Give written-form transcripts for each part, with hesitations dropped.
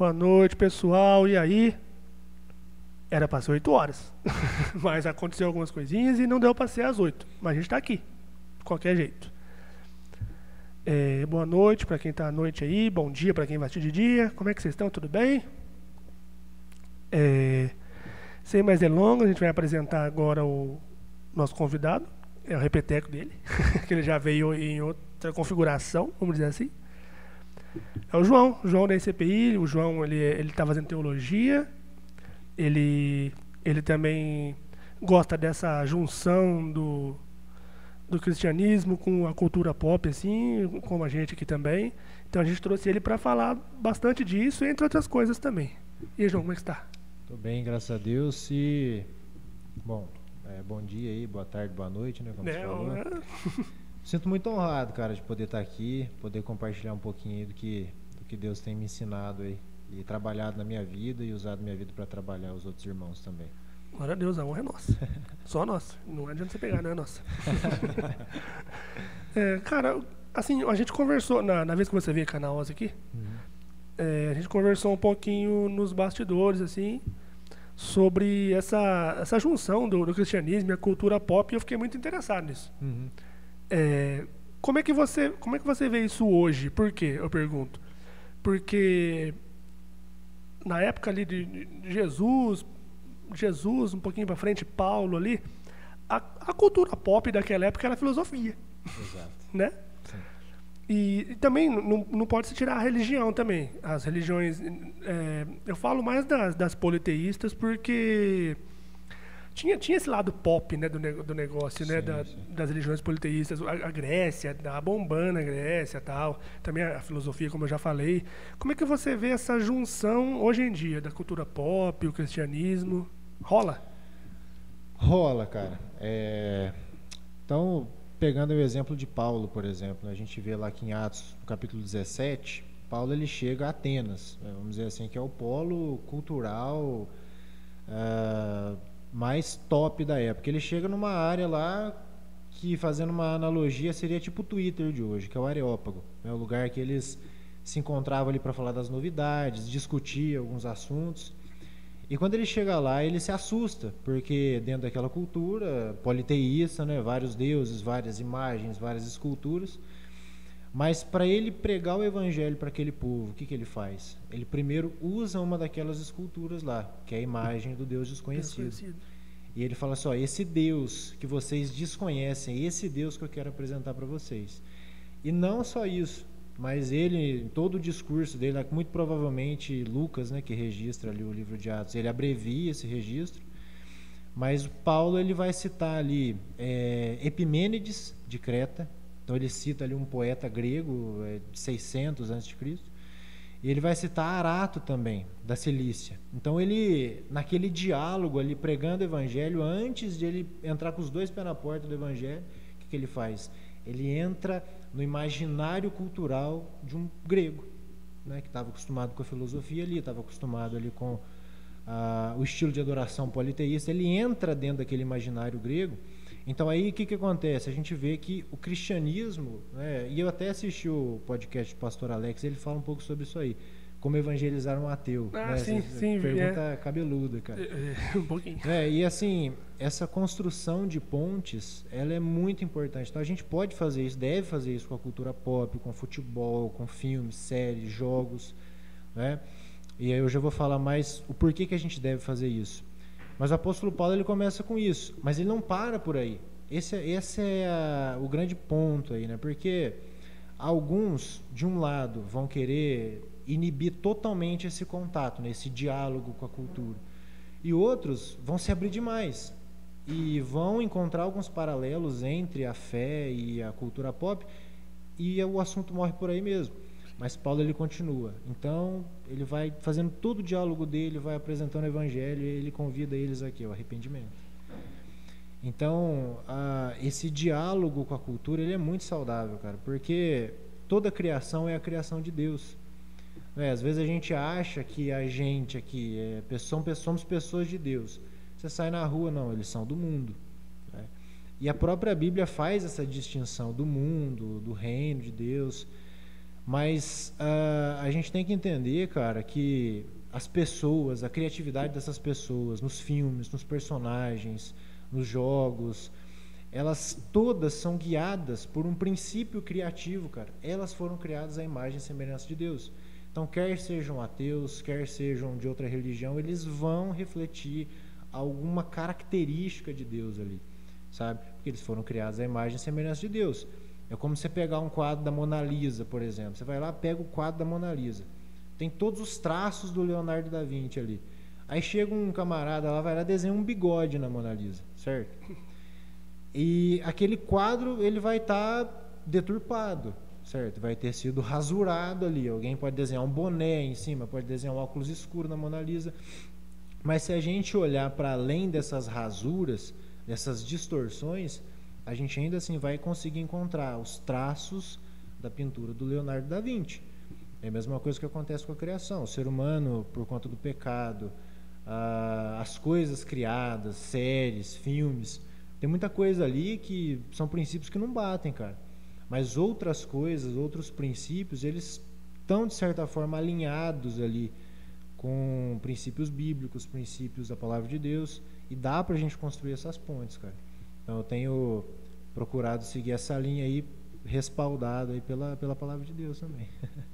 Boa noite, pessoal. E aí? Era para ser 8 horas. Mas aconteceu algumas coisinhas e não deu para ser às 8. Mas a gente está aqui, de qualquer jeito. Boa noite para quem está à noite aí. Bom dia para quem vai assistir de dia. Como é que vocês estão? Tudo bem? Sem mais delongas, a gente vai apresentar agora o nosso convidado. É o repeteco dele, que ele já veio em outra configuração, vamos dizer assim. É o João da ICPI. O João, ele tá fazendo teologia. Ele também gosta dessa junção do cristianismo com a cultura pop, assim, como a gente aqui também. Então a gente trouxe ele para falar bastante disso, entre outras coisas também. E aí, João, como é que está? Tô bem, graças a Deus. Bom dia aí, boa tarde, boa noite, né? Como você falou. Sinto muito honrado, cara, de poder estar aqui, poder compartilhar um pouquinho aí do que Deus tem me ensinado aí e trabalhado na minha vida e usado minha vida para trabalhar os outros irmãos também. Glória a Deus, a honra é nossa. Só nossa. Não adianta você pegar, não é nossa. Cara, assim, a gente conversou, na vez que você veio aqui na OZ aqui, a gente conversou um pouquinho nos bastidores, assim, sobre essa junção do cristianismo e a cultura pop, e eu fiquei muito interessado nisso. Como é que você vê isso hoje? Por quê? Eu pergunto. Porque na época ali de Jesus, um pouquinho para frente, Paulo ali, a cultura pop daquela época era filosofia. Exato. Né? Sim. E também não pode se tirar a religião também. As religiões, eu falo mais das politeístas porque tinha esse lado pop, né, do negócio, né, das religiões politeístas, a Grécia, a bombando a Grécia e tal, também a filosofia, como eu já falei. Como é que você vê essa junção hoje em dia da cultura pop, o cristianismo? Rola? Rola, cara. Então, pegando o exemplo de Paulo, por exemplo, a gente vê lá aqui em Atos, no capítulo 17, Paulo ele chega a Atenas, vamos dizer assim, que é o polo cultural mais top da época. Ele chega numa área lá que, fazendo uma analogia, seria tipo o Twitter de hoje, que é o Areópago. É o lugar que eles se encontravam ali para falar das novidades, discutir alguns assuntos. E quando ele chega lá, ele se assusta, porque dentro daquela cultura politeísta, né, vários deuses, várias imagens, várias esculturas. Mas para ele pregar o evangelho para aquele povo, o que ele faz? Ele primeiro usa uma daquelas esculturas lá, que é a imagem do Deus desconhecido. E ele fala assim, esse Deus que vocês desconhecem, esse Deus que eu quero apresentar para vocês. E não só isso, mas ele, em todo o discurso dele, muito provavelmente Lucas, né, que registra ali o livro de Atos, ele abrevia esse registro, mas Paulo ele vai citar ali Epimênides, de Creta. Então ele cita ali um poeta grego de 600 a.C. E ele vai citar Arato também, da Cilícia. Então ele, naquele diálogo ali, pregando o evangelho, antes de ele entrar com os dois pés na porta do evangelho, o que ele faz? Ele entra no imaginário cultural de um grego, né, que estava acostumado com a filosofia ali, estava acostumado ali com o estilo de adoração politeísta. Ele entra dentro daquele imaginário grego. Então aí o que acontece? A gente vê que o cristianismo, né, e eu até assisti o podcast do pastor Alex, ele fala um pouco sobre isso aí, como evangelizar um ateu. Né? Sim. Pergunta cabeluda, cara. Um pouquinho. E assim, essa construção de pontes, ela é muito importante. Então a gente pode fazer isso, deve fazer isso com a cultura pop, com futebol, com filmes, séries, jogos, né? E aí eu já vou falar mais o porquê que a gente deve fazer isso. Mas o apóstolo Paulo ele começa com isso, mas ele não para por aí. Esse é o grande ponto aí, né? Porque alguns, de um lado, vão querer inibir totalmente esse contato, né? Esse diálogo com a cultura. E outros vão se abrir demais e vão encontrar alguns paralelos entre a fé e a cultura pop, e o assunto morre por aí mesmo. Mas Paulo ele continua. Então ele vai fazendo todo o diálogo dele, vai apresentando o evangelho, e ele convida eles aqui ao arrependimento. Então esse diálogo com a cultura ele é muito saudável, cara, porque toda a criação é a criação de Deus. Às vezes a gente acha que a gente aqui somos pessoas de Deus. Você sai na rua, não, eles são do mundo, né? E a própria Bíblia faz essa distinção do mundo, do reino de Deus. Mas a gente tem que entender, cara, que as pessoas, a criatividade dessas pessoas, nos filmes, nos personagens, nos jogos, elas todas são guiadas por um princípio criativo, cara. Elas foram criadas à imagem e semelhança de Deus. Então, quer sejam ateus, quer sejam de outra religião, eles vão refletir alguma característica de Deus ali, sabe? Porque eles foram criados à imagem e semelhança de Deus. É como você pegar um quadro da Mona Lisa, por exemplo. Você vai lá, pega o quadro da Mona Lisa. Tem todos os traços do Leonardo da Vinci ali. Aí chega um camarada lá, vai lá, desenha um bigode na Mona Lisa, certo? E aquele quadro, ele vai estar deturpado, certo? Vai ter sido rasurado ali. Alguém pode desenhar um boné em cima, pode desenhar um óculos escuro na Mona Lisa. Mas se a gente olhar para além dessas rasuras, dessas distorções, a gente ainda assim vai conseguir encontrar os traços da pintura do Leonardo da Vinci. É a mesma coisa que acontece com a criação. O ser humano, por conta do pecado, as coisas criadas, séries, filmes, tem muita coisa ali que são princípios que não batem, cara. Mas outras coisas, outros princípios, eles estão, de certa forma, alinhados ali com princípios bíblicos, princípios da palavra de Deus, e dá pra gente construir essas pontes, cara. Então eu tenho procurado seguir essa linha aí, respaldado aí pela palavra de Deus também.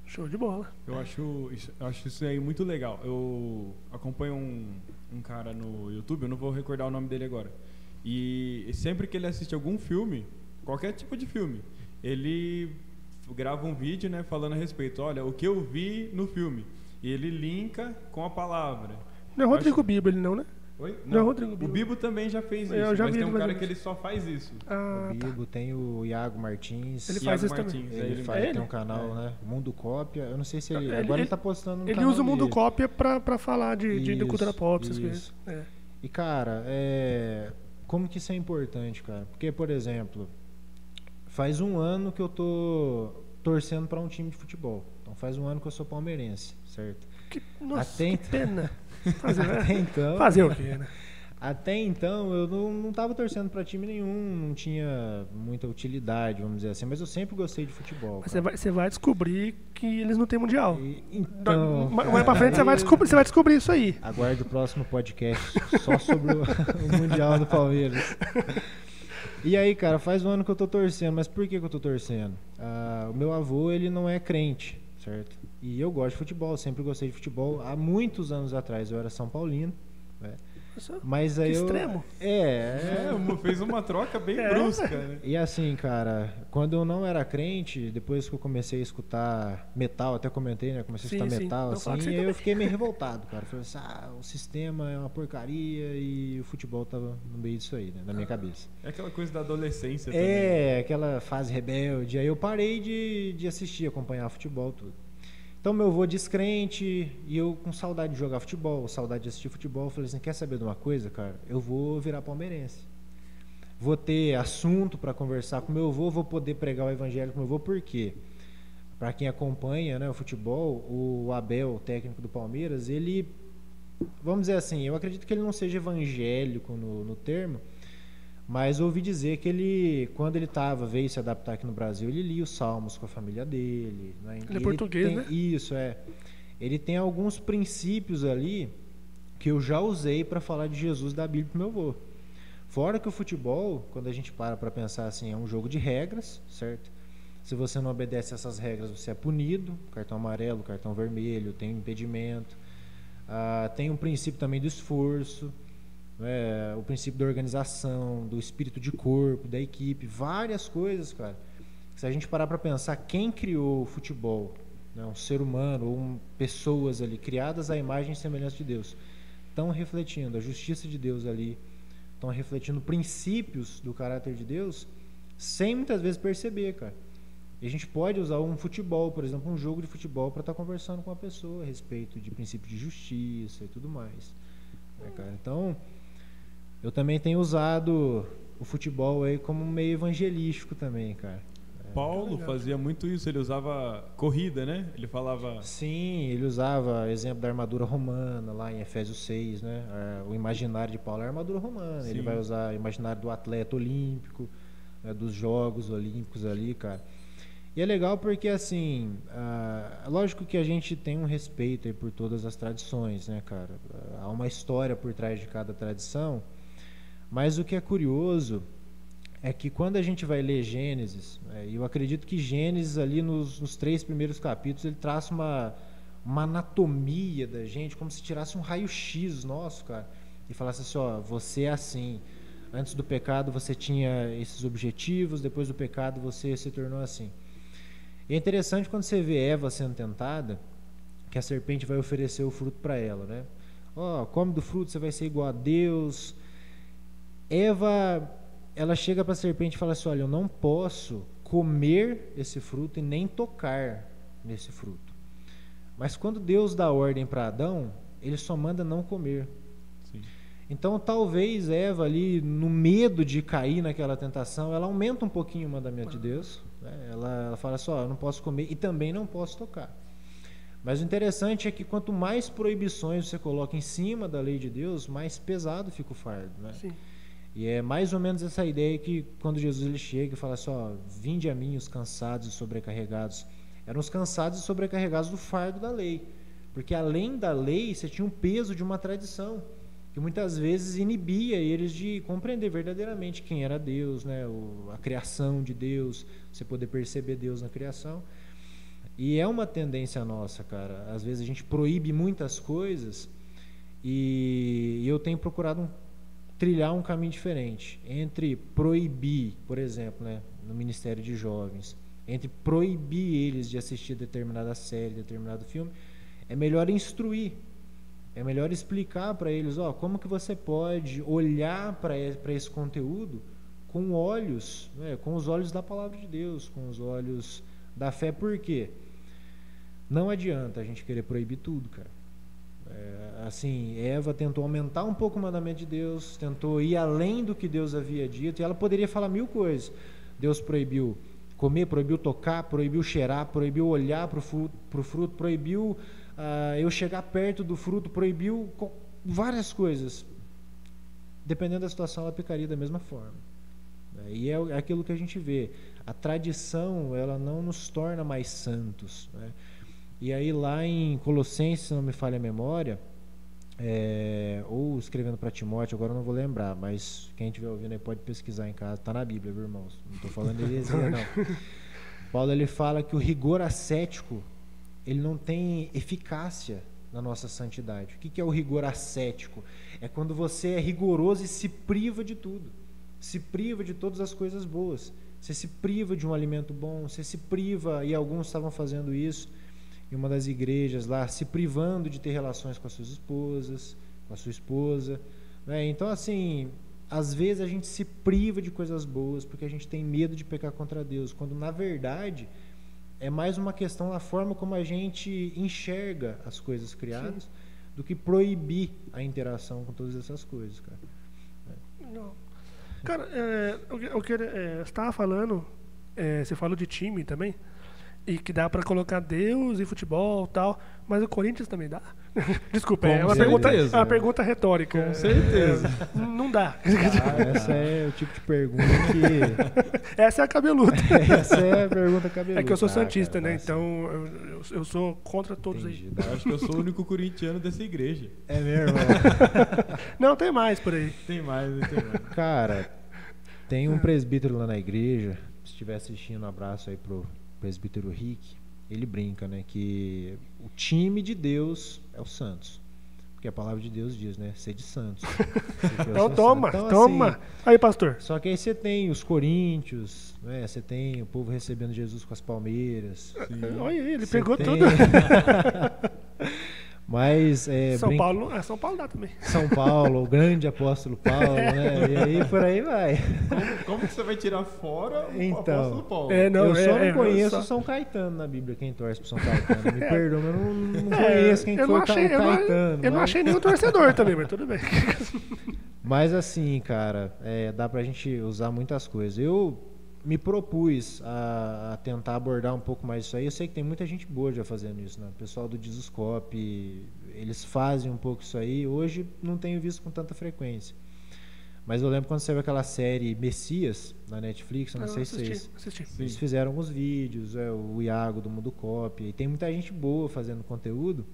Show de bola. Eu acho isso aí muito legal. Eu acompanho um cara no YouTube, eu não vou recordar o nome dele agora. E sempre que ele assiste algum filme, qualquer tipo de filme, ele grava um vídeo, né, falando a respeito. Olha, o que eu vi no filme. E ele linka com a palavra. Não é Rodrigo Bibo, ele não, né? Oi? Não é Rodrigo O Bibo. Bibo também já fez isso, Eu já mas vi tem um ele cara fazendo que ele só faz isso. Ah, O Bibo, tem o Iago Martins. Ele Iago faz isso Martins, também. é Ele faz, ele? tem um canal, né? Mundo Cópia. Eu não sei se ele. Ele- Agora ele ele- tá postando no Ele canal usa o mundo dele. cópia pra falar de Isso, cultura pop, essas isso. coisas. É. E, cara, como que isso é importante, cara? Porque, por exemplo, faz um ano que eu tô torcendo pra um time de futebol. Então faz um ano que eu sou palmeirense, certo? Nossa, Até que pena. Fazer, né? Até então, Fazer o quê, né? até então eu não tava torcendo pra time nenhum, não tinha muita utilidade, vamos dizer assim, mas eu sempre gostei de futebol. Mas cara. você vai descobrir que eles não têm mundial. Então, Mais pra frente você vai descobrir isso aí. aguarde o próximo podcast só sobre o Mundial do Palmeiras. E aí, cara, faz um ano que eu tô torcendo, mas por que eu tô torcendo? O meu avô, ele não é crente, certo? E eu gosto de futebol, sempre gostei de futebol. Há muitos anos atrás eu era São Paulino, né? Nossa, Mas aí que eu... extremo. Fez uma troca bem brusca, né? E assim, cara, quando eu não era crente, depois que eu comecei a escutar metal, até comentei, né? Comecei a escutar Sim. metal, Não, assim, fala que você e também. eu fiquei meio revoltado, cara. Falei assim, o sistema é uma porcaria e o futebol tava no meio disso aí, né? Na minha cabeça. É aquela coisa da adolescência também. Aquela fase rebelde. Aí eu parei de assistir, acompanhar futebol, tudo. Então meu avô descrente e eu com saudade de jogar futebol, saudade de assistir futebol, eu falei assim, quer saber de uma coisa, cara? Eu vou virar palmeirense. Vou ter assunto para conversar com meu avô, vou poder pregar o evangelho com meu avô, por quê? Para quem acompanha, né, o futebol, o Abel, o técnico do Palmeiras, ele, vamos dizer assim, eu acredito que ele não seja evangélico no termo, mas ouvi dizer que ele, quando ele veio se adaptar aqui no Brasil, ele lia os salmos com a família dele. Né? Ele é português, né? Isso, Ele tem alguns princípios ali que eu já usei para falar de Jesus da Bíblia pro meu avô. Fora que o futebol, quando a gente para pensar assim, é um jogo de regras, certo? Se você não obedece essas regras, você é punido, cartão amarelo, cartão vermelho, tem um impedimento. Tem um princípio também do esforço, o princípio da organização, do espírito de corpo, da equipe, várias coisas, cara. Se a gente parar para pensar, quem criou o futebol, né, um ser humano ou pessoas ali criadas à imagem e semelhança de Deus, estão refletindo a justiça de Deus ali, estão refletindo princípios do caráter de Deus, sem muitas vezes perceber, cara. E a gente pode usar um futebol, por exemplo, um jogo de futebol para estar conversando com a pessoa a respeito de princípio de justiça e tudo mais, né, cara? Então, eu também tenho usado o futebol aí como meio evangelístico também, cara. Paulo fazia muito isso, ele usava corrida, né? Ele falava... Sim, ele usava exemplo da armadura romana lá em Efésios 6, né? O imaginário de Paulo é a armadura romana. Sim. Ele vai usar o imaginário do atleta olímpico, né? Dos Jogos Olímpicos ali, cara. E é legal porque, assim, lógico que a gente tem um respeito aí por todas as tradições, né, cara? Há uma história por trás de cada tradição, mas o que é curioso é que quando a gente vai ler Gênesis, eu acredito que Gênesis ali nos 3 primeiros capítulos, ele traça uma anatomia da gente, como se tirasse um raio-x nosso, cara, e falasse assim, ó, você é assim, antes do pecado você tinha esses objetivos, depois do pecado você se tornou assim. E é interessante quando você vê Eva sendo tentada, que a serpente vai oferecer o fruto para ela, né? Ó, come do fruto, você vai ser igual a Deus. Eva, ela chega para a serpente e fala assim, olha, eu não posso comer esse fruto e nem tocar nesse fruto. Mas quando Deus dá ordem para Adão, ele só manda não comer. Sim. Então talvez Eva ali, no medo de cair naquela tentação, ela aumenta um pouquinho o mandamento de Deus, né? Ela fala assim, ó, eu não posso comer e também não posso tocar. Mas o interessante é que quanto mais proibições você coloca em cima da lei de Deus, mais pesado fica o fardo, né? Sim. E é mais ou menos essa ideia que quando Jesus ele chega e fala assim, ó, vinde a mim os cansados e sobrecarregados. Eram os cansados e sobrecarregados do fardo da lei. Porque além da lei, você tinha um peso de uma tradição, que muitas vezes inibia eles de compreender verdadeiramente quem era Deus, né? A criação de Deus, você poder perceber Deus na criação. E é uma tendência nossa, cara. Às vezes a gente proíbe muitas coisas e eu tenho procurado trilhar um caminho diferente entre proibir, por exemplo, né, no Ministério de Jovens, entre proibir eles de assistir determinada série, determinado filme, é melhor instruir, é melhor explicar para eles, ó, como que você pode olhar para esse conteúdo com olhos, né, com os olhos da palavra de Deus, com os olhos da fé. Por quê? Não adianta a gente querer proibir tudo, cara. Assim, Eva tentou aumentar um pouco o mandamento de Deus, tentou ir além do que Deus havia dito, e ela poderia falar 1000 coisas. Deus proibiu comer, proibiu tocar, proibiu cheirar, proibiu olhar para o fruto, proibiu eu chegar perto do fruto, proibiu várias coisas. Dependendo da situação, ela pecaria da mesma forma. E é aquilo que a gente vê. A tradição, ela não nos torna mais santos, né? E aí lá em Colossenses, se não me falha a memória, ou escrevendo para Timóteo, agora eu não vou lembrar, mas quem estiver ouvindo aí pode pesquisar em casa, está na Bíblia, viu, irmãos? Não estou falando heresia, não. Paulo ele fala que o rigor ascético ele não tem eficácia na nossa santidade. O que é o rigor ascético? É quando você é rigoroso e se priva de tudo, se priva de todas as coisas boas, você se priva de um alimento bom, você se priva, e alguns estavam fazendo isso em uma das igrejas lá, se privando de ter relações com as suas esposas, com a sua esposa, né? Então, assim, às vezes a gente se priva de coisas boas porque a gente tem medo de pecar contra Deus, quando na verdade é mais uma questão da forma como a gente enxerga as coisas criadas. Sim. Do que proibir a interação com todas essas coisas, cara. Não. Cara, você estava falando, você falou de time também, e que dá para colocar Deus e futebol e tal, mas o Corinthians também dá? Desculpa, é uma pergunta retórica. Com certeza. Não dá. Essa é o tipo de pergunta que... Essa é a cabeluda. Essa é a pergunta cabeluda. É que eu sou santista, cara, né? Então eu sou contra todos. Entendi, aí. Eu acho que eu sou o único corintiano dessa igreja. É mesmo? Não, tem mais por aí. Tem mais. Cara, tem um presbítero lá na igreja, se estiver assistindo, um abraço aí pro presbítero Rick, ele brinca, né, que o time de Deus é o Santos, porque a palavra de Deus diz, né, sede santos. Então toma. Assim, aí, pastor. Só que aí você tem os coríntios, né, você tem o povo recebendo Jesus com as palmeiras. Olha aí, ele pegou tudo. Mas São Paulo dá também. São Paulo, o grande apóstolo Paulo, né? E aí por aí vai. Como que você vai tirar fora o apóstolo Paulo? Eu só não conheço São Caetano na Bíblia, quem torce pro São Caetano. Me perdoa, eu não conheço quem foi o Caetano. Eu não achei nenhum torcedor também, mas tudo bem. Mas assim, cara, dá pra gente usar muitas coisas. Eu me propus a tentar abordar um pouco mais isso aí. Eu sei que tem muita gente boa já fazendo isso, né? O pessoal do Jesuscope, eles fazem um pouco isso aí. Hoje não tenho visto com tanta frequência. Mas eu lembro quando saiu aquela série Messias na Netflix, eu não sei se vocês... assisti. Eles fizeram alguns vídeos, o Iago do Mundo Copy, e tem muita gente boa fazendo conteúdo,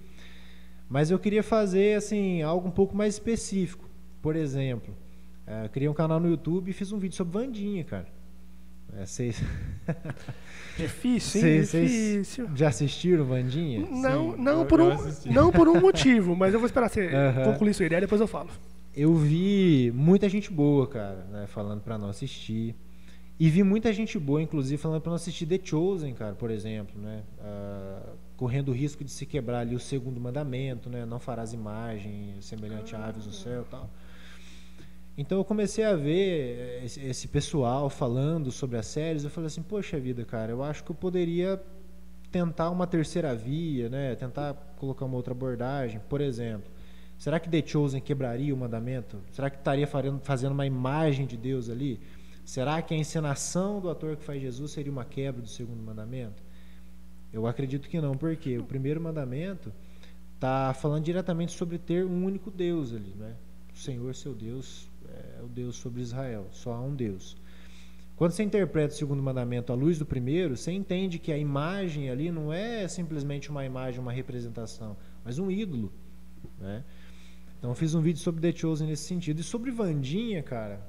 mas eu queria fazer assim, algo um pouco mais específico. Por exemplo, criei um canal no YouTube e fiz um vídeo sobre Wandinha, cara. Vocês... Difícil, hein? Difícil. Já assistiram Wandinha? Não, Sim, não por um motivo, mas eu vou esperar você Aham. concluir sua ideia, depois eu falo. Eu vi muita gente boa, cara, né, falando pra não assistir. E vi muita gente boa, inclusive, falando pra não assistir The Chosen, cara, por exemplo, né? Correndo o risco de se quebrar ali o segundo mandamento, né? Não farás imagem semelhante a aves no céu e tal. Então eu comecei a ver esse pessoal falando sobre as séries. Eu falei assim, poxa vida, cara, eu acho que eu poderia tentar uma terceira via, né? Tentar colocar uma outra abordagem. Por exemplo, será que The Chosen quebraria o mandamento? Será que estaria fazendo uma imagem de Deus ali? Será que a encenação do ator que faz Jesus seria uma quebra do segundo mandamento? Eu acredito que não, porque o primeiro mandamento está falando diretamente sobre ter um único Deus ali, né? O Senhor, seu Deus, é o Deus sobre Israel, só há um Deus. Quando você interpreta o segundo mandamento à luz do primeiro, você entende que a imagem ali não é simplesmente uma imagem, uma representação, mas um ídolo, né? Então eu fiz um vídeo sobre The Chosen nesse sentido. E sobre Wandinha, cara,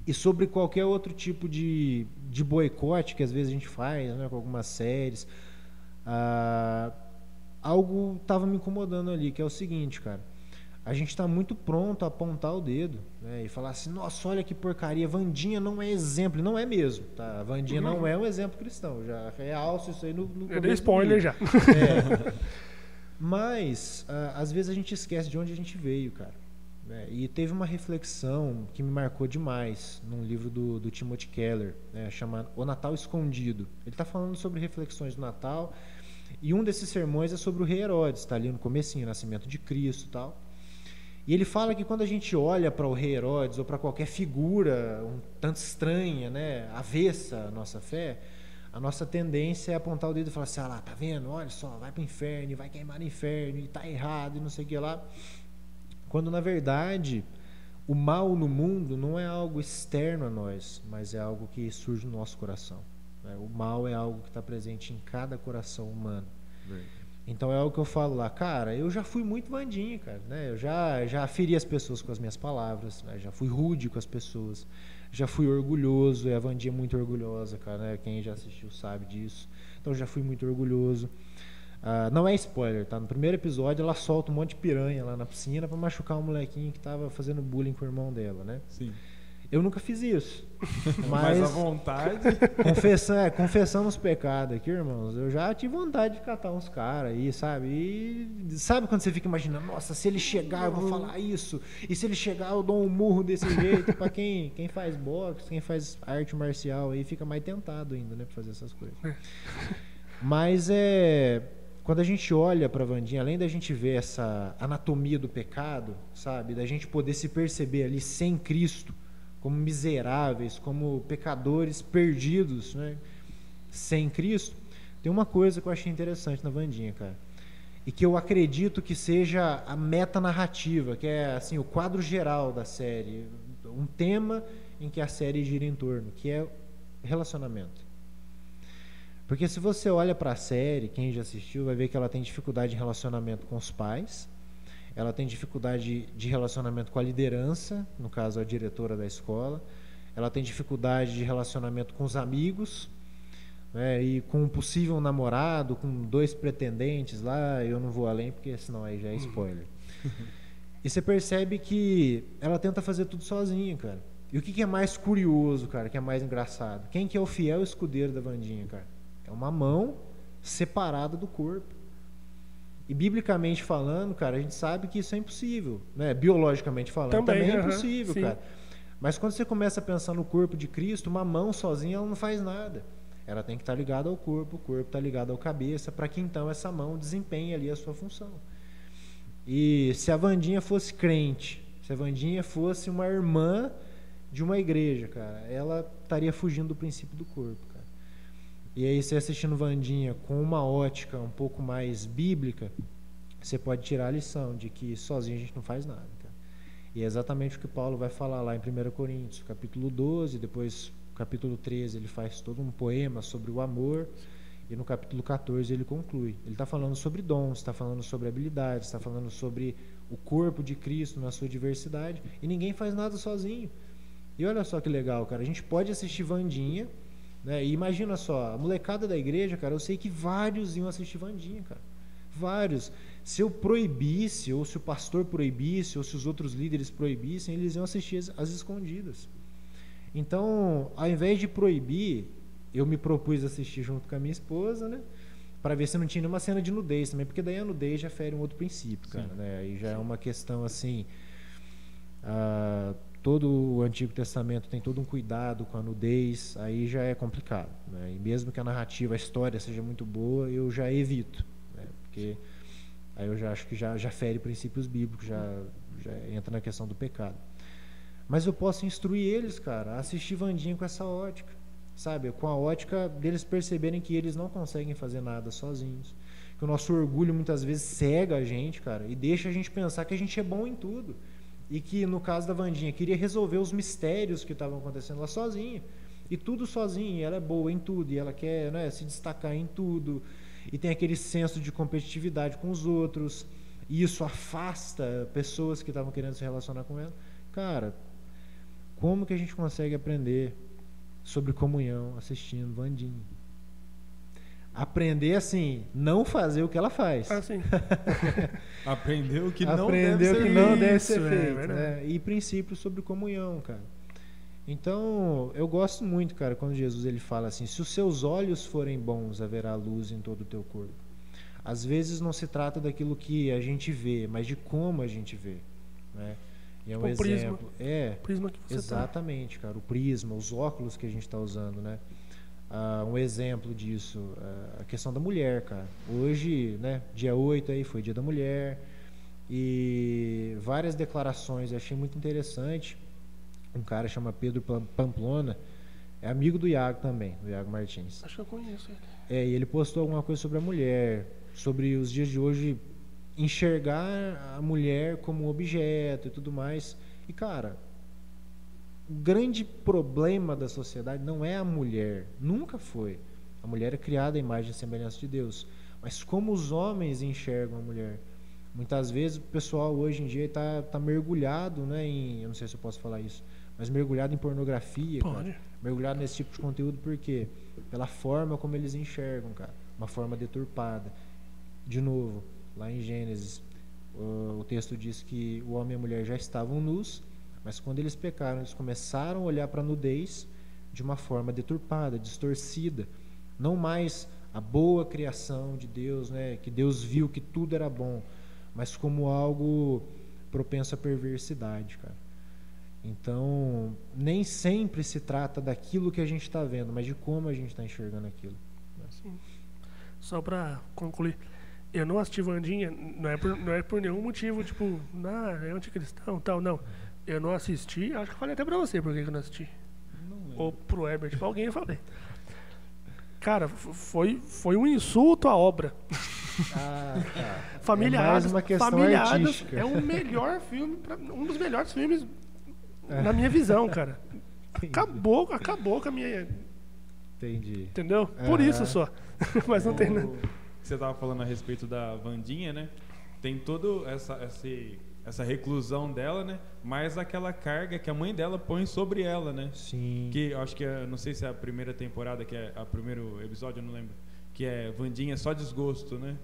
e sobre qualquer outro tipo de boicote que às vezes a gente faz, né, com algumas séries, algo estava me incomodando ali, que é o seguinte, cara. A gente está muito pronto a apontar o dedo, né, e falar assim, nossa, olha que porcaria, Wandinha não é exemplo. Não é mesmo, tá? Wandinha não é um exemplo cristão. Já realço isso aí no Eu dei spoiler já. Mas, às vezes a gente esquece de onde a gente veio, cara. E teve uma reflexão que me marcou demais num livro do Timothy Keller, né, chamado O Natal Escondido. Ele está falando sobre reflexões do Natal, e um desses sermões é sobre o rei Herodes, está ali no comecinho, o nascimento de Cristo e tal. E ele fala que quando a gente olha para o rei Herodes ou para qualquer figura um tanto estranha, né, avessa à nossa fé, a nossa tendência é apontar o dedo e falar assim, tá vendo? Olha só, vai para o inferno, vai queimar no inferno, e tá errado, e não sei o que lá. Quando, na verdade, o mal no mundo não é algo externo a nós, mas é algo que surge no nosso coração, né? O mal é algo que está presente em cada coração humano. Então é algo que eu falo lá, cara, eu já fui muito Wandinha, cara, né? Eu já feri as pessoas com as minhas palavras, né? Já fui rude com as pessoas, já fui orgulhoso, e a Wandinha é muito orgulhosa, cara, né? Quem já assistiu sabe disso. Então já fui muito orgulhoso. Não é spoiler, tá? No primeiro episódio ela solta um monte de piranha lá na piscina pra machucar um molequinho que tava fazendo bullying com o irmão dela, né? Sim. Eu nunca fiz isso. Mas à vontade. Confessando os pecados aqui, irmãos. Eu já tive vontade de catar uns caras aí, sabe? E sabe quando você fica imaginando, nossa, se ele chegar eu vou falar isso. E se ele chegar eu dou um murro desse jeito. Pra quem faz boxe, quem faz arte marcial aí, fica mais tentado ainda, né? Pra fazer essas coisas. Mas quando a gente olha para Wandinha, além da gente ver essa anatomia do pecado, sabe, da gente poder se perceber ali sem Cristo, como miseráveis, como pecadores perdidos, né, sem Cristo, tem uma coisa que eu achei interessante na Wandinha, cara, e que eu acredito que seja a metanarrativa, que é assim, o quadro geral da série, um tema em que a série gira em torno, que é relacionamento. Porque se você olha para a série, quem já assistiu vai ver que ela tem dificuldade de relacionamento com os pais, ela tem dificuldade de relacionamento com a liderança, no caso a diretora da escola, ela tem dificuldade de relacionamento com os amigos, né, e com um possível namorado, com 2 pretendentes lá, eu não vou além porque senão aí já é spoiler. E você percebe que ela tenta fazer tudo sozinha, cara. E o que é mais curioso, cara, que é mais engraçado? Quem que é o fiel escudeiro da Wandinha, cara? É uma mão separada do corpo. E biblicamente falando, cara, a gente sabe que isso é impossível, né? Biologicamente falando, também é impossível, sim, cara. Mas quando você começa a pensar no corpo de Cristo, uma mão sozinha ela não faz nada. Ela tem que estar ligada ao corpo, o corpo está ligado à cabeça, para que então essa mão desempenhe ali a sua função. E se a Wandinha fosse crente, se a Wandinha fosse uma irmã de uma igreja, cara, ela estaria fugindo do princípio do corpo, cara. E aí, você assistindo Wandinha com uma ótica um pouco mais bíblica, você pode tirar a lição de que sozinho a gente não faz nada, cara. E é exatamente o que Paulo vai falar lá em 1 Coríntios, capítulo 12, depois capítulo 13 ele faz todo um poema sobre o amor, e no capítulo 14 ele conclui. Ele está falando sobre dons, está falando sobre habilidades, está falando sobre o corpo de Cristo na sua diversidade, e ninguém faz nada sozinho. E olha só que legal, cara, a gente pode assistir Wandinha, né? E imagina só, a molecada da igreja, cara, eu sei que vários iam assistir Wandinha, cara. Vários. Se eu proibisse, ou se o pastor proibisse, ou se os outros líderes proibissem, eles iam assistir às escondidas. Então, ao invés de proibir, eu me propus assistir junto com a minha esposa, né? Para ver se não tinha nenhuma cena de nudez também, porque daí a nudez já fere um outro princípio, cara, né? Aí já é uma questão assim. Todo o Antigo Testamento tem todo um cuidado com a nudez, aí já é complicado, né? E mesmo que a narrativa, a história seja muito boa, eu já evito, né? Porque aí eu já acho que já fere princípios bíblicos, já entra na questão do pecado. Mas eu posso instruir eles, cara, a assistir Wandinha com essa ótica, sabe? Com a ótica deles perceberem que eles não conseguem fazer nada sozinhos, que o nosso orgulho muitas vezes cega a gente, cara, e deixa a gente pensar que a gente é bom em tudo. E que, no caso da Wandinha, queria resolver os mistérios que estavam acontecendo lá sozinha. E tudo sozinha, e ela é boa em tudo, e ela quer, né, se destacar em tudo. E tem aquele senso de competitividade com os outros. E isso afasta pessoas que estavam querendo se relacionar com ela. Cara, como que a gente consegue aprender sobre comunhão assistindo Wandinha? Aprender assim, não fazer o que ela faz. Sim. Aprender o que não deve ser feito. Né? E princípios sobre comunhão, cara. Então, eu gosto muito, cara, quando Jesus ele fala assim: se os seus olhos forem bons, haverá luz em todo o teu corpo. Às vezes não se trata daquilo que a gente vê, mas de como a gente vê, né? E é um exemplo. O prisma que você exatamente, cara. O prisma, os óculos que a gente está usando, né? Um exemplo disso, a questão da mulher, cara. Hoje, né, dia 8 aí foi dia da mulher, e várias declarações, eu achei muito interessante. Um cara chama Pedro Pamplona, é amigo do Iago também, do Iago Martins. Acho que eu conheço ele. E ele postou alguma coisa sobre a mulher, sobre os dias de hoje enxergar a mulher como um objeto e tudo mais. E, cara, o grande problema da sociedade não é a mulher, nunca foi. A mulher é criada à imagem e semelhança de Deus. Mas como os homens enxergam a mulher? Muitas vezes o pessoal hoje em dia está mergulhado, né, eu não sei se eu posso falar isso, mas mergulhado em pornografia, cara, mergulhado nesse tipo de conteúdo. Por quê? Pela forma como eles enxergam, cara. Uma forma deturpada. De novo, lá em Gênesis, o texto diz que o homem e a mulher já estavam nus, mas quando eles pecaram, eles começaram a olhar para a nudez de uma forma deturpada, distorcida. Não mais a boa criação de Deus, né, que Deus viu que tudo era bom, mas como algo propenso à perversidade, cara. Então, nem sempre se trata daquilo que a gente está vendo, mas de como a gente está enxergando aquilo. Sim. Só para concluir, eu não assisti Wandinha, não é por nenhum motivo, tipo, é anticristão, tal, não. Eu não assisti, acho que eu falei até pra você por que eu não assisti. Ou pro Herbert, pra alguém eu falei. Cara, foi um insulto à obra. Família é mais uma questão artística. É o melhor filme, um dos melhores filmes na minha visão, cara. Acabou com a minha... Entendi. Entendeu? Por isso só. Mas não tem nada. Você tava falando a respeito da Wandinha, né? Tem toda essa reclusão dela, né? Mas aquela carga que a mãe dela põe sobre ela, né? Sim. Que eu acho que não sei se é a primeira temporada, que é o primeiro episódio, eu não lembro. Que é Wandinha só desgosto, né?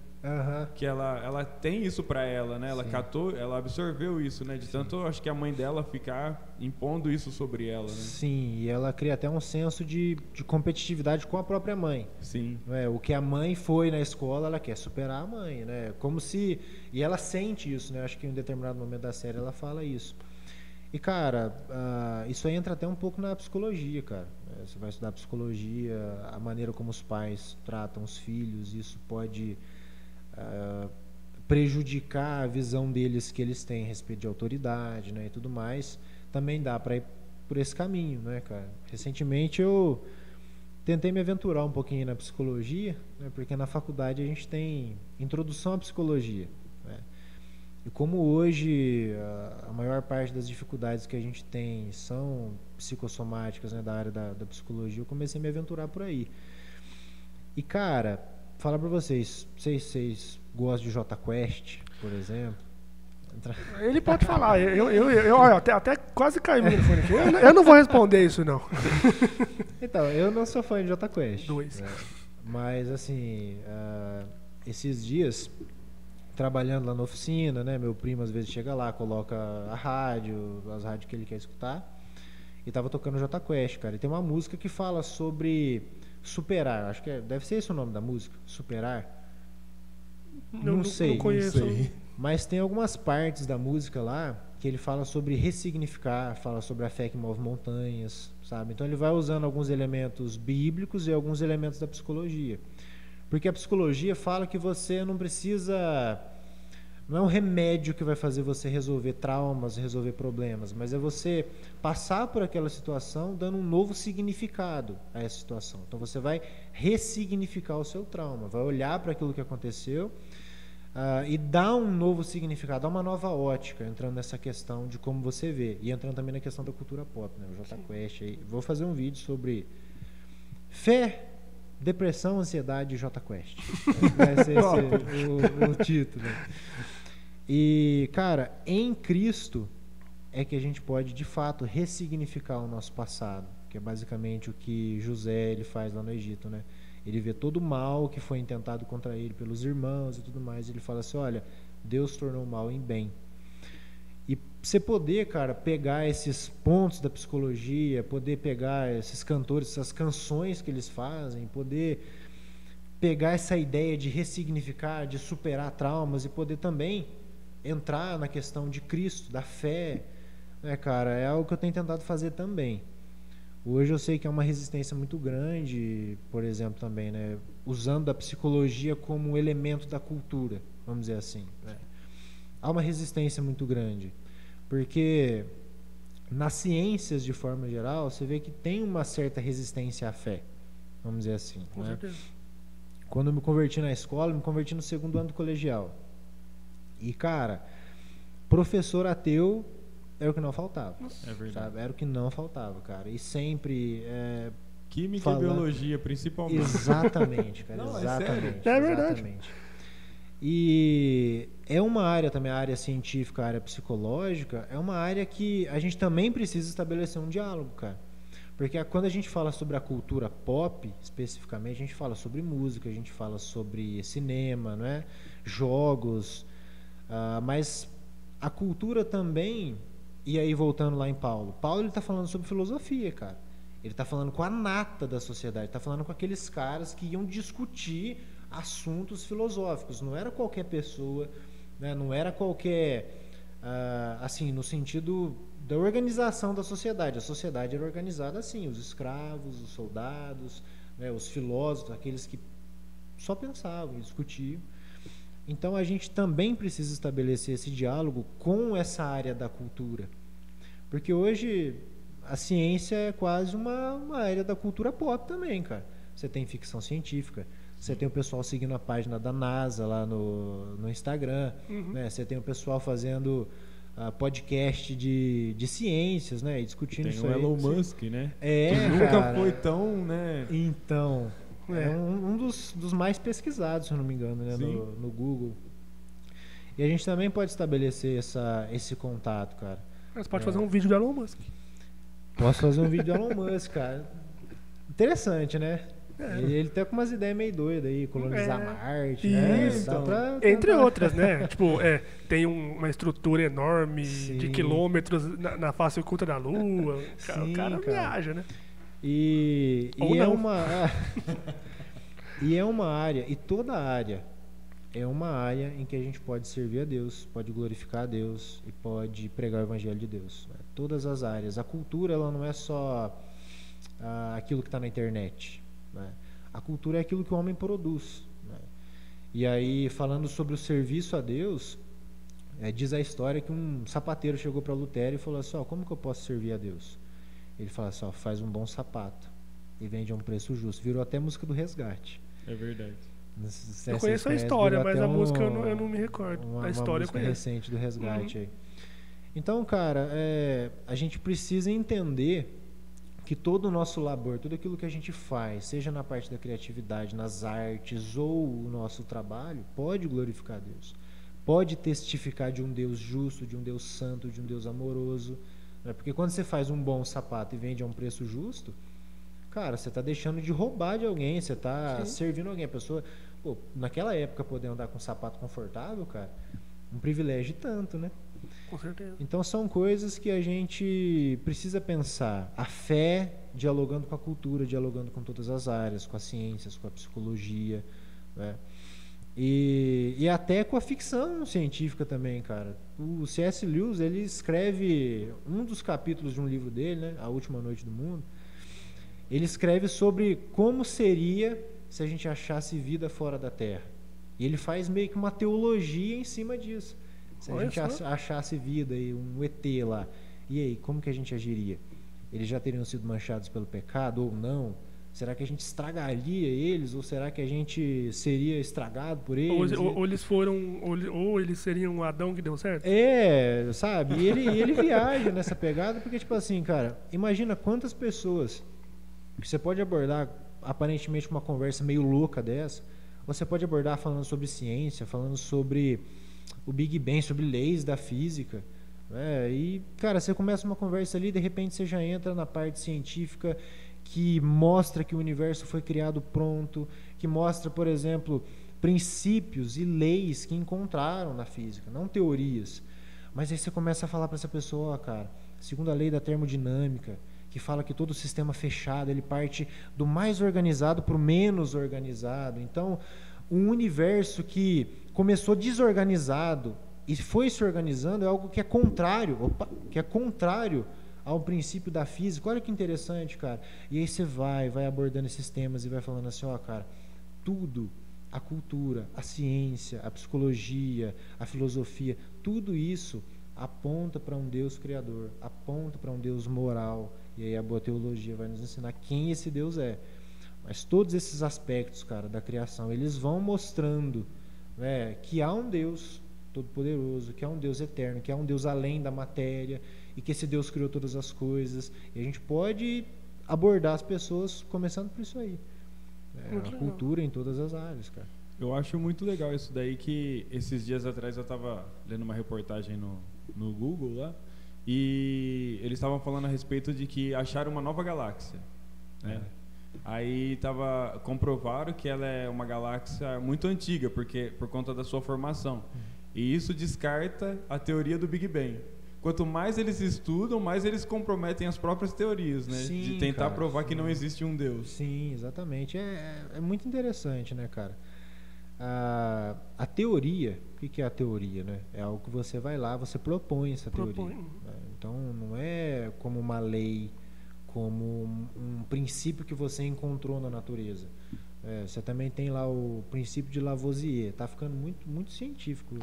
Que ela tem isso pra ela, né? Ela catou, ela absorveu isso, né? De tanto, eu acho que a mãe dela ficar impondo isso sobre ela, né? Sim, e ela cria até um senso de competitividade com a própria mãe. Sim. O que a mãe foi na escola, ela quer superar a mãe, né? Como se... E ela sente isso, né? Acho que em um determinado momento da série ela fala isso. E, cara, isso aí entra até um pouco na psicologia, cara. Você vai estudar psicologia, a maneira como os pais tratam os filhos, isso pode... prejudicar a visão deles que eles têm a respeito de autoridade, né, e tudo mais. Também dá para ir por esse caminho, né, cara? Recentemente eu tentei me aventurar um pouquinho na psicologia, né, porque na faculdade a gente tem introdução à psicologia, né? E como hoje a maior parte das dificuldades que a gente tem são psicossomáticas, né, da área da psicologia, eu comecei a me aventurar por aí. E, cara, falar pra vocês gostam de Jota Quest, por exemplo? Ele pode falar. Olha, até quase caiu o microfone aqui. Eu não vou responder isso, não. Então, eu não sou fã de Jota Quest. Dois. Né? Mas, assim, esses dias, trabalhando lá na oficina, né? Meu primo às vezes chega lá, coloca a rádio, as rádios que ele quer escutar. E tava tocando Jota Quest, cara. E tem uma música que fala sobre superar. Acho que deve ser esse o nome da música. Superar. Não sei. Não conheço. Não sei. Mas tem algumas partes da música lá que ele fala sobre ressignificar, fala sobre a fé que move montanhas, sabe? Então ele vai usando alguns elementos bíblicos e alguns elementos da psicologia. Porque a psicologia fala que você não precisa... Não é um remédio que vai fazer você resolver traumas, resolver problemas, mas é você passar por aquela situação dando um novo significado a essa situação. Então você vai ressignificar o seu trauma, vai olhar para aquilo que aconteceu e dar um novo significado, dar uma nova ótica, entrando nessa questão de como você vê. E entrando também na questão da cultura pop, né? O Jota Quest aí. Vou fazer um vídeo sobre fé, depressão, ansiedade e Jota Quest. Vai ser esse o título. E, cara, em Cristo é que a gente pode, de fato, ressignificar o nosso passado, que é basicamente o que José ele faz lá no Egito, né? Ele vê todo o mal que foi intentado contra ele pelos irmãos e tudo mais. Ele fala assim, olha, Deus tornou o mal em bem. E você poder, cara, pegar esses pontos da psicologia, poder pegar esses cantores, essas canções que eles fazem, poder pegar essa ideia de ressignificar, de superar traumas e poder também entrar na questão de Cristo, da fé, né, cara, é algo que eu tenho tentado fazer também. Hoje eu sei que é uma resistência muito grande, por exemplo, também, né, usando a psicologia como elemento da cultura, vamos dizer assim, né? Há uma resistência muito grande, porque nas ciências, de forma geral, você vê que tem uma certa resistência à fé, vamos dizer assim. Com né? certeza. Quando eu me converti na escola, eu me converti no 2º ano do colegial. E, cara, professor ateu era o que não faltava. É verdade. Sabe? Era o que não faltava, cara. E sempre... Química Falando- e biologia, principalmente. Exatamente, cara. Não, é exatamente. sério? É verdade. Exatamente. E é uma área também, a área científica, a área psicológica, é uma área que a gente também precisa estabelecer um diálogo, cara. Porque quando a gente fala sobre a cultura pop, especificamente, a gente fala sobre música, a gente fala sobre cinema, não é? Jogos, mas a cultura também, e aí voltando lá em Paulo, ele está falando sobre filosofia, cara. Ele está falando com a nata da sociedade, está falando com aqueles caras que iam discutir assuntos filosóficos. Não era qualquer pessoa, né? Não era qualquer, assim, no sentido da organização da sociedade. A sociedade era organizada assim, os escravos, os soldados, né? Os filósofos, aqueles que só pensavam, discutiam. Então a gente também precisa estabelecer esse diálogo com essa área da cultura. Porque hoje a ciência é quase uma área da cultura pop também, cara. Você tem ficção científica, você tem o pessoal seguindo a página da NASA lá no Instagram, né? Você tem o pessoal fazendo podcast de ciências, né? E discutindo Tem isso o aí. Elon Musk, né? É, que nunca cara. foi tão, né? Então, é É. um dos mais pesquisados, se eu não me engano, né? Sim. No Google. E a gente também pode estabelecer esse contato, cara. Você pode fazer um vídeo do Elon Musk. Posso fazer um vídeo do Elon Musk, cara. Interessante, né? É. Ele tá com umas ideias meio doidas aí, colonizar Marte, né? Isso. Dá pra Entre tentar. outras, né? Tipo, tem uma estrutura enorme Sim. de quilômetros na face oculta da Lua. Sim, O cara cara. viaja, né? E Ou é não. e é uma área, e toda área é uma área em que a gente pode servir a Deus, pode glorificar a Deus e pode pregar o evangelho de Deus, né? Todas as áreas. A cultura, ela não é só aquilo que está na internet, né? A cultura é aquilo que o homem produz, né? E aí, falando sobre o serviço a Deus, diz a história que um sapateiro chegou para Lutero e falou assim: como que eu posso servir a Deus? Ele fala assim: faz um bom sapato e vende a um preço justo. Virou até música do Resgate. É verdade. Eu conheço a história, mas a música eu não me recordo. A história eu conheço. Recente do Resgate aí. Então, cara, a gente precisa entender que todo o nosso labor, tudo aquilo que a gente faz, seja na parte da criatividade, nas artes ou o nosso trabalho, pode glorificar Deus. Pode testificar de um Deus justo, de um Deus santo, de um Deus amoroso. Né? Porque quando você faz um bom sapato e vende a um preço justo, cara, você está deixando de roubar de alguém, você está servindo alguém. A pessoa, pô, naquela época, poder andar com um sapato confortável, cara, um privilégio tanto, né? Com certeza. Então são coisas que a gente precisa pensar. A fé dialogando com a cultura, dialogando com todas as áreas, com as ciências, com a psicologia, né? E até com a ficção científica também, cara. O C.S. Lewis, ele escreve um dos capítulos de um livro dele, né, A Última Noite do Mundo. Ele escreve sobre como seria se a gente achasse vida fora da Terra. E ele faz meio que uma teologia em cima disso. Se a gente achasse vida e um ET lá, e aí, como que a gente agiria? Eles já teriam sido manchados pelo pecado ou não? Será que a gente estragaria eles? Ou será que a gente seria estragado por eles? Ou eles foram, ou eles seriam o Adão que deu certo? Sabe? E ele viaja nessa pegada, porque, tipo assim, cara, imagina quantas pessoas que você pode abordar aparentemente uma conversa meio louca dessa, você pode abordar falando sobre ciência, falando sobre o Big Bang, sobre leis da física, né? E, cara, você começa uma conversa ali, de repente você já entra na parte científica que mostra que o universo foi criado pronto, que mostra, por exemplo, princípios e leis que encontraram na física, não teorias. Mas aí você começa a falar para essa pessoa, cara, segundo a lei da termodinâmica, que fala que todo sistema fechado, ele parte do mais organizado para o menos organizado. Então, um universo que começou desorganizado e foi se organizando é algo que é contrário, ao princípio da física. Olha que interessante, cara. E aí você vai abordando esses temas e vai falando assim, cara, tudo, a cultura, a ciência, a psicologia, a filosofia, tudo isso aponta para um Deus criador, aponta para um Deus moral. E aí a boa teologia vai nos ensinar quem esse Deus é. Mas todos esses aspectos, cara, da criação, eles vão mostrando, né, que há um Deus todo-poderoso, que há um Deus eterno, que há um Deus além da matéria, e que esse Deus criou todas as coisas. E a gente pode abordar as pessoas começando por isso aí. A cultura em todas as áreas, cara. Eu acho muito legal isso daí, que esses dias atrás eu estava lendo uma reportagem no Google lá, e eles estavam falando a respeito de que acharam uma nova galáxia, né? Aí comprovaram que ela é uma galáxia muito antiga, por conta da sua formação. E isso descarta a teoria do Big Bang. Quanto mais eles estudam, mais eles comprometem as próprias teorias, né? Sim, de tentar provar sim, que não existe um Deus. Sim, exatamente. É muito interessante, né, cara? A teoria, o que é a teoria, né? É algo que você vai lá, você propõe essa teoria. Então, não é como uma lei, como um princípio que você encontrou na natureza. Você também tem lá o princípio de Lavoisier. Tá ficando muito, muito científico.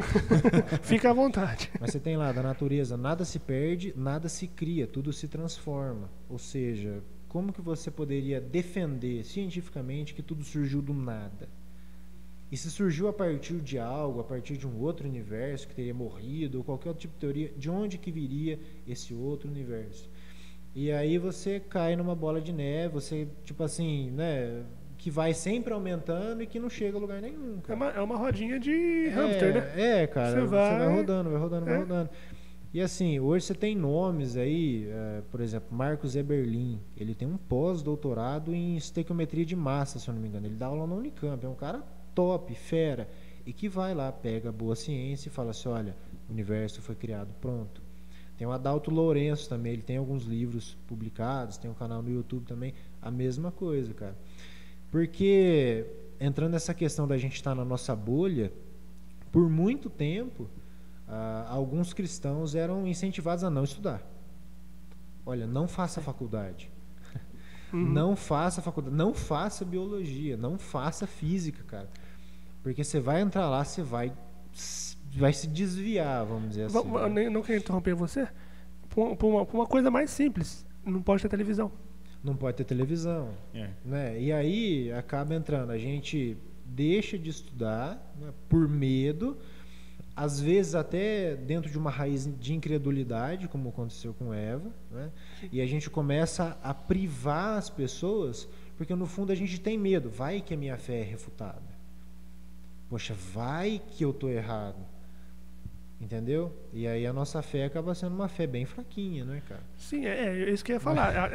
Fica à vontade. Mas você tem lá, da natureza, nada se perde, nada se cria, tudo se transforma. Ou seja, como que você poderia defender cientificamente que tudo surgiu do nada? E se surgiu a partir de algo, a partir de um outro universo que teria morrido, ou qualquer outro tipo de teoria, de onde que viria esse outro universo? E aí você cai numa bola de neve, você, tipo assim, né, que vai sempre aumentando e que não chega a lugar nenhum, cara. É uma rodinha de hamster, né? Cara, você vai rodando, vai rodando. E assim, hoje você tem nomes aí, por exemplo, Marcos Eberlin, ele tem um pós-doutorado em estequiometria de massa, se eu não me engano. Ele dá aula na Unicamp, é um cara top, fera, e que vai lá, pega a boa ciência e fala assim, olha, o universo foi criado, pronto. Tem o Adalto Lourenço também, ele tem alguns livros publicados, tem um canal no YouTube também, a mesma coisa, cara. Porque, entrando nessa questão da gente estar na nossa bolha, por muito tempo, alguns cristãos eram incentivados a não estudar. Olha, não faça faculdade. Não faça faculdade, não faça biologia, não faça física, cara. Porque você vai entrar lá, você vai se desviar, vamos dizer assim. Não quero interromper você. Por uma coisa mais simples, não pode ter televisão. Não pode ter televisão, né? E aí acaba entrando, a gente deixa de estudar, né, por medo, às vezes até dentro de uma raiz de incredulidade, como aconteceu com Eva, né? E a gente começa a privar as pessoas, porque no fundo a gente tem medo, vai que a minha fé é refutada. Poxa, vai que eu estou errado. Entendeu? E aí a nossa fé acaba sendo uma fé bem fraquinha, né, cara? Sim, é isso que eu ia falar.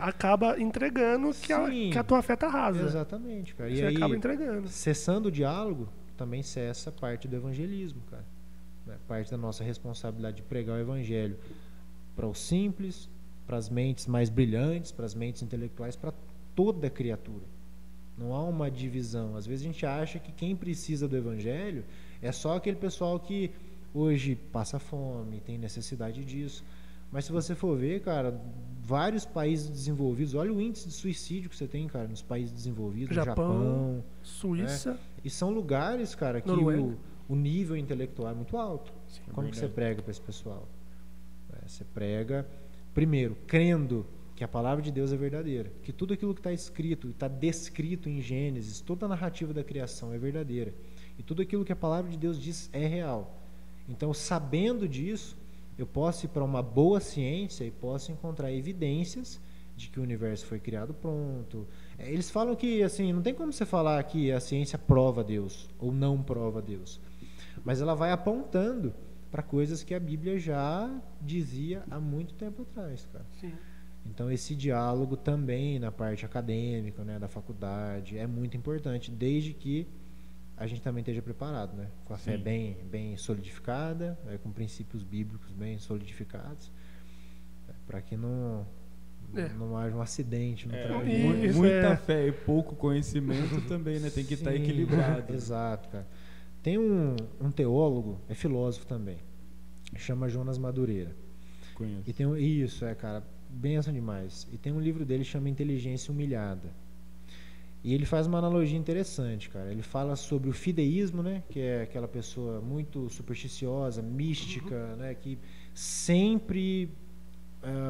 Acaba entregando que a tua fé tá rasa. Exatamente, cara. Você E aí, acaba entregando. cessando o diálogo, também cessa parte do evangelismo, cara. Né? Parte da nossa responsabilidade de pregar o evangelho para os simples, para as mentes mais brilhantes, para as mentes intelectuais, para toda a criatura. Não há uma divisão. Às vezes a gente acha que quem precisa do evangelho é só aquele pessoal que hoje passa fome, tem necessidade disso. Mas se você for ver, cara, vários países desenvolvidos, olha o índice de suicídio que você tem, cara, nos países desenvolvidos, Japão, Suíça, né? E são lugares, cara, que o nível intelectual é muito alto. Sim, Como que você prega para esse pessoal? Você prega, primeiro, crendo que a palavra de Deus é verdadeira, que tudo aquilo que está escrito, está descrito em Gênesis, toda a narrativa da criação é verdadeira, e tudo aquilo que a palavra de Deus diz é real. Então, sabendo disso, eu posso ir para uma boa ciência e posso encontrar evidências de que o universo foi criado pronto. Eles falam que, assim, não tem como você falar que a ciência prova Deus ou não prova Deus, mas ela vai apontando para coisas que a Bíblia já dizia há muito tempo atrás, cara. Sim. Então, esse diálogo também na parte acadêmica, né, da faculdade, é muito importante, desde que a gente também esteja preparado, né? Com a fé bem solidificada, com princípios bíblicos bem solidificados, para que não haja um acidente no trabalho. Muita fé e pouco conhecimento também, né? Tem que estar equilibrado. Exato, cara. Tem um teólogo, é filósofo também, chama Jonas Madureira. Conheço. E tem cara, benção demais. E tem um livro dele que chama Inteligência Humilhada. E ele faz uma analogia interessante, cara. Ele fala sobre o fideísmo, né? Que é aquela pessoa muito supersticiosa, mística, né? Que sempre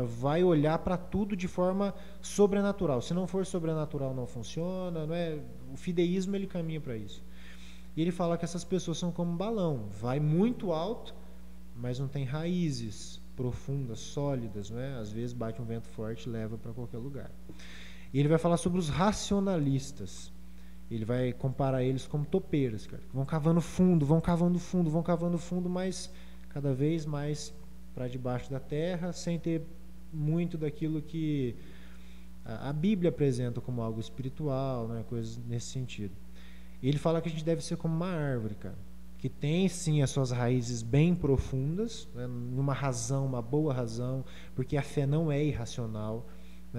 vai olhar para tudo de forma sobrenatural. Se não for sobrenatural, não funciona, não é? O fideísmo, ele caminha para isso. E ele fala que essas pessoas são como um balão. Vai muito alto, mas não tem raízes profundas, sólidas, né? Às vezes bate um vento forte e leva para qualquer lugar. E ele vai falar sobre os racionalistas. Ele vai comparar eles como topeiras, cara. Vão cavando fundo, mas cada vez mais para debaixo da terra, sem ter muito daquilo que a Bíblia apresenta como algo espiritual, né? Coisas nesse sentido. E ele fala que a gente deve ser como uma árvore, cara, que tem sim as suas raízes bem profundas, né? Numa razão, uma boa razão, porque a fé não é irracional.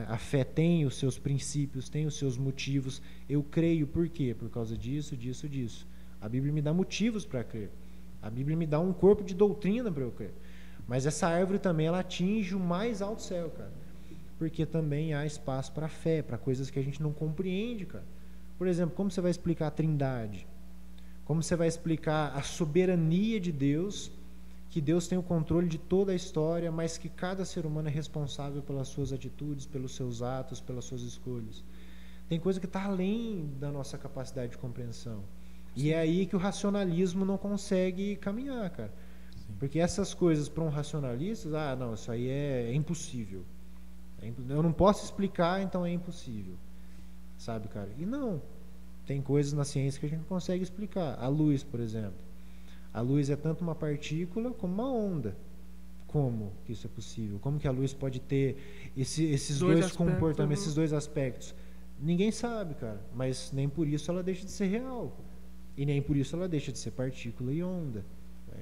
A fé tem os seus princípios, tem os seus motivos. Eu creio por quê? Por causa disso, disso, disso. A Bíblia me dá motivos para crer. A Bíblia me dá um corpo de doutrina para eu crer. Mas essa árvore também, ela atinge o mais alto céu, cara. Porque também há espaço para fé, para coisas que a gente não compreende, cara. Por exemplo, como você vai explicar a Trindade? Como você vai explicar a soberania de Deus, que Deus tem o controle de toda a história, mas que cada ser humano é responsável pelas suas atitudes, pelos seus atos, pelas suas escolhas. Tem coisa que está além da nossa capacidade de compreensão. Sim. E é aí que o racionalismo não consegue caminhar, cara. Sim. Porque essas coisas para um racionalista, não, isso aí é impossível. Eu não posso explicar, então é impossível. Sabe, cara? E não. Tem coisas na ciência que a gente não consegue explicar. A luz, por exemplo. A luz é tanto uma partícula como uma onda. Como que isso é possível? Como que a luz pode ter esses dois comportamentos, esses dois aspectos? Ninguém sabe, cara. Mas nem por isso ela deixa de ser real. E nem por isso ela deixa de ser partícula e onda.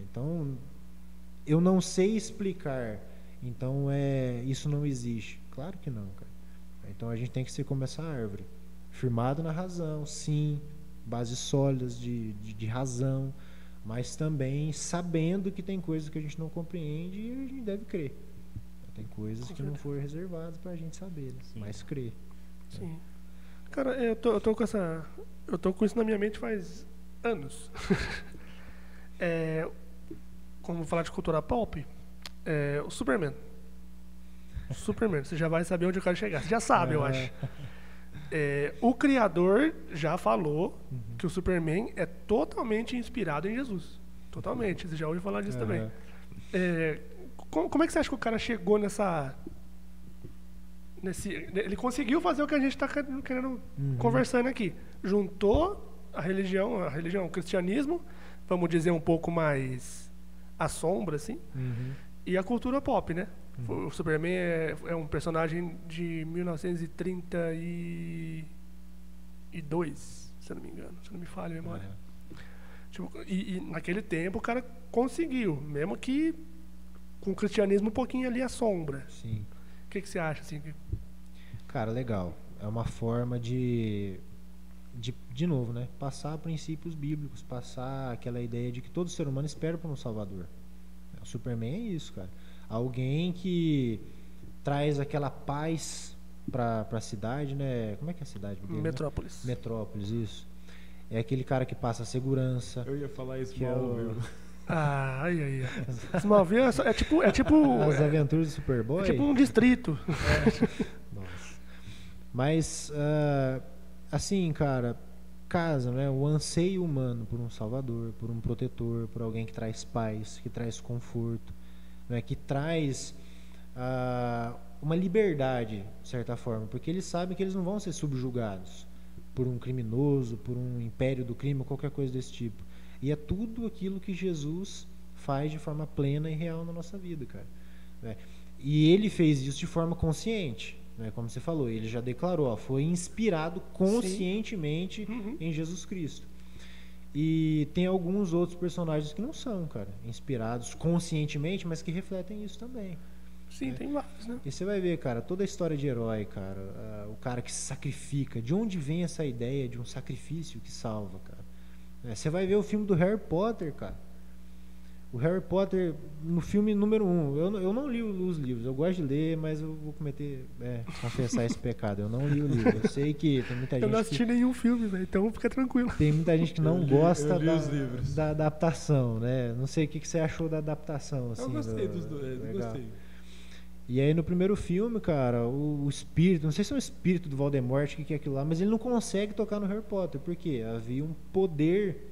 Então, eu não sei explicar. Então, isso não existe. Claro que não, cara. Então, a gente tem que ser como essa árvore. Firmado na razão, sim. Bases sólidas de razão. Mas também sabendo que tem coisas que a gente não compreende e a gente deve crer. Tem coisas que não foram reservadas para a gente saber, né? Mas crer. Sim. Cara, eu tô com isso na minha mente faz anos. Como falar de cultura pop, o Superman. Você já vai saber onde eu quero chegar. Você já sabe, eu acho. O criador já falou que o Superman é totalmente inspirado em Jesus. Totalmente. Você já ouviu falar disso também. Como é que você acha que o cara chegou ele conseguiu fazer o que a gente está querendo conversando aqui. Juntou a religião, o cristianismo, vamos dizer um pouco mais à sombra, assim, e a cultura pop, né? O Superman é um personagem de 1932, se eu não me engano, se não me falha a memória. Tipo, e naquele tempo o cara conseguiu, mesmo que com o cristianismo um pouquinho ali à sombra. Sim. O que você acha, assim? Cara, legal. É uma forma de novo, né? Passar princípios bíblicos, passar aquela ideia de que todo ser humano espera por um salvador. O Superman é isso, cara. Alguém que traz aquela paz pra cidade, né? Como é que é a cidade dele, Metrópolis. Né? Metrópolis, isso. É aquele cara que passa segurança. Eu ia falar isso, que é o... Ai. Smallville é tipo... As aventuras do Superboy. É tipo um distrito. Nossa. Mas, assim, cara, casa, né? O anseio humano por um salvador, por um protetor, por alguém que traz paz, que traz conforto, né? Que traz uma liberdade, de certa forma, porque eles sabem que eles não vão ser subjugados por um criminoso, por um império do crime, ou qualquer coisa desse tipo. E é tudo aquilo que Jesus faz de forma plena e real na nossa vida, cara. Né? E ele fez isso de forma consciente, né? Como você falou, ele já declarou, foi inspirado conscientemente em Jesus Cristo. E tem alguns outros personagens que não são, cara, inspirados conscientemente, mas que refletem isso também. Sim, tem vários, né? E você vai ver, cara, toda a história de herói, cara, o cara que se sacrifica, de onde vem essa ideia de um sacrifício que salva, cara? Você vai ver o filme do Harry Potter, cara. O Harry Potter, no filme número 1, eu não li os livros, eu gosto de ler, mas eu vou confessar esse pecado, eu não li o livro. Eu sei que tem muita gente. Eu não assisti nenhum filme, velho, então fica tranquilo. Tem muita gente que não gosta li da adaptação, né? Não sei o que você achou da adaptação. Assim, eu gostei dos dois, gostei. E aí no primeiro filme, cara, o espírito, não sei se é o espírito do Voldemort, que é aquilo lá, mas ele não consegue tocar no Harry Potter, porque havia um poder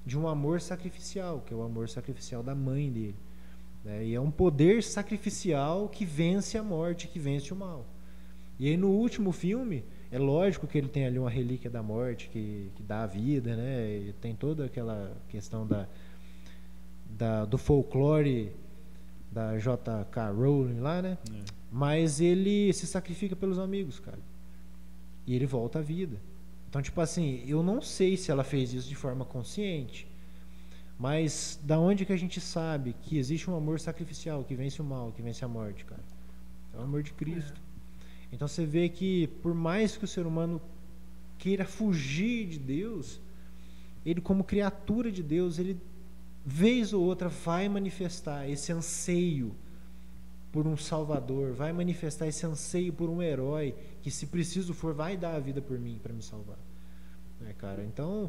de um amor sacrificial, que é o amor sacrificial da mãe dele, né? E é um poder sacrificial que vence a morte, que vence o mal. E aí no último filme, é lógico que ele tem ali uma relíquia da morte que dá a vida, né? E tem toda aquela questão do folclore da J.K. Rowling lá, né? Mas ele se sacrifica pelos amigos, cara. E ele volta à vida. Então, tipo assim, eu não sei se ela fez isso de forma consciente, mas da onde que a gente sabe que existe um amor sacrificial que vence o mal, que vence a morte, cara? É o amor de Cristo. Então você vê que por mais que o ser humano queira fugir de Deus, ele como criatura de Deus, ele vez ou outra vai manifestar esse anseio por um salvador, vai manifestar esse anseio por um herói que, se preciso for, vai dar a vida por mim para me salvar, né, cara? Então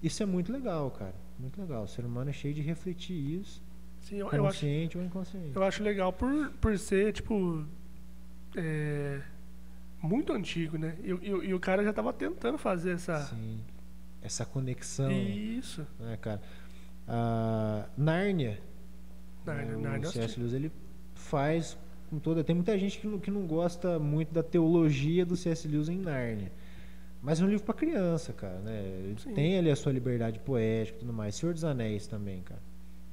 isso é muito legal, cara, muito legal. O ser humano é cheio de refletir isso. Sim, consciente ou inconsciente. Eu acho legal por ser tipo muito antigo, né? E o cara já estava tentando fazer essa conexão. Isso, né, cara? Nárnia, o C.S. Lewis, ele faz com toda... Tem muita gente que não gosta muito da teologia do C.S. Lewis em Nárnia, mas é um livro para criança, cara, né? Ele tem ali a sua liberdade poética e tudo mais. Senhor dos Anéis também, cara,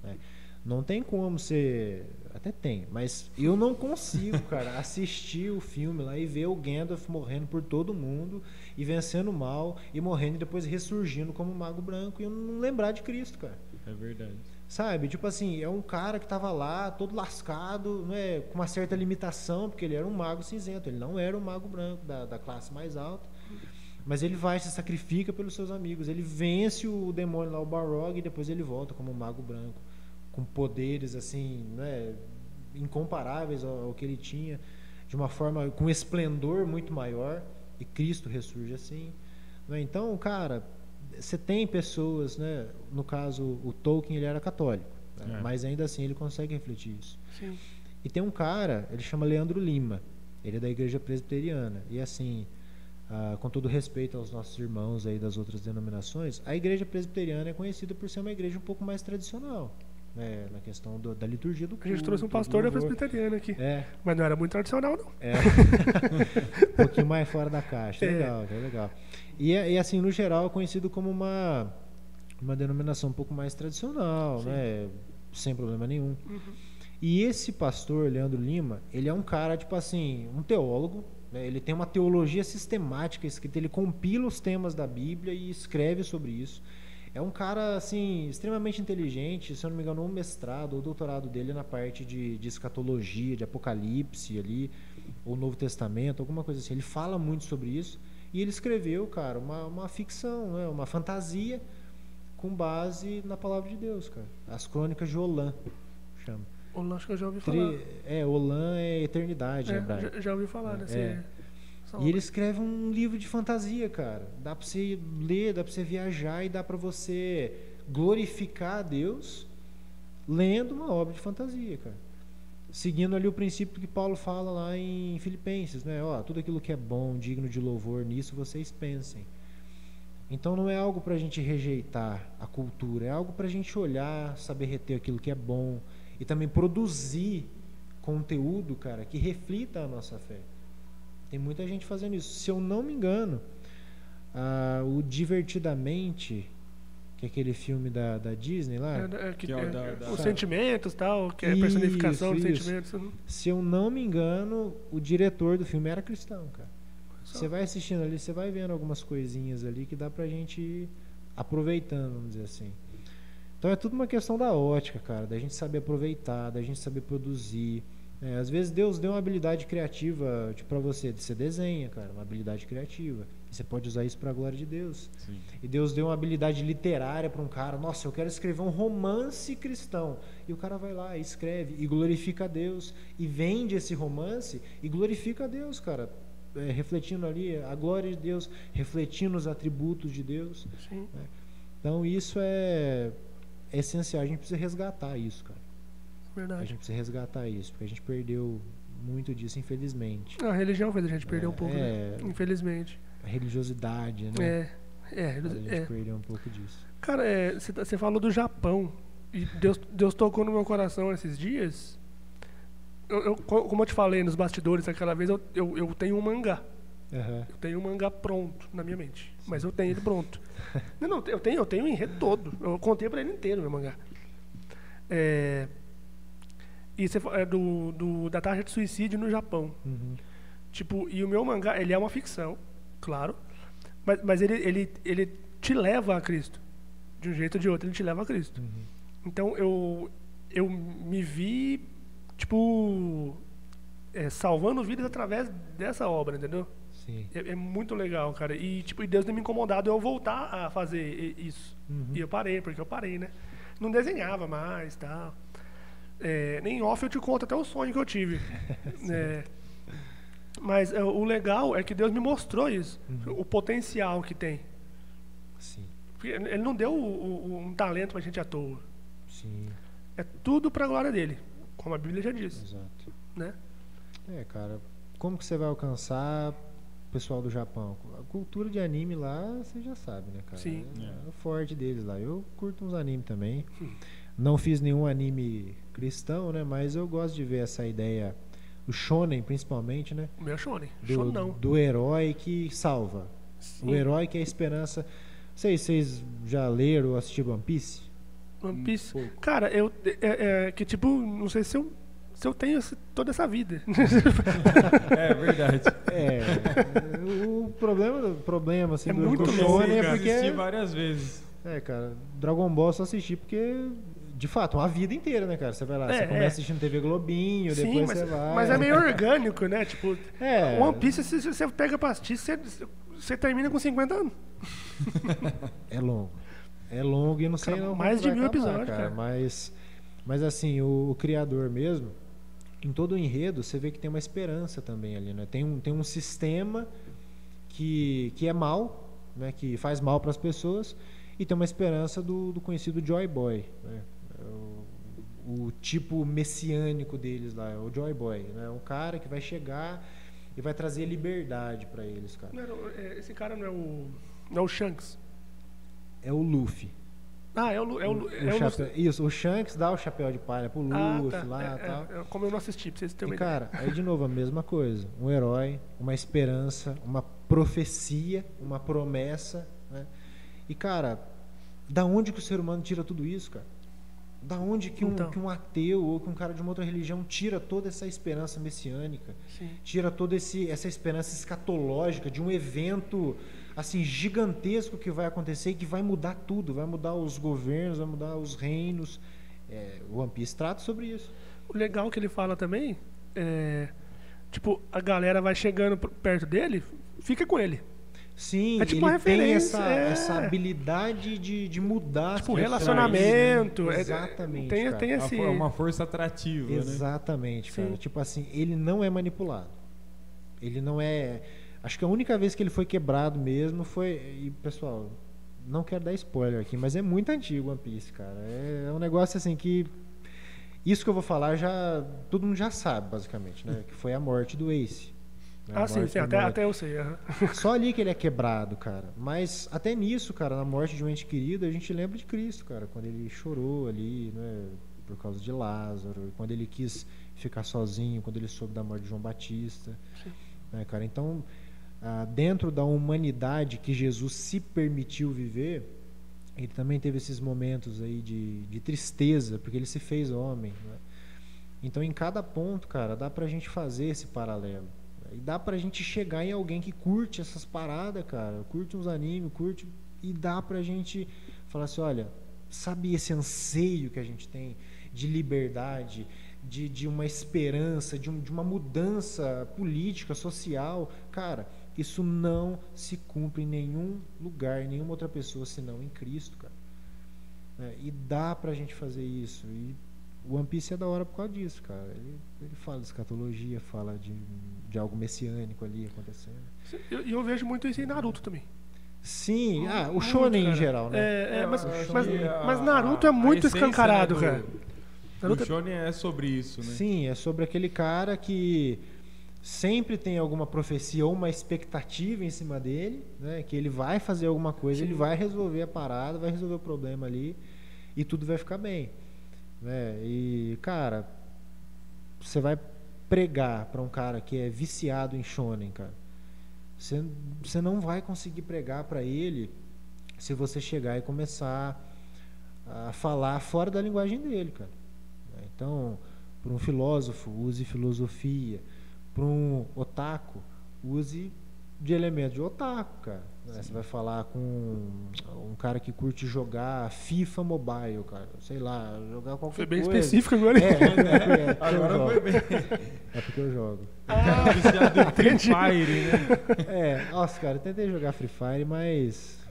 né? Não tem como você... Até tem, mas eu não consigo, cara, assistir o filme lá e ver o Gandalf morrendo por todo mundo e vencendo o mal e morrendo e depois ressurgindo como Mago Branco e eu não lembrar de Cristo, cara. É verdade. Sabe? Tipo assim, é um cara que tava lá, todo lascado, né, com uma certa limitação, porque ele era um mago cinzento, ele não era um mago branco da classe mais alta. Mas ele vai, se sacrifica pelos seus amigos, ele vence o demônio lá, o Balrog, e depois ele volta como um mago branco, com poderes assim, né, incomparáveis ao que ele tinha, de uma forma, com esplendor muito maior, e Cristo ressurge assim, né? Então, cara, você tem pessoas, né, no caso o Tolkien, ele era católico, né, mas ainda assim ele consegue refletir isso. Sim. E tem um cara, ele chama Leandro Lima, ele é da igreja presbiteriana, e assim, com todo respeito aos nossos irmãos aí das outras denominações, a igreja presbiteriana é conhecida por ser uma igreja um pouco mais tradicional, né, na questão da liturgia do culto. A gente trouxe um pastor da presbiteriana aqui. Mas não era muito tradicional, não. Um pouquinho mais fora da caixa. Legal, legal. E assim, no geral, é conhecido como uma denominação um pouco mais tradicional, né? Sem problema nenhum. E esse pastor, Leandro Lima, ele é um cara, tipo assim, um teólogo, né? Ele tem uma teologia sistemática escrita, ele compila os temas da Bíblia e escreve sobre isso. É um cara, assim, extremamente inteligente, se eu não me engano, um mestrado ou doutorado dele na parte de escatologia, de Apocalipse ali, ou Novo Testamento, alguma coisa assim. Ele fala muito sobre isso e ele escreveu, cara, uma ficção, né? Uma fantasia com base na palavra de Deus, cara. As Crônicas de Olam, chama. Olam, acho que eu já ouvi falar. Olam é eternidade, né? Já ouvi falar dessa E ele escreve um livro de fantasia, cara. Dá pra você ler, dá pra você viajar e dá pra você glorificar a Deus lendo uma obra de fantasia, cara. Seguindo ali o princípio que Paulo fala lá em Filipenses, né? Tudo aquilo que é bom, digno de louvor, nisso vocês pensem. Então não é algo pra gente rejeitar a cultura, é algo pra gente olhar, saber reter aquilo que é bom e também produzir conteúdo, cara, que reflita a nossa fé. Tem muita gente fazendo isso. Se eu não me engano, o Divertidamente, que é aquele filme da Disney lá, os sentimentos, tal, que é a personificação dos sentimentos. Se eu não me engano, o diretor do filme era cristão, cara. Você vai assistindo ali, você vai vendo algumas coisinhas ali que dá pra gente ir aproveitando, vamos dizer assim. Então é tudo uma questão da ótica, cara, da gente saber aproveitar, da gente saber produzir. Às vezes Deus deu uma habilidade criativa para você desenha, cara, uma habilidade criativa. E você pode usar isso para a glória de Deus. Sim. E Deus deu uma habilidade literária para um cara. Nossa, eu quero escrever um romance cristão. E o cara vai lá e escreve e glorifica a Deus e vende esse romance e glorifica a Deus, cara, refletindo ali a glória de Deus, refletindo os atributos de Deus. Sim. Então isso é essencial. A gente precisa resgatar isso, cara. Verdade. A gente precisa resgatar isso, porque a gente perdeu muito disso, infelizmente. A religião fez a gente perder um pouco, né? Infelizmente. A religiosidade, né? A gente perdeu um pouco disso. Cara, você falou do Japão, e Deus tocou no meu coração esses dias. Como eu te falei nos bastidores aquela vez, eu tenho um mangá. Eu tenho um mangá pronto na minha mente, mas eu tenho ele pronto. Não, eu tenho o enredo todo. Eu contei pra ele inteiro, meu mangá. E da taxa de suicídio no Japão. Tipo, e o meu mangá, ele é uma ficção, claro, mas ele te leva a Cristo. De um jeito ou de outro, ele te leva a Cristo. Então eu me vi, tipo, salvando vidas através dessa obra, entendeu? Sim. É muito legal, cara. E tipo, Deus tem me incomodado eu voltar a fazer isso. E eu parei, né? Não desenhava mais, tal. Nem off eu te conto até o sonho que eu tive. Mas o legal é que Deus me mostrou isso, o potencial que tem. Sim. Ele não deu um talento pra gente à toa. Sim. É tudo pra glória dele, como a Bíblia já diz. Exato. Né? Cara, como que você vai alcançar o pessoal do Japão? A cultura de anime lá, você já sabe, né, cara? Sim. É o forte deles lá. Eu curto uns animes também. Não fiz nenhum anime cristão, né? Mas eu gosto de ver essa ideia, o shonen principalmente, né? O meu é shonen. Do herói que salva. Sim. O herói que é a esperança. Não sei se vocês já leram ou assistiram One Piece. One Piece. Cara, que tipo, não sei se eu tenho toda essa vida. É verdade. O problema assim, muito do shonen é porque... assisti várias vezes. Cara, Dragon Ball só assisti porque, de fato, uma vida inteira, né, cara? Você vai lá, você começa assistindo TV Globinho, sim, depois você vai... Mas é meio orgânico, né? Tipo, One Piece, se você pega pra assistir, você termina com 50 anos. É longo e não sei não. Mais de 1000 episódios, cara. Mas assim, o criador mesmo, em todo o enredo, você vê que tem uma esperança também ali, né? Tem um sistema que é mal, né? Que faz mal para as pessoas, e tem uma esperança do conhecido Joy Boy, né? O tipo messiânico deles lá, é o Joy Boy, né? Um cara que vai chegar e vai trazer liberdade pra eles, cara. Esse cara não é o Shanks? É o Luffy. Ah, é o chapéu, isso, o Shanks dá o chapéu de palha pro Luffy lá e tal. Como eu não assisti, pra vocês terem uma ideia. Cara, aí de novo a mesma coisa. Um herói, uma esperança, uma profecia, uma promessa, né? E, cara, da onde que o ser humano tira tudo isso, cara? Da onde que um ateu ou que um cara de uma outra religião tira toda essa esperança messiânica? Sim. Tira toda essa esperança escatológica de um evento assim gigantesco que vai acontecer e que vai mudar tudo, vai mudar os governos, vai mudar os reinos. O One Piece trata sobre isso. O legal que ele fala também tipo, a galera vai chegando perto dele, fica com ele. Sim, tipo ele uma referência, tem essa habilidade de mudar. Tipo, relacionamento. Né? Exatamente. Tem esse... É uma força atrativa. Exatamente, né? cara. Sim. Tipo assim, ele não é manipulado. Ele não é... Acho que a única vez que ele foi quebrado mesmo foi... E, pessoal, não quero dar spoiler aqui, mas é muito antigo One Piece, cara. É um negócio assim que... Isso que eu vou falar, todo mundo já sabe, basicamente, né? Que foi a morte do Ace. Né? Sim, até eu sei. Só ali que ele é quebrado, cara. Mas até nisso, cara, na morte de um ente querido, a gente lembra de Cristo, cara. Quando ele chorou ali, né? Por causa de Lázaro. Quando ele quis ficar sozinho, quando ele soube da morte de João Batista. Né, cara? Então... dentro da humanidade que Jesus se permitiu viver, ele também teve esses momentos aí de tristeza, porque ele se fez homem, né? Então, em cada ponto, cara, dá pra gente fazer esse paralelo. E dá pra gente chegar em alguém que curte essas paradas, cara, curte uns animes, e dá pra gente falar assim, olha, sabe esse anseio que a gente tem de liberdade, de uma esperança, de uma mudança política, social, cara... Isso não se cumpre em nenhum lugar, em nenhuma outra pessoa, senão em Cristo, cara. E dá pra gente fazer isso. E o One Piece é da hora por causa disso, cara. Ele fala de escatologia, fala de algo messiânico ali acontecendo. E eu vejo muito isso em Naruto também. Sim, o Shonen em geral, né? Mas Naruto é muito escancarado, cara. O Shonen é sobre isso, né? Sim, é sobre aquele cara que... sempre tem alguma profecia ou uma expectativa em cima dele, né? Que ele vai fazer alguma coisa, Sim. Ele vai resolver a parada, vai resolver o problema ali e tudo vai ficar bem, né? E, cara, você vai pregar para um cara que é viciado em shonen, cara, você não vai conseguir pregar para ele se você chegar e começar a falar fora da linguagem dele, cara. Então, para um filósofo, use filosofia. Para um otaku, use de elemento de otaku, cara. Você vai falar com um cara que curte jogar FIFA Mobile, cara. Sei lá, jogar qualquer coisa. Foi bem específico agora. Agora foi bem. É porque eu jogo. Viciado em Free Fire, né? Nossa, cara, eu tentei jogar Free Fire, mas...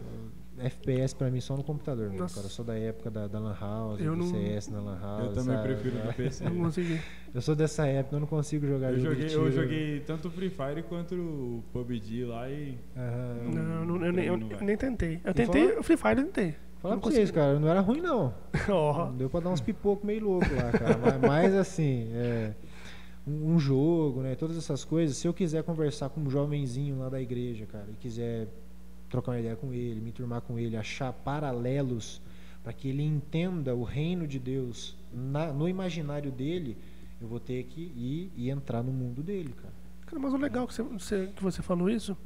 FPS pra mim só no computador, né, cara? Eu sou da época da Lan House, do CS na Lan House. Eu também prefiro do PC. Não consegui. Eu sou dessa época, eu não consigo jogar jogo de tiro. Eu joguei tanto o Free Fire quanto o PUBG lá e... Eu nem tentei. Eu tentei, o Free Fire eu tentei. Fala pra vocês, cara, não era ruim não. Não deu pra dar uns pipocos meio loucos lá, cara. Mas assim, um jogo, né, todas essas coisas, se eu quiser conversar com um jovenzinho lá da igreja, cara, e quiser trocar uma ideia com ele, me turmar com ele, achar paralelos para que ele entenda o reino de Deus no imaginário dele, eu vou ter que ir e entrar no mundo dele, cara. Cara, mas o legal que você falou isso,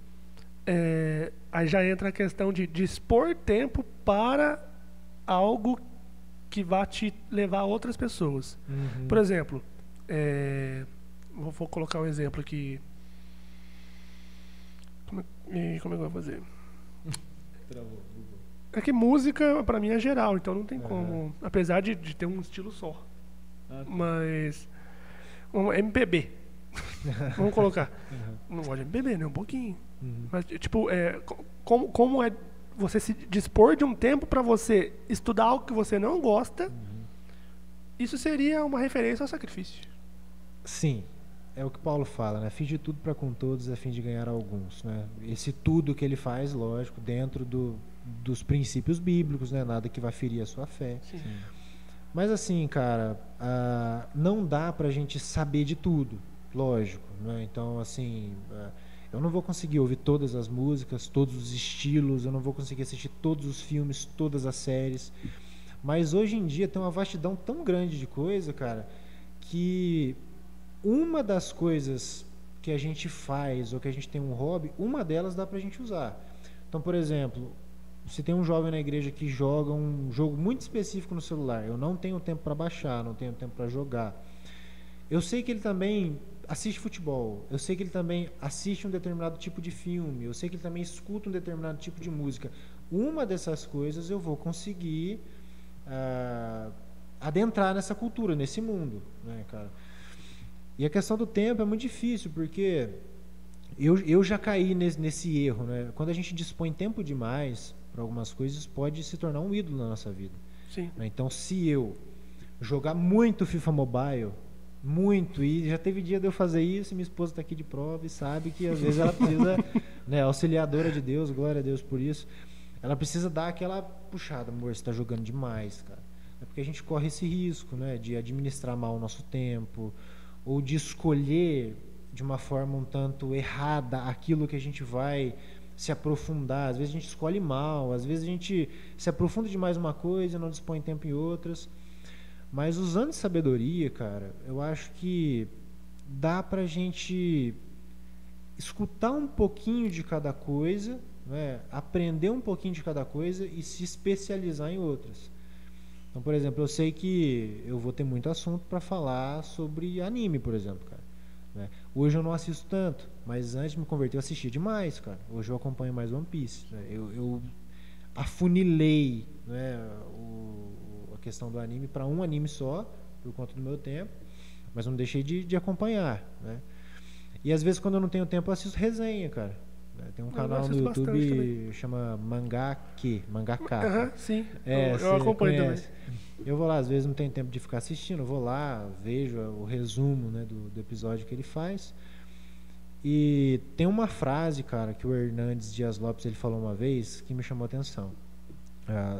aí já entra a questão de dispor tempo para algo que vai te levar a outras pessoas. Uhum. Por exemplo, vou colocar um exemplo aqui. Como é que eu vou fazer? É que música pra mim é geral, então não tem como, apesar de ter um estilo só. Mas MPB vamos colocar, não gosto de MPB, né? Um pouquinho. Mas tipo, como é você se dispor de um tempo pra você estudar algo que você não gosta, isso seria uma referência ao sacrifício. Sim. É o que Paulo fala, né? Fiz de tudo para com todos a fim de ganhar alguns, né? Esse tudo que ele faz, lógico, dentro dos princípios bíblicos, né? Nada que vai ferir a sua fé. Sim. Mas assim, cara, não dá pra gente saber de tudo. lógico, né? Então, assim, eu não vou conseguir ouvir todas as músicas, todos os estilos, eu não vou conseguir assistir todos os filmes, todas as séries. Mas hoje em dia tem uma vastidão tão grande de coisa, cara, que uma das coisas que a gente faz ou que a gente tem um hobby, uma delas dá pra gente usar. Então, por exemplo, se tem um jovem na igreja que joga um jogo muito específico no celular, eu não tenho tempo para baixar, não tenho tempo para jogar. Eu sei que ele também assiste futebol, eu sei que ele também assiste um determinado tipo de filme, eu sei que ele também escuta um determinado tipo de música. Uma dessas coisas eu vou conseguir adentrar nessa cultura, nesse mundo, né, cara? E a questão do tempo é muito difícil, porque eu já caí nesse erro, né? Quando a gente dispõe tempo demais para algumas coisas, pode se tornar um ídolo na nossa vida. Sim. Então, se eu jogar muito FIFA Mobile, muito, e já teve dia de eu fazer isso, e minha esposa está aqui de prova e sabe que às vezes ela precisa, né, auxiliadora de Deus, glória a Deus por isso, ela precisa dar aquela puxada, amor, você está jogando demais, cara. É porque a gente corre esse risco, né, de administrar mal o nosso tempo, ou de escolher de uma forma um tanto errada aquilo que a gente vai se aprofundar. Às vezes a gente escolhe mal, às vezes a gente se aprofunda demais uma coisa e não dispõe tempo em outras. Mas usando sabedoria, cara, eu acho que dá pra gente escutar um pouquinho de cada coisa, né? Aprender um pouquinho de cada coisa e se especializar em outras. Então, por exemplo, eu sei que eu vou ter muito assunto para falar sobre anime, por exemplo, cara, né? Hoje eu não assisto tanto, mas antes de me converter eu assistia demais, cara. Hoje eu acompanho mais One Piece, né? Eu afunilei, né, a questão do anime para um anime só, por conta do meu tempo, mas não deixei de acompanhar, né? E às vezes quando eu não tenho tempo eu assisto resenha, cara. Tem um canal no YouTube chama Mangaka. Sim, eu acompanho conhece. Também. Eu vou lá, às vezes não tenho tempo de ficar assistindo, eu vou lá, vejo o resumo, né, do episódio que ele faz. E tem uma frase, cara, que o Hernandes Dias Lopes ele falou uma vez que me chamou a atenção.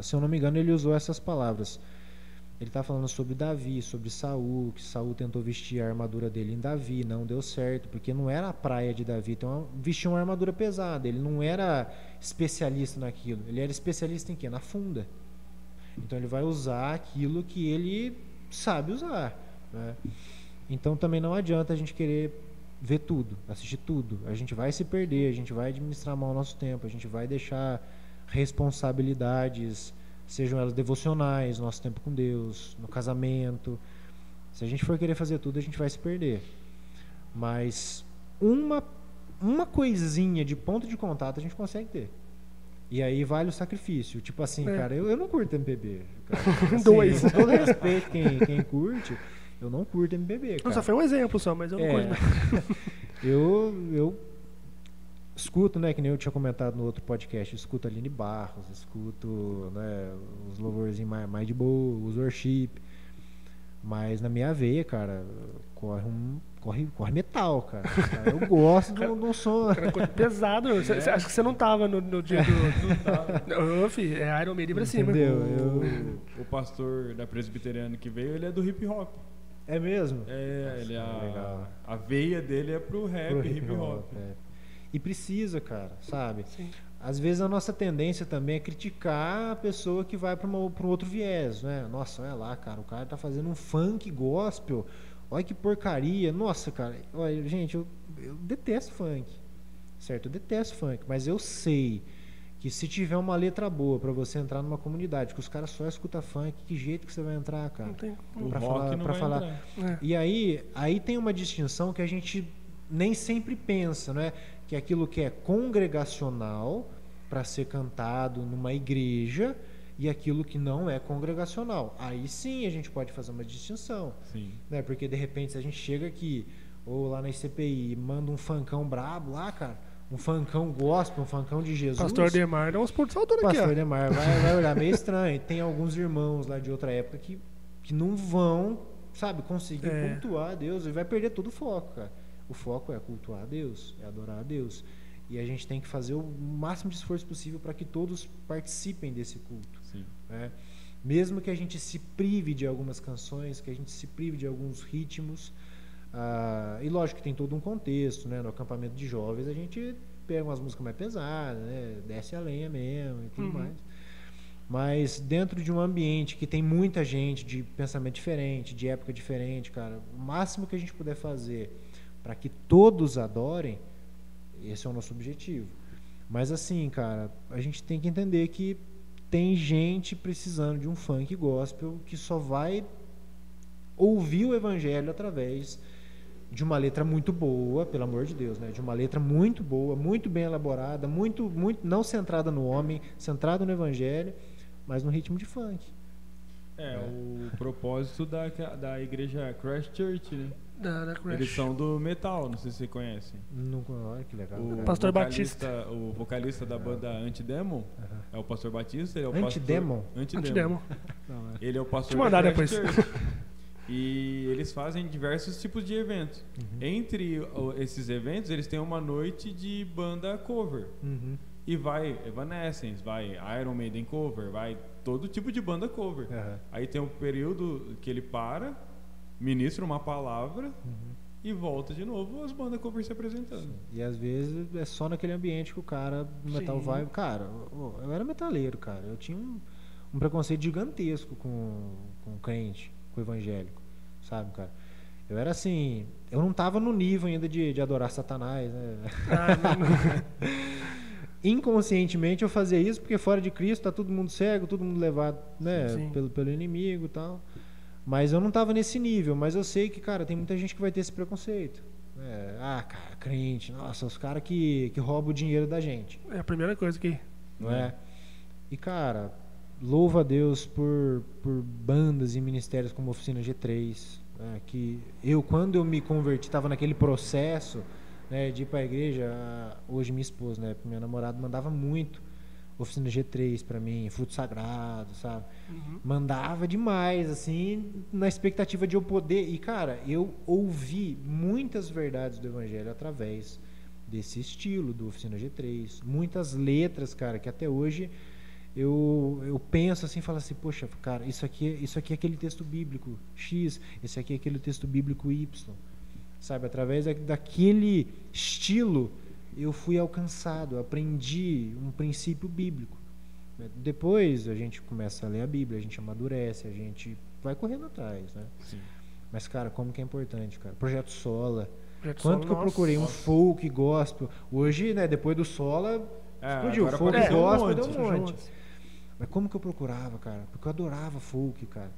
Se eu não me engano, ele usou essas palavras. Ele está falando sobre Davi, sobre Saul, que Saul tentou vestir a armadura dele em Davi, não deu certo, porque não era a praia de Davi, então vestia uma armadura pesada, ele não era especialista naquilo, ele era especialista em quê? Na funda. Então ele vai usar aquilo que ele sabe usar, né? Então também não adianta a gente querer ver tudo, assistir tudo, a gente vai se perder, a gente vai administrar mal o nosso tempo, a gente vai deixar responsabilidades, sejam elas devocionais, nosso tempo com Deus, no casamento. Se a gente for querer fazer tudo, a gente vai se perder. Mas uma coisinha de ponto de contato a gente consegue ter. E aí vale o sacrifício. Tipo assim, cara, eu não curto MPB. Cara. Assim, Dois. Com todo respeito quem curte, eu não curto MPB, cara. Só foi um exemplo só, mas eu não curto. Eu escuto, né, que nem eu tinha comentado no outro podcast, escuto a Aline Barros, escuto, né, os louvorzinhos mais de boa, os worship, mas na minha veia, cara, corre metal, cara. Eu gosto de um som pesado. Acho que você não tava no dia do filho, é Iron Maiden pra cima. Entendeu? O pastor da presbiteriana que veio, ele é do hip hop. É mesmo? É, ele a veia dele é pro rap, hip hop. E precisa, cara, sabe? Sim. Às vezes a nossa tendência também é criticar a pessoa que vai para um outro viés, né? Nossa, olha lá, cara, o cara tá fazendo um funk gospel, olha que porcaria. Nossa, cara, olha, gente, eu detesto funk, certo? Eu detesto funk, mas eu sei que se tiver uma letra boa para você entrar numa comunidade que os caras só escutam funk, que jeito que você vai entrar, cara? Não tem pra falar. E aí tem uma distinção que a gente nem sempre pensa, né? Que é aquilo que é congregacional para ser cantado numa igreja e aquilo que não é congregacional. Aí sim a gente pode fazer uma distinção. Sim. Né? Porque de repente se a gente chega aqui ou lá na ICPI e manda um funkão brabo lá, cara, um funkão gospel, um funkão de Jesus. Pastor Demar dá uns pontos de altura aqui, ó. Pastor Demar vai olhar meio estranho. Tem alguns irmãos lá de outra época que não vão, sabe, conseguir cultuar a Deus e vai perder todo o foco, cara. O foco é cultuar a Deus, é adorar a Deus. E a gente tem que fazer o máximo de esforço possível para que todos participem desse culto. Sim. Né? Mesmo que a gente se prive de algumas canções, que a gente se prive de alguns ritmos, E lógico que tem todo um contexto, né? No acampamento de jovens a gente pega umas músicas mais pesadas, né? Desce a lenha mesmo e tudo mais. Mas dentro de um ambiente que tem muita gente de pensamento diferente, de época diferente, cara, o máximo que a gente puder fazer para que todos adorem, esse é o nosso objetivo. Mas assim, cara, a gente tem que entender que tem gente precisando de um funk gospel que só vai ouvir o evangelho através de uma letra muito boa, pelo amor de Deus, né? De uma letra muito boa, muito bem elaborada, muito não centrada no homem, centrada no evangelho, mas no ritmo de funk. O propósito da igreja Crash Church, né? Da Crash. Eles são do metal, não sei se você conhece. Olha que legal. O Pastor vocalista, Batista. o vocalista da banda Antidemon é o Pastor Batista. Ele é o Antidemon? pastor... Antidemon. Ele é o pastor Te mandar da depois. Crash Church. E eles fazem diversos tipos de eventos. Entre esses eventos, eles têm uma noite de banda cover. E vai Evanescence, vai Iron Maiden cover, vai todo tipo de banda cover. Aí tem um período que ele ministra uma palavra e volta de novo as bandas cover se apresentando. Sim. E às vezes é só naquele ambiente que o cara do metal vai... Cara, eu era metaleiro, cara. Eu tinha um preconceito gigantesco com crente, com evangélico, sabe, cara? Eu era assim... Eu não tava no nível ainda de adorar Satanás, né? Inconscientemente eu fazia isso porque fora de Cristo tá todo mundo cego, todo mundo levado, né, pelo inimigo e tal. Mas eu não tava nesse nível, mas eu sei que, cara, tem muita gente que vai ter esse preconceito. Cara, crente, nossa, os caras que roubam o dinheiro da gente. É a primeira coisa que... Não é? E, cara, louvo a Deus por bandas e ministérios como Oficina G3, né, que quando eu me converti, tava naquele processo, né, de ir para a igreja. Hoje minha esposa, né, minha namorada, mandava muito Oficina G3 para mim, Fruto Sagrado, sabe? Mandava demais, assim, na expectativa de eu poder. E, cara, eu ouvi muitas verdades do evangelho através desse estilo do Oficina G3. Muitas letras, cara, que até hoje eu penso assim, falo assim, poxa, cara, isso aqui é aquele texto bíblico X, esse aqui é aquele texto bíblico Y. Sabe, através daquele estilo eu fui alcançado, aprendi um princípio bíblico. Depois a gente começa a ler a Bíblia, a gente amadurece, a gente vai correndo atrás, né? Sim. Mas, cara, como que é importante, cara? Projeto Sola. Projeto Quanto Sola, que eu procurei um folk gospel. Hoje, né, depois do Sola, explodiu. Agora Folk apareceu gospel um deu um monte. monte. Mas como que eu procurava, cara? Porque eu adorava folk, cara.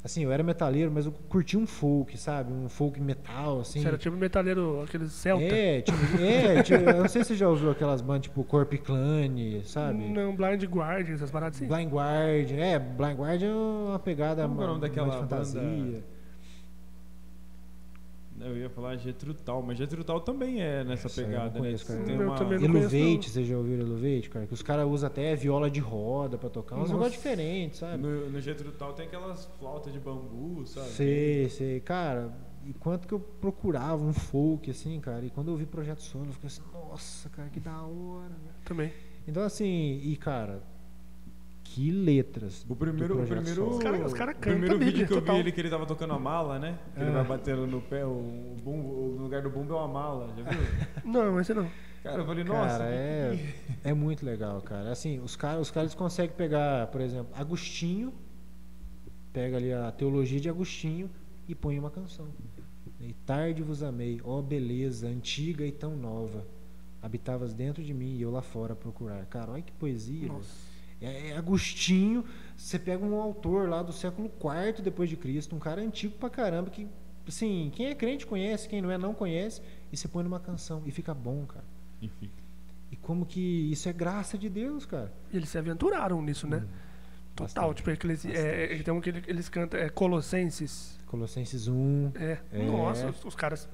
Assim, eu era metaleiro, mas eu curtia um folk, sabe? Um folk metal, assim. Você era tipo metaleiro, aqueles celta. Eu não sei se você já ouviu aquelas bandas tipo Corp Clan, sabe? Não, Blind Guardian, essas paradas assim. Blind Guardian. Blind Guardian é uma pegada Como é o nome mais daquela de fantasia. banda? Eu ia falar Jethro Tull, mas Jethro Tull também é nessa Essa eu pegada, não né? conheço, cara. Tem Eu uma... também não conheço, Eluvate, vocês já ouviram Eluvate, cara? Que os caras usam até viola de roda pra tocar. Uns negócios diferentes, sabe? No Jethro Tull tem aquelas flautas de bambu, sabe? Sei. Cara, e quanto que eu procurava um folk, assim, cara. E quando eu ouvi Projeto Sono, eu fiquei assim, nossa, cara, que da hora, velho. Também. Então, assim, cara, que letras. O primeiro Os caras o cantam primeiro Bíblia, vídeo que eu total. vi que ele tava tocando a mala, né? Que ele vai batendo no pé, o lugar do bumbo é uma mala, já viu? Não, esse não. Cara, eu falei, nossa. Cara, é muito legal, cara. Assim, os caras conseguem pegar, por exemplo, Agostinho, pega ali a teologia de Agostinho e põe uma canção. E tarde vos amei, ó beleza, antiga e tão nova. Habitavas dentro de mim e eu lá fora a procurar. Cara, olha que poesia. É Agostinho, você pega um autor lá do século IV depois de Cristo, um cara antigo pra caramba, que, assim, quem é crente conhece, quem não é não conhece, e você põe numa canção e fica bom, cara. Enfim. E como que isso é graça de Deus, cara. E eles se aventuraram nisso, né? Total, Bastante. tipo, tem um que eles cantam Colossenses. Colossenses 1. Nossa, os caras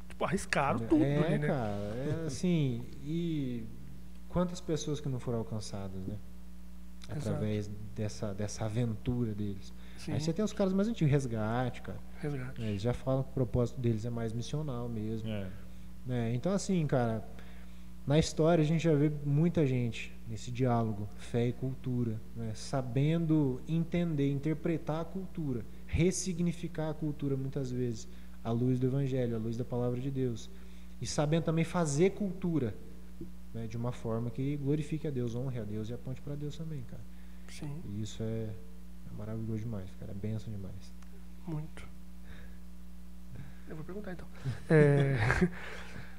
tipo, arriscaram tudo ali, né? Cara, assim, e quantas pessoas que não foram alcançadas, né? Através dessa aventura deles. Sim. Aí você tem os caras mais antigos, Resgate, cara. Resgate. Eles já falam que o propósito deles é mais missional mesmo. Né? Então, assim, cara, na história a gente já vê muita gente nesse diálogo, fé e cultura, né? Sabendo entender, interpretar a cultura, ressignificar a cultura muitas vezes à luz do Evangelho, à luz da Palavra de Deus. E sabendo também fazer cultura, né, de uma forma que glorifique a Deus, honre a Deus e aponte para Deus também, cara. Sim. E isso é maravilhoso demais, cara. É bênção demais. Muito. Eu vou perguntar então.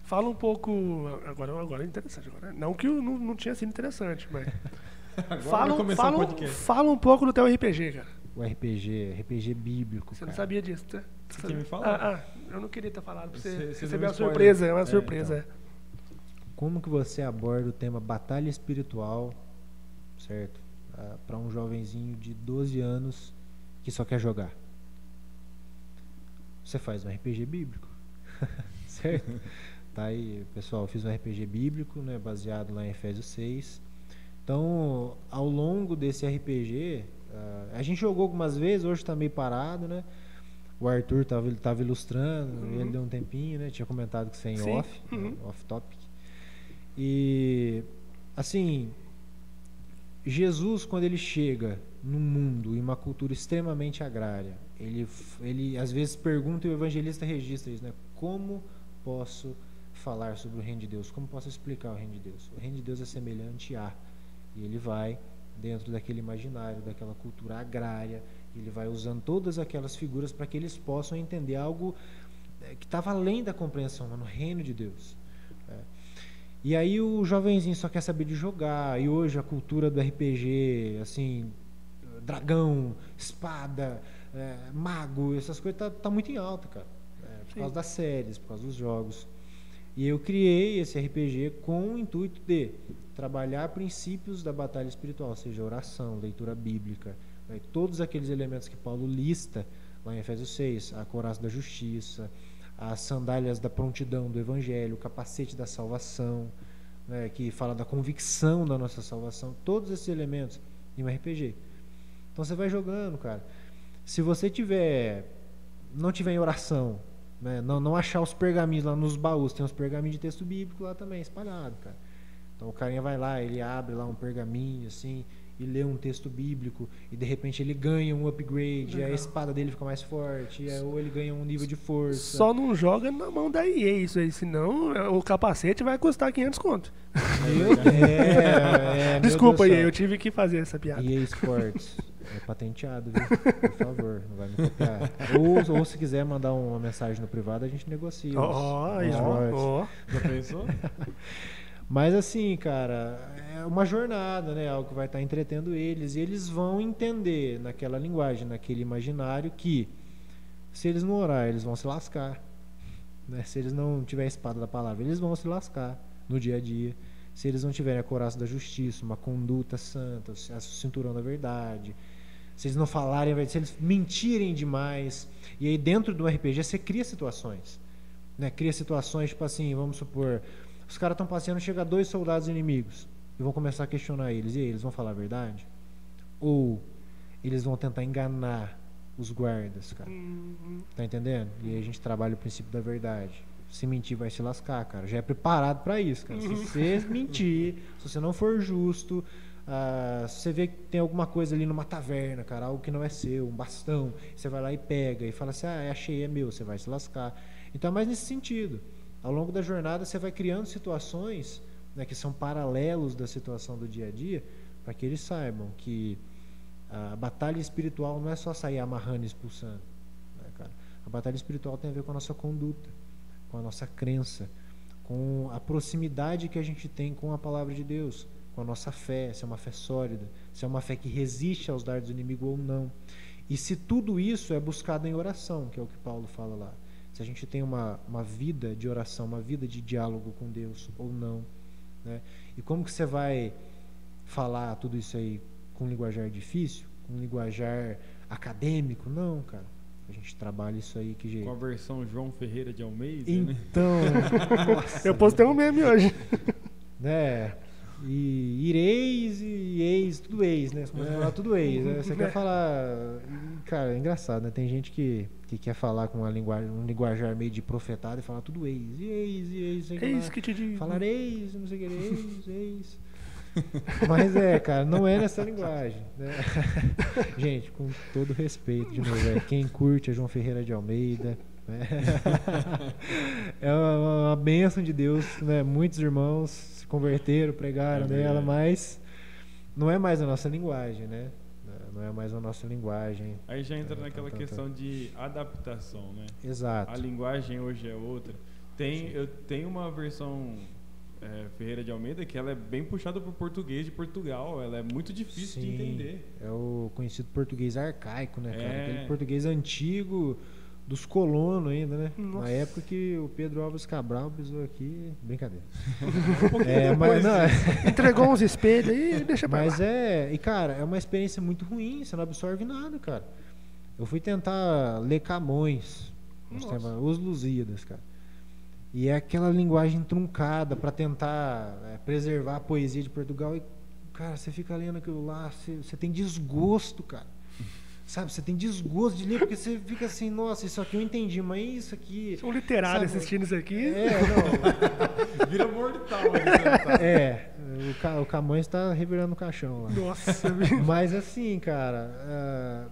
Fala um pouco. Agora é interessante. Agora, não que não tinha sido interessante, mas. Agora vai começar o podcast. Fala um pouco do teu RPG, cara. O RPG bíblico. Você cara. não sabia disso, né? Você quer me falar? Eu não queria ter falado pra você Você receber deu uma spoiler. surpresa. É uma surpresa. Então. Como que você aborda o tema batalha espiritual, certo? Para um jovenzinho de 12 anos que só quer jogar. Você faz um RPG bíblico, certo? Tá aí, pessoal, eu fiz um RPG bíblico, né, baseado lá em Efésios 6. Então, ao longo desse RPG, a gente jogou algumas vezes, hoje tá meio parado, né? O Arthur tava ilustrando, ele deu um tempinho, né? Tinha comentado que você é em Sim. off, off topic. E, assim, Jesus, quando ele chega no mundo, em uma cultura extremamente agrária, ele às vezes pergunta e o evangelista registra isso, né? Como posso falar sobre o reino de Deus? Como posso explicar o reino de Deus? O reino de Deus é semelhante a... E ele vai dentro daquele imaginário, daquela cultura agrária, ele vai usando todas aquelas figuras para que eles possam entender algo que estava além da compreensão, no reino de Deus. E aí o jovenzinho só quer saber de jogar, e hoje a cultura do RPG, assim, dragão, espada, mago, essas coisas tá muito em alta, cara. Por causa das séries, por causa dos jogos. E eu criei esse RPG com o intuito de trabalhar princípios da batalha espiritual, ou seja, oração, leitura bíblica, né, todos aqueles elementos que Paulo lista lá em Efésios 6, a couraça da justiça, as sandálias da prontidão do evangelho, o capacete da salvação, né, que fala da convicção da nossa salvação, todos esses elementos em um RPG. Então você vai jogando, cara. Se você não tiver em oração, né, não achar os pergaminhos lá nos baús, tem uns pergaminhos de texto bíblico lá também espalhado, cara. Então o carinha vai lá, ele abre lá um pergaminho assim e lê um texto bíblico e de repente ele ganha um upgrade, a espada dele fica mais forte, ou ele ganha um nível de força. Só não joga na mão da EA isso aí, senão o capacete vai custar 500 conto. Desculpa aí, eu tive que fazer essa piada. EA Sports. É patenteado, viu? Por favor, não vai me copiar. Ou se quiser mandar uma mensagem no privado, a gente negocia. Já pensou? Mas assim, cara, é uma jornada, né? Algo que vai estar entretendo eles. E eles vão entender naquela linguagem, naquele imaginário que se eles não orar, eles vão se lascar. Né? Se eles não tiverem a espada da palavra, eles vão se lascar no dia a dia. Se eles não tiverem a couraça da justiça, uma conduta santa, a cinturão da verdade, se eles não falarem, se eles mentirem demais. E aí dentro do RPG você cria situações, né? Cria situações tipo assim, vamos supor, os caras estão passeando, chega 2 soldados inimigos e vão começar a questionar eles. E aí, eles vão falar a verdade? Ou eles vão tentar enganar os guardas, cara? Tá entendendo? E aí a gente trabalha o princípio da verdade. Se mentir, vai se lascar, cara. Já é preparado pra isso, cara. Se você mentir, se você não for justo, se você vê que tem alguma coisa ali numa taverna, cara, algo que não é seu, um bastão, você vai lá e pega e fala assim, achei, é meu, você vai se lascar. Então é mais nesse sentido. Ao longo da jornada você vai criando situações, né, que são paralelos da situação do dia a dia, para que eles saibam que a batalha espiritual não é só sair amarrando e expulsando, né, cara? A batalha espiritual tem a ver com a nossa conduta, com a nossa crença, com a proximidade que a gente tem com a palavra de Deus, com a nossa fé, se é uma fé sólida, se é uma fé que resiste aos dardos do inimigo ou não. E se tudo isso é buscado em oração, que é o que Paulo fala lá, se a gente tem uma vida de oração, uma vida de diálogo com Deus ou não, né? E como que você vai falar tudo isso aí com um linguajar difícil, com um linguajar acadêmico? Não, cara. A gente trabalha isso aí, que jeito? Com a versão João Ferreira de Almeida, então, né? Eu postei um meme hoje. Né? E ireis e ex, tudo ex, né? Você começa a falar tudo ex, né? Você quer falar... Cara, é engraçado, né? Tem gente que quer falar com um linguajar meio de profetado e falar tudo ex, e ex, Eis que te digo. falar ex, não sei o que, ex. Mas cara, não é nessa linguagem, né? Gente, com todo respeito, de novo, quem curte é João Ferreira de Almeida, É uma bênção de Deus, né? Muitos irmãos se converteram, pregaram nela, mas não é mais a nossa linguagem, né? Não é mais a nossa linguagem. Aí já entra naquela questão de adaptação, né? Exato. A linguagem hoje é outra. Eu tenho uma versão Ferreira de Almeida que ela é bem puxada pro português de Portugal. Ela é muito difícil de entender. É o conhecido português arcaico, né, cara? É. Aquele português antigo dos colonos ainda, né? Nossa. Na época que o Pedro Álvares Cabral pisou aqui. Brincadeira. Mas Entregou uns espelhos aí e deixa pra Mas lá. e cara, é uma experiência muito ruim, você não absorve nada, cara. Eu fui tentar ler Camões, Nossa. Os Lusíadas, cara. E é aquela linguagem truncada pra tentar preservar a poesia de Portugal. E, cara, você fica lendo aquilo lá, você tem desgosto, cara. Sabe, você tem desgosto de ler, porque você fica assim, nossa, isso aqui eu entendi, mas isso aqui... Sou literário sabe, assistindo isso aqui. não. vira mortal. Né? O Camões tá revirando o caixão lá. Nossa, bicho. Mas assim, cara,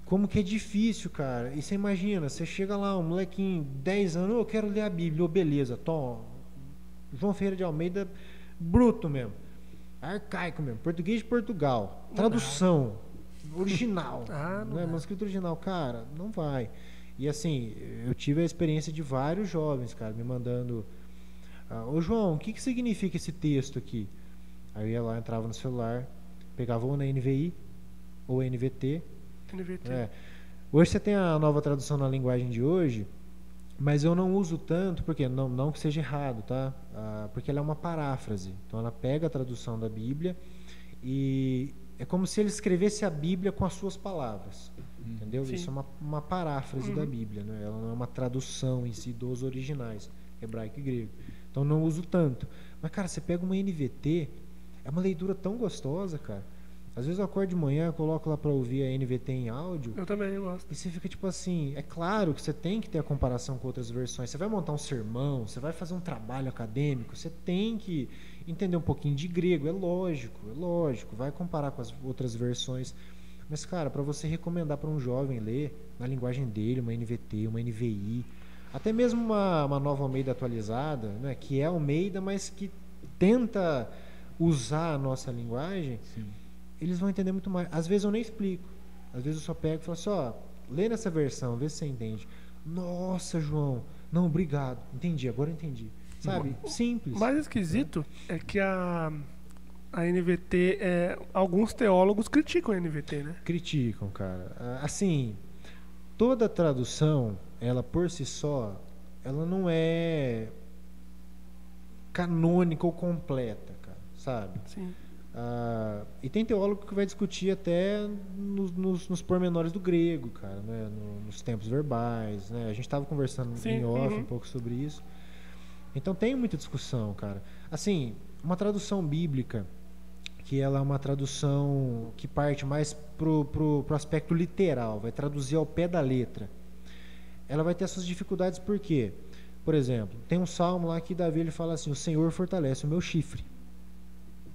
como que é difícil, cara. E você imagina, você chega lá, um molequinho, 10 anos, eu quero ler a Bíblia, beleza, Tom, João Ferreira de Almeida, bruto mesmo, arcaico mesmo, português de Portugal, tradução, original, Não dá. manuscrito original, cara, não vai. E assim, eu tive a experiência de vários jovens, cara, me mandando, ô João, o que significa esse texto aqui? Aí eu ia lá, entrava no celular, pegava ou na NVI ou NVT. NVT. Hoje você tem a nova tradução na linguagem de hoje, mas eu não uso tanto, porque não que seja errado, tá? Porque ela é uma paráfrase. Então ela pega a tradução da Bíblia e é como se ele escrevesse a Bíblia com as suas palavras. Entendeu? Sim. Isso é uma paráfrase da Bíblia, né? Ela não é uma tradução em si dos originais, hebraico e grego. Então não uso tanto. Mas, cara, você pega uma NVT, é uma leitura tão gostosa, cara. Às vezes eu acordo de manhã, coloco lá para ouvir a NVT em áudio. Eu também gosto. E você fica tipo assim, é claro que você tem que ter a comparação com outras versões. Você vai montar um sermão, você vai fazer um trabalho acadêmico, você tem que entender um pouquinho de grego, é lógico, vai comparar com as outras versões. Mas, cara, para você recomendar para um jovem ler na linguagem dele, uma NVT, uma NVI, até mesmo uma nova Almeida atualizada, né, que é Almeida, mas que tenta usar a nossa linguagem, Sim. eles vão entender muito mais. Às vezes eu nem explico. Às vezes eu só pego e falo assim, ó, lê nessa versão, vê se você entende. Nossa, João, não, obrigado. Entendi, agora eu entendi. Sabe? Simples. O mais esquisito é que a NVT, alguns teólogos criticam a NVT, né? Criticam, cara. Assim, toda tradução, ela por si só, ela não é canônica ou completa, cara, sabe? Sim. E tem teólogo que vai discutir até nos pormenores do grego, cara, né? Nos tempos verbais, né? A gente estava conversando Sim, em off um pouco sobre isso. Então tem muita discussão, cara. Assim, uma tradução bíblica, que ela é uma tradução que parte mais pro aspecto literal, vai traduzir ao pé da letra. Ela vai ter suas dificuldades por quê? Por exemplo, tem um salmo lá que Davi ele fala assim, o Senhor fortalece o meu chifre.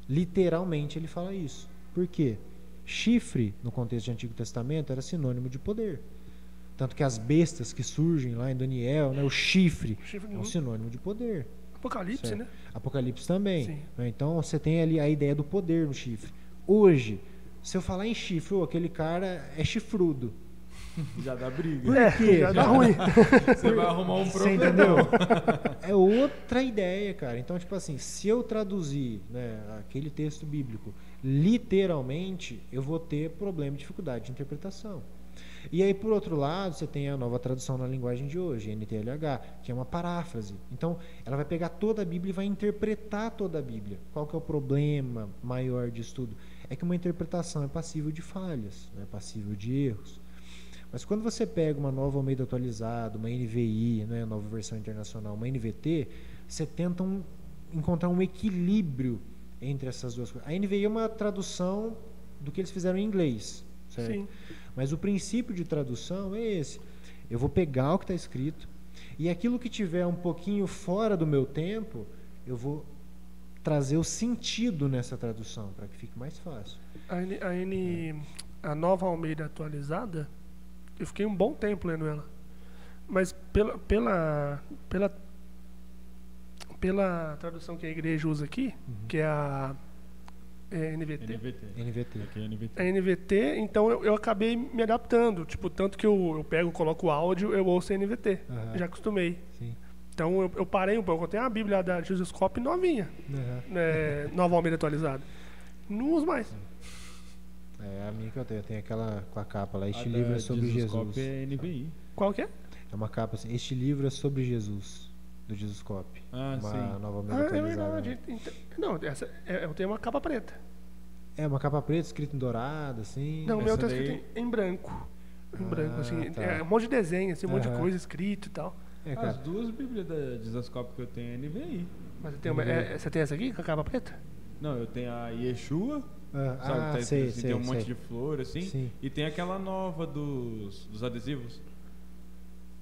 Literalmente ele fala isso. Por quê? Chifre, no contexto do Antigo Testamento, era sinônimo de poder. Tanto que as bestas que surgem lá em Daniel, né, o chifre é um sinônimo de poder. Apocalipse, Certo. né? Apocalipse também. Sim. Né? Então você tem ali a ideia do poder no chifre. Hoje, se eu falar em chifre, aquele cara é chifrudo. Já dá briga. Por quê? Já dá ruim. Você vai arrumar um Você problema. entendeu? É outra ideia, cara. Então, tipo assim, se eu traduzir, né, aquele texto bíblico literalmente, eu vou ter problema e dificuldade de interpretação. E aí, por outro lado, você tem a nova tradução na linguagem de hoje, NTLH, que é uma paráfrase. Então, ela vai pegar toda a Bíblia e vai interpretar toda a Bíblia. Qual que é o problema maior disso tudo? É que uma interpretação é passível de falhas, é passível de erros. Mas quando você pega uma nova Almeida atualizada, uma NVI, né, nova versão internacional, uma NVT, você tenta encontrar um equilíbrio entre essas duas coisas. A NVI é uma tradução do que eles fizeram em inglês, certo? Sim. Mas o princípio de tradução é esse. Eu vou pegar o que está escrito e aquilo que tiver um pouquinho fora do meu tempo, eu vou trazer o sentido nessa tradução para que fique mais fácil. A nova Almeida atualizada, eu fiquei um bom tempo lendo ela. Mas pela tradução que a igreja usa aqui, que é a NVT. NVT. Aqui é NVT. A NVT, então eu acabei me adaptando. Tipo, tanto que eu pego, coloco o áudio, eu ouço a NVT. Aham. Já acostumei. Sim. Então eu parei um pouco. Eu tenho a Bíblia da Jesus Cop novinha, Aham. Nova Almeida atualizada. Não uso mais. É a minha que eu tenho aquela com a capa lá, A este da livro é sobre Jesus. Cop é NVI. Qual que é? É uma capa assim, este livro é sobre Jesus, do Jesus Cop. Ah, Uma sim. nova Almeida É atualizada. verdade. Não, essa eu tenho uma capa preta. É uma capa preta, escrita em dourado, assim. Não, o meu Essa tá daí- escrito em branco. Em branco, assim. tá. É um monte de desenho, assim, um monte de Aham. coisa escrito e tal. É, As cara. duas Bíblias da Jesus Cop que eu tenho é NVI. Mas você tem, você tem essa aqui, com a capa preta? Não, eu tenho a Yeshua, Ah, sabe? Tá sei, escrito assim, sei, tem um monte sei. de flor, assim. Sim. E tem aquela nova dos adesivos.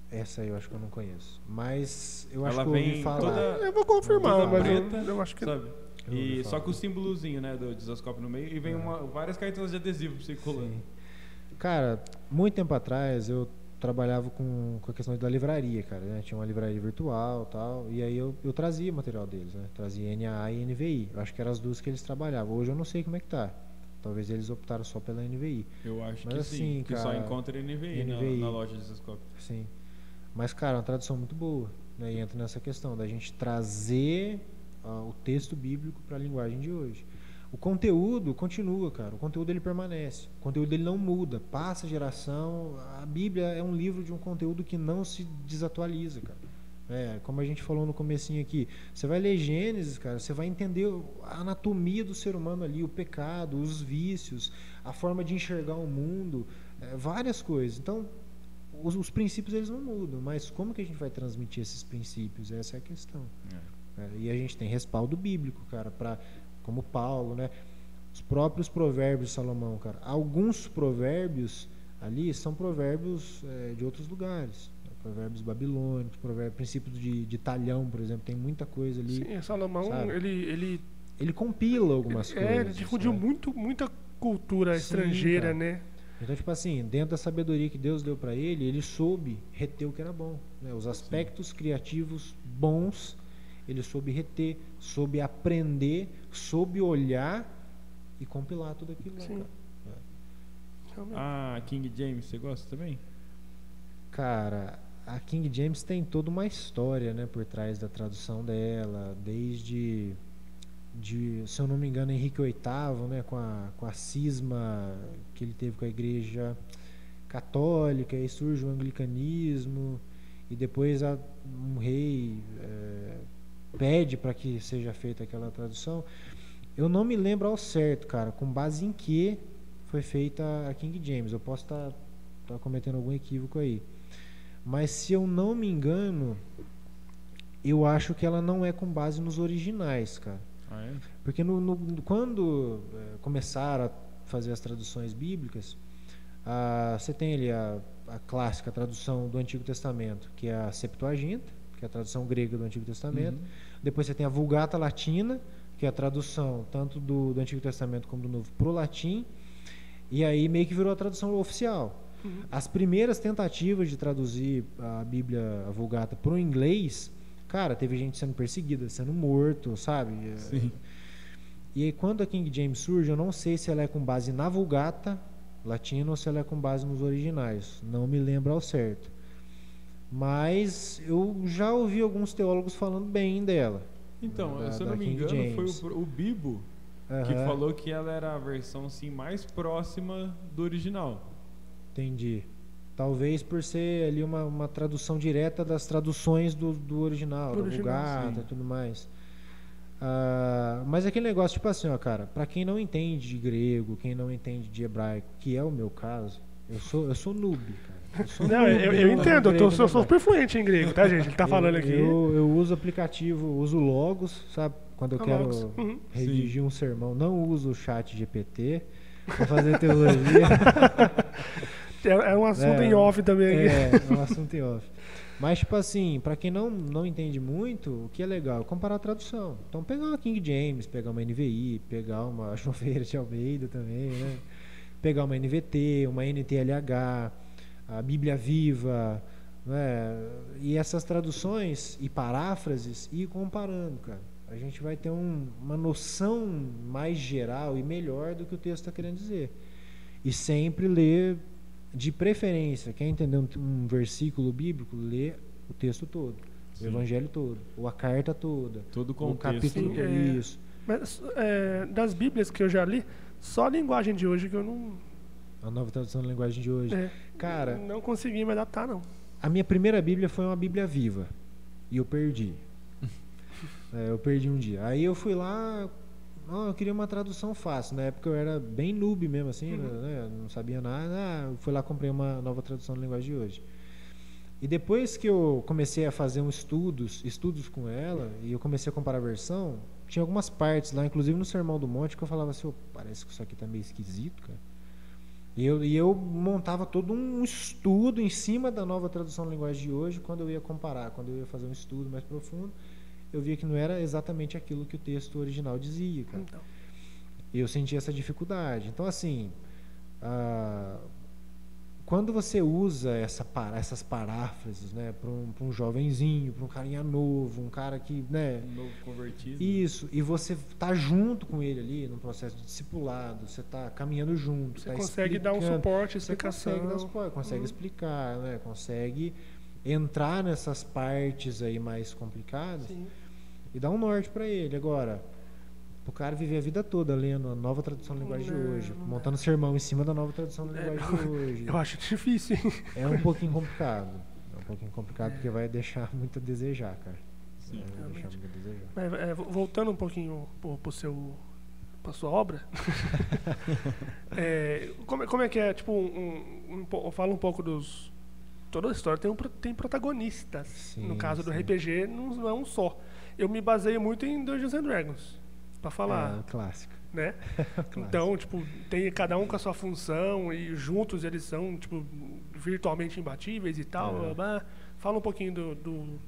Essa aí eu acho que eu não conheço. Mas eu acho Ela que eu ouvi vem falar. toda- Eu vou confirmar, toda mas preta, eu acho que... sabe? Eu ouvi E só falar. com o símbolozinho, né, do Jesus Cop no meio. E vem várias cartas de adesivo pra você ir colando. Sim. Cara, muito tempo atrás eu trabalhava com a questão da livraria, cara, né? Tinha uma livraria virtual e tal, e aí eu trazia material deles, né? Trazia NAA e NVI. Eu acho que eram as duas que eles trabalhavam. Hoje eu não sei como é que tá. Talvez eles optaram só pela NVI. Eu acho Mas que assim, sim, que só cara, encontra NVI, NVI. na loja de Jesus Cop. Sim. Mas, cara, é uma tradução muito boa, né? E entra nessa questão da gente trazer o texto bíblico para a linguagem de hoje. O conteúdo continua, cara. O conteúdo ele permanece. O conteúdo ele não muda. Passa geração. A Bíblia é um livro de um conteúdo que não se desatualiza, cara. Como a gente falou no comecinho aqui, você vai ler Gênesis, cara, você vai entender a anatomia do ser humano ali, o pecado, os vícios, a forma de enxergar o mundo, várias coisas. Então, os princípios eles não mudam, mas como que a gente vai transmitir esses princípios? Essa é a questão. E a gente tem respaldo bíblico, cara, como Paulo, né? Os próprios provérbios de Salomão, cara. Alguns provérbios ali são provérbios de outros lugares. Provérbios babilônicos, princípios de talhão, por exemplo. Tem muita coisa ali. Sim, Salomão, sabe? ele compila algumas coisas. ele difundiu sabe? muita cultura Sim, estrangeira, cara. né? Então, tipo assim, dentro da sabedoria que Deus deu para ele soube reter o que era bom, né? Os aspectos criativos bons, ele soube reter, soube aprender, soube olhar e compilar tudo aquilo lá, Sim. cara. Realmente. Ah, King James, você gosta também? Cara, a King James tem toda uma história, né, por trás da tradução dela, desde se eu não me engano, Henrique VIII, né, com a cisma que ele teve com a igreja católica, aí surge o anglicanismo, e depois um rei pede para que seja feita aquela tradução. Eu não me lembro ao certo, cara, com base em que foi feita a King James. Eu posso estar cometendo algum equívoco aí. Mas se eu não me engano, eu acho que ela não é com base nos originais, cara. Ah, é? Porque quando começaram a fazer as traduções bíblicas, você tem ali a clássica tradução do Antigo Testamento, que é a Septuaginta, que é a tradução grega do Antigo Testamento. Depois você tem a Vulgata Latina, que é a tradução tanto do Antigo Testamento como do Novo pro latim. E aí meio que virou a tradução oficial. As primeiras tentativas de traduzir a Bíblia, a Vulgata, para o inglês, cara, teve gente sendo perseguida, sendo morto, sabe? Sim. E aí, quando a King James surge, eu não sei se ela é com base na Vulgata Latina ou se ela é com base nos originais. Não me lembro ao certo. Mas eu já ouvi alguns teólogos falando bem dela. Então, se eu da não me King engano, James. foi o Bibo que Aham, falou que ela era a versão assim, mais próxima do original. entendi. Talvez por ser ali uma tradução direta das traduções do original, Do da original, Vulgata sim. e tudo mais. Mas aquele negócio, tipo assim, ó, cara, pra quem não entende de grego, quem não entende de hebraico, que é o meu caso, eu sou noob, cara. Eu sou Não, noob eu no entendo, grego, eu né, sou cara? super fluente em grego, tá, gente? Ele tá falando aqui. Eu uso aplicativo, uso Logos, sabe? Quando eu quero Logos, uhum. redigir um sermão, não uso o chat GPT para fazer teologia. É um assunto em off também aqui. É um assunto em off. Mas, tipo assim, para quem não entende muito, o que é legal? Comparar a tradução. Então, pegar uma King James, pegar uma NVI, pegar uma Choveira de Almeida também, né? Pegar uma NVT, uma NTLH, a Bíblia Viva, né? E essas traduções e paráfrases ir comparando, cara. A gente vai ter uma noção mais geral e melhor do que o texto está querendo dizer. E sempre ler, de preferência, quer entender um versículo bíblico, lê o texto todo, o evangelho todo, ou a carta toda, Todo o o contexto. capítulo, Sim, isso. Mas das Bíblias que eu já li, só a linguagem de hoje que eu não, A nova tradução da linguagem de hoje. Cara, não consegui me adaptar, não. a minha primeira Bíblia foi uma Bíblia viva. E eu perdi. Eu perdi um dia. Aí eu fui lá, eu queria uma tradução fácil. Na época eu era bem noob mesmo, assim, né? Não sabia nada. Eu fui lá, comprei uma nova tradução da linguagem de hoje. E depois que eu comecei a fazer estudos com ela, e eu comecei a comparar a versão, tinha algumas partes lá, inclusive no Sermão do Monte, que eu falava assim, parece que isso aqui tá meio esquisito, cara. E eu montava todo um estudo em cima da nova tradução da linguagem de hoje, quando eu ia comparar, quando eu ia fazer um estudo mais profundo, eu via que não era exatamente aquilo que o texto original dizia, cara. Então, E eu sentia essa dificuldade. Então, assim, quando você usa essas paráfrases, né, para um jovenzinho, para um carinha novo, um cara que, né, Um novo convertido. isso, e você tá junto com ele ali no processo de discipulado, você tá caminhando junto, você tá consegue dar um explicando, suporte, você explicação. consegue dar suporte, consegue explicar, né, consegue entrar nessas partes aí mais complicadas Sim. e dar um norte para ele. Agora, o cara viver a vida toda lendo a nova tradução da linguagem de hoje, montando sermão em cima da nova tradução da linguagem de hoje. Eu acho difícil, hein? É um pouquinho complicado. É um pouquinho complicado porque vai deixar muito a desejar, cara. Sim, Vai deixar muito a desejar. Mas, voltando um pouquinho para sua obra, como é que é? Tipo, fala um pouco dos. Toda a história tem protagonistas. Sim, No caso do sim. RPG, não é um só. Eu me baseio muito em Dungeons and Dragons para falar, Clássico. né? Clássico. Então, tipo, tem cada um com a sua função e juntos eles são, tipo, virtualmente imbatíveis e tal. Blá, blá. Fala um pouquinho do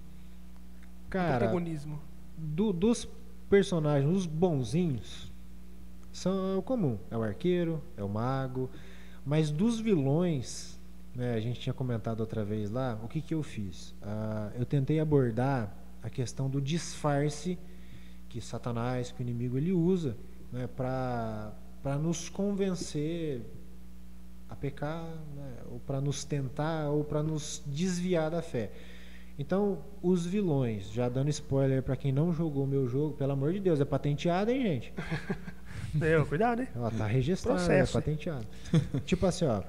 Cara, protagonismo. dos personagens, os bonzinhos, são o comum. É o arqueiro, é o mago. Mas dos vilões, né, a gente tinha comentado outra vez lá, o que eu fiz? Eu tentei abordar a questão do disfarce que Satanás, que o inimigo, ele usa, né, para nos convencer a pecar, né, ou para nos tentar, ou para nos desviar da fé. Então, os vilões, já dando spoiler para quem não jogou o meu jogo, pelo amor de Deus, é patenteado, hein, gente? Cuidado, hein? Ó, tá registrado, Processo. é patenteado. Tipo assim, ó.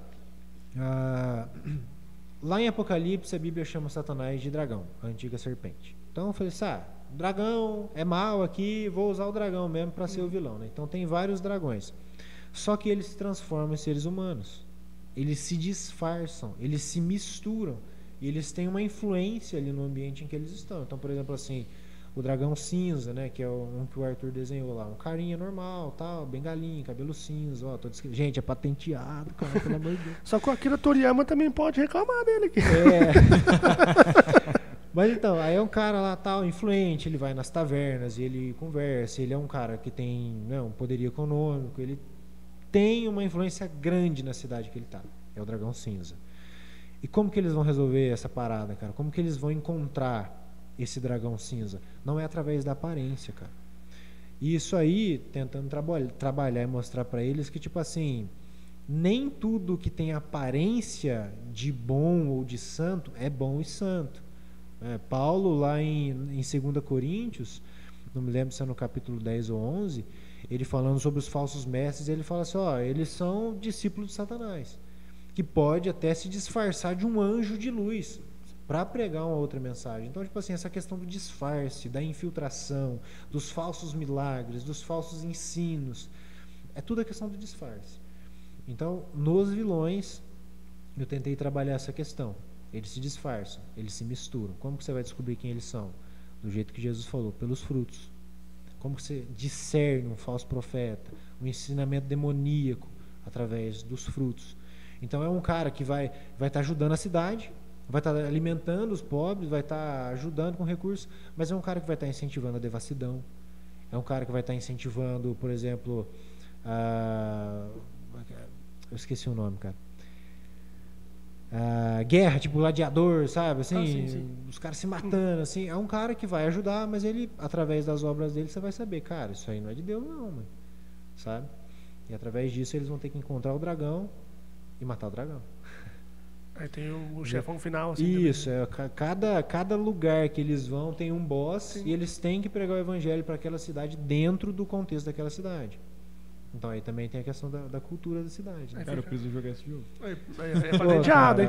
Lá em Apocalipse, a Bíblia chama Satanás de dragão, a antiga serpente. Então eu falei assim, dragão é mal aqui, vou usar o dragão mesmo para ser o vilão, né? Então tem vários dragões. Só que eles se transformam em seres humanos. Eles se disfarçam, eles se misturam. E eles têm uma influência ali no ambiente em que eles estão. Então, por exemplo, assim, o dragão cinza, né, que é um que o Arthur desenhou lá, um carinha normal, tal, bem galinho, cabelo cinza, ó, gente, é patenteado, cara, pelo amor de Deus. Só que o Akira Toriyama também pode reclamar dele aqui. Mas então, aí é um cara lá, tal, influente, ele vai nas tavernas, ele conversa, ele é um cara que tem, né, um poderio econômico, ele tem uma influência grande na cidade que ele tá. É o dragão cinza. E como que eles vão resolver essa parada, cara? Como que eles vão encontrar esse dragão cinza? Não é através da aparência, cara. E isso aí, tentando trabalhar e mostrar pra eles que, tipo assim, nem tudo que tem aparência de bom ou de santo é bom e santo. Paulo, lá em 2 Coríntios, não me lembro se é no capítulo 10 ou 11, ele falando sobre os falsos mestres, ele fala assim, eles são discípulos de Satanás, que pode até se disfarçar de um anjo de luz para pregar uma outra mensagem. Então, tipo assim, essa questão do disfarce, da infiltração, dos falsos milagres, dos falsos ensinos, é tudo a questão do disfarce. Então, nos vilões, eu tentei trabalhar essa questão. Eles se disfarçam, eles se misturam. Como que você vai descobrir quem eles são? Do jeito que Jesus falou, pelos frutos. Como que você discerne um falso profeta, um ensinamento demoníaco através dos frutos? Então é um cara que vai estar ajudando a cidade, vai estar alimentando os pobres, vai estar ajudando com recursos, mas é um cara que vai estar incentivando a devassidão. É um cara que vai estar incentivando, por exemplo, eu esqueci o nome, cara. guerra, tipo gladiador, sabe? Assim, sim. os caras se matando, assim. É um cara que vai ajudar, mas ele, através das obras dele, você vai saber, cara, isso aí não é de Deus, não, mano. Sabe? E através disso eles vão ter que encontrar o dragão e matar o dragão. Aí tem o chefão final, assim. Isso, cada lugar que eles vão tem um boss Sim. e eles têm que pregar o evangelho para aquela cidade dentro do contexto daquela cidade. Então aí também tem a questão da cultura da cidade. Né? Cara, eu preciso jogar esse jogo. É planejado, hein?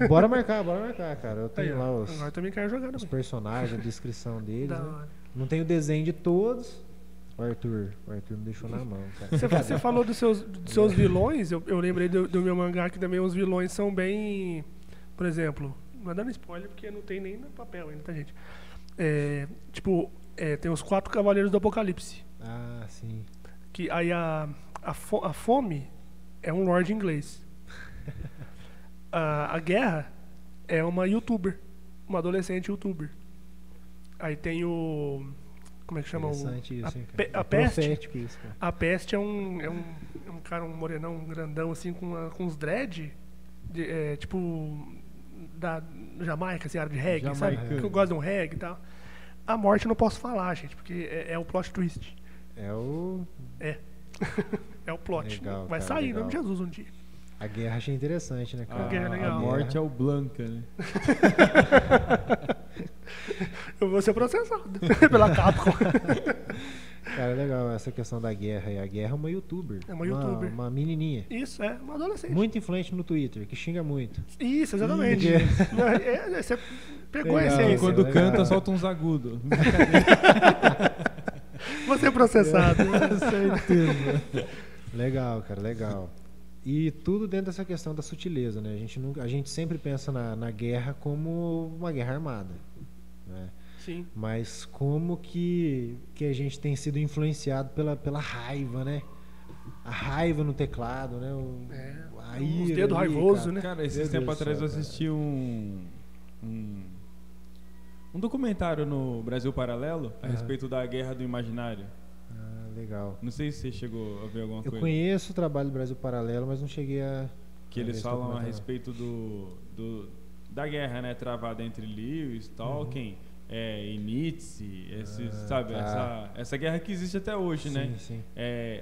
Bora marcar, cara. Eu tenho lá Agora também quero jogar os também. personagens, a descrição deles. Da Né? hora. Não tem o desenho de todos. O Arthur me deixou na mão, cara. Você falou dos seus vilões, eu lembrei do meu mangá que também os vilões são bem. Por exemplo, não é dando spoiler porque não tem nem no papel ainda, tá, gente? Tem os 4 Cavaleiros do Apocalipse. Ah, sim. Que aí a fome é um lord inglês. A guerra é uma youtuber, uma adolescente youtuber. Aí tem o. Como é que chama? Interessante isso, hein, cara. A peste. Profético isso, cara. A peste é um cara, um morenão, um grandão, assim, com uns dread, tipo, da Jamaica, assim, área de reggae, sabe? Jamaicano. Que eu gosto de um reggae e tal. A morte eu não posso falar, gente, porque é o plot twist. É o. É o plot. Legal, Vai cara, sair, em legal. nome de Jesus um dia. A guerra achei interessante, né, cara? guerra é legal. A morte é o Blanca, né? Eu vou ser processado pela Capcom. Cara, é legal essa questão da guerra. E a guerra é uma youtuber. É uma youtuber. Uma menininha. Isso, é uma adolescente. Muito influente no Twitter, que xinga muito. Isso, exatamente. Você pegou a Legal. essência. E quando legal. canta, solta uns agudos. Vou ser processado. Certeza. Legal, cara, legal. E tudo dentro dessa questão da sutileza, né? A gente sempre pensa na guerra como uma guerra armada, né? Sim. Mas como que a gente tem sido influenciado pela raiva, né? A raiva no teclado, né? A Os ira dedos ali, raivosos, cara. né? Cara, esses Meu tempos Deus do atrás eu céu, assisti um documentário no Brasil Paralelo a Aham. respeito da Guerra do Imaginário. Ah, legal. Não sei se você chegou a ver alguma Eu coisa. conheço o trabalho do Brasil Paralelo, mas não cheguei a... Que ver eles esse falam a documentário. respeito da guerra, né, travada entre Lewis, Tolkien, e Nietzsche, sabe, tá. essa guerra que existe até hoje, Sim, né? sim.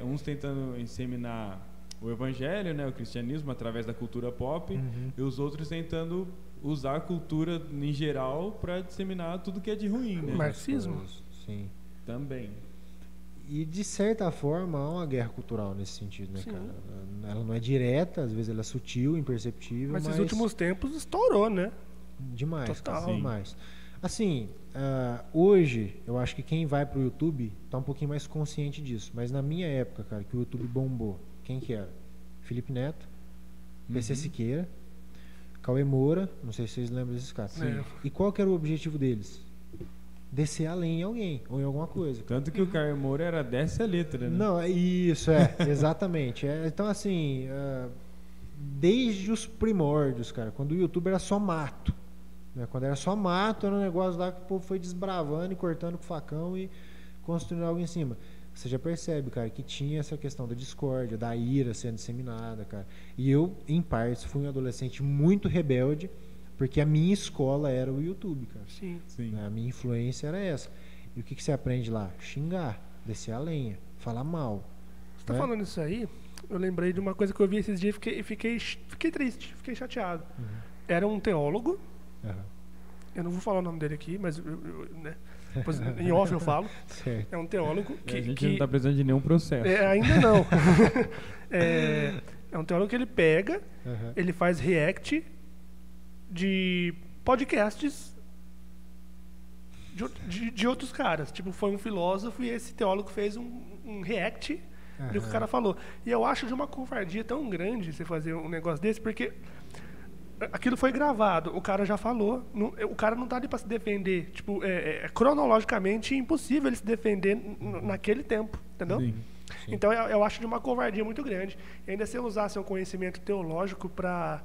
Uns tentando disseminar o evangelho, né, o cristianismo através da cultura pop, Uhum. e os outros tentando usar a cultura em geral para disseminar tudo que é de ruim, né? Marxismo? Sim. Também. E de certa forma há uma guerra cultural nesse sentido, né, Sim. cara? Ela não é direta, às vezes ela é sutil, imperceptível, Mas mas esses últimos tempos estourou, né? demais, Total. cara, demais. Assim, hoje eu acho que quem vai pro YouTube tá um pouquinho mais consciente disso, mas na minha época, cara, que o YouTube bombou, quem que era? Felipe Neto, PC Siqueira, Cauê Moura, não sei se vocês lembram desses caras. Sim. E qual que era o objetivo deles? Descer além em alguém ou em alguma coisa. Tanto que o Caio Moura era dessa letra, né? Não, isso, exatamente. Então, assim, desde os primórdios, cara, quando o YouTube era só mato, né? Quando era só mato, era um negócio lá que o povo foi desbravando e cortando com facão e construindo algo em cima. Você já percebe, cara, que tinha essa questão da discórdia, da ira sendo disseminada, cara. E eu, em partes, fui um adolescente muito rebelde, porque a minha escola era o YouTube, cara. Sim. Sim. A minha influência era essa. E o que você aprende lá? Xingar, descer a lenha, falar mal. Você tá né? falando isso aí, eu lembrei de uma coisa que eu vi esses dias e fiquei triste, fiquei chateado. Era um teólogo, Aham. eu não vou falar o nome dele aqui, mas né, depois, em off eu falo. Certo. É um teólogo a que... gente não tá precisando de nenhum processo. ainda não. É um teólogo que ele pega, Aham. ele faz react de podcasts de outros caras. Tipo, foi um filósofo e esse teólogo fez um react do que o Aham. cara falou. E eu acho de uma covardia tão grande você fazer um negócio desse, porque aquilo foi gravado, o cara já falou, o cara não tá ali pra se defender. Tipo, cronologicamente impossível ele se defender naquele tempo, entendeu? Sim. Então eu acho de uma covardia muito grande. E ainda se eu usar seu conhecimento teológico para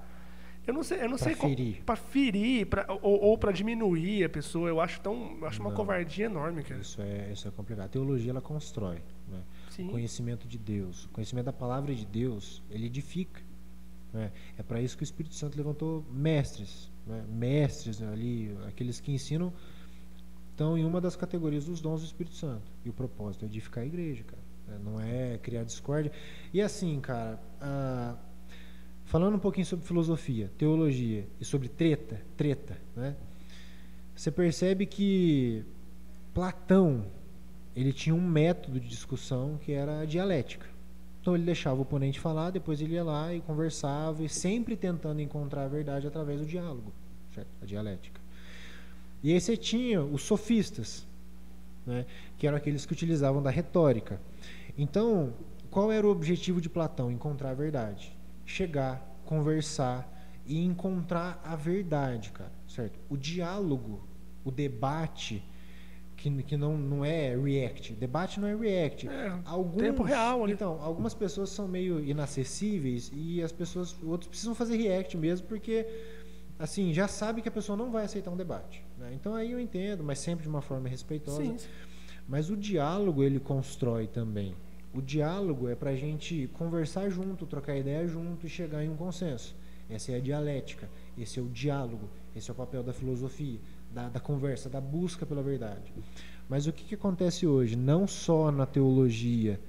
eu não sei ferir. para ferir, ou para diminuir a pessoa, eu acho uma Não. covardia enorme, cara. Isso é complicado. A teologia, ela constrói. Né? Sim. O conhecimento de Deus, o conhecimento da palavra de Deus, ele edifica. né? É para isso que o Espírito Santo levantou mestres, né? Mestres, né, ali, aqueles que ensinam, estão em uma das categorias dos dons do Espírito Santo. E o propósito é edificar a igreja, cara, né? Não é criar discórdia. E assim, cara, falando um pouquinho sobre filosofia, teologia e sobre treta, né? Você percebe que Platão, ele tinha um método de discussão que era a dialética. Então ele deixava o oponente falar, depois ele ia lá e conversava, e sempre tentando encontrar a verdade através do diálogo, certo? A dialética. E aí você tinha os sofistas, né? Que eram aqueles que utilizavam da retórica. Então, qual era o objetivo de Platão? Encontrar a verdade. Chegar, conversar e encontrar a verdade, cara, certo? O diálogo, o debate, que não é react. Debate não é react. Tempo real ali. Então, algumas pessoas são meio inacessíveis e outros precisam fazer react mesmo, porque assim, já sabe que a pessoa não vai aceitar um debate, né? Então aí eu entendo, mas sempre de uma forma respeitosa. Sim. Mas o diálogo, ele constrói também. O diálogo é pra gente conversar junto, trocar ideia junto e chegar em um consenso. Essa é a dialética, esse é o diálogo, esse é o papel da filosofia, da conversa, da busca pela verdade. Mas o que acontece hoje, não só na teologia,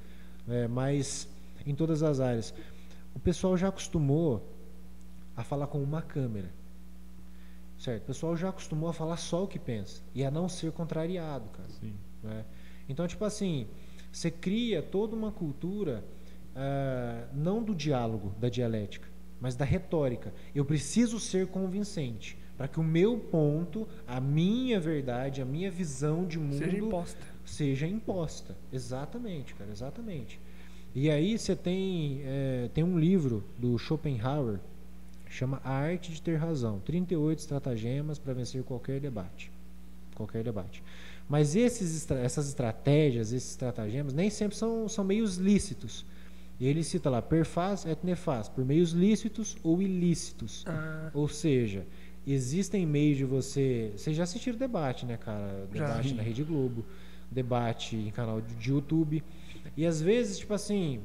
mas em todas as áreas? O pessoal já acostumou a falar com uma câmera, certo? O pessoal já acostumou a falar só o que pensa e a não ser contrariado, cara. Sim. Né? Então, tipo assim, você cria toda uma cultura não do diálogo, da dialética, mas da retórica. Eu preciso ser convincente para que o meu ponto, a minha verdade, a minha visão de mundo seja imposta. Exatamente, cara, exatamente. E aí você tem um livro do Schopenhauer, chama A Arte de Ter Razão, 38 estratagemas para vencer qualquer debate. Mas essas estratégias, esses estratagemas, nem sempre são meios lícitos. E ele cita lá, per fas et nefas, por meios lícitos ou ilícitos. Ou seja, existem meios de você... Vocês já assistiram debate, né, cara? Debate na Rede Globo, debate em canal de YouTube. E às vezes, tipo assim,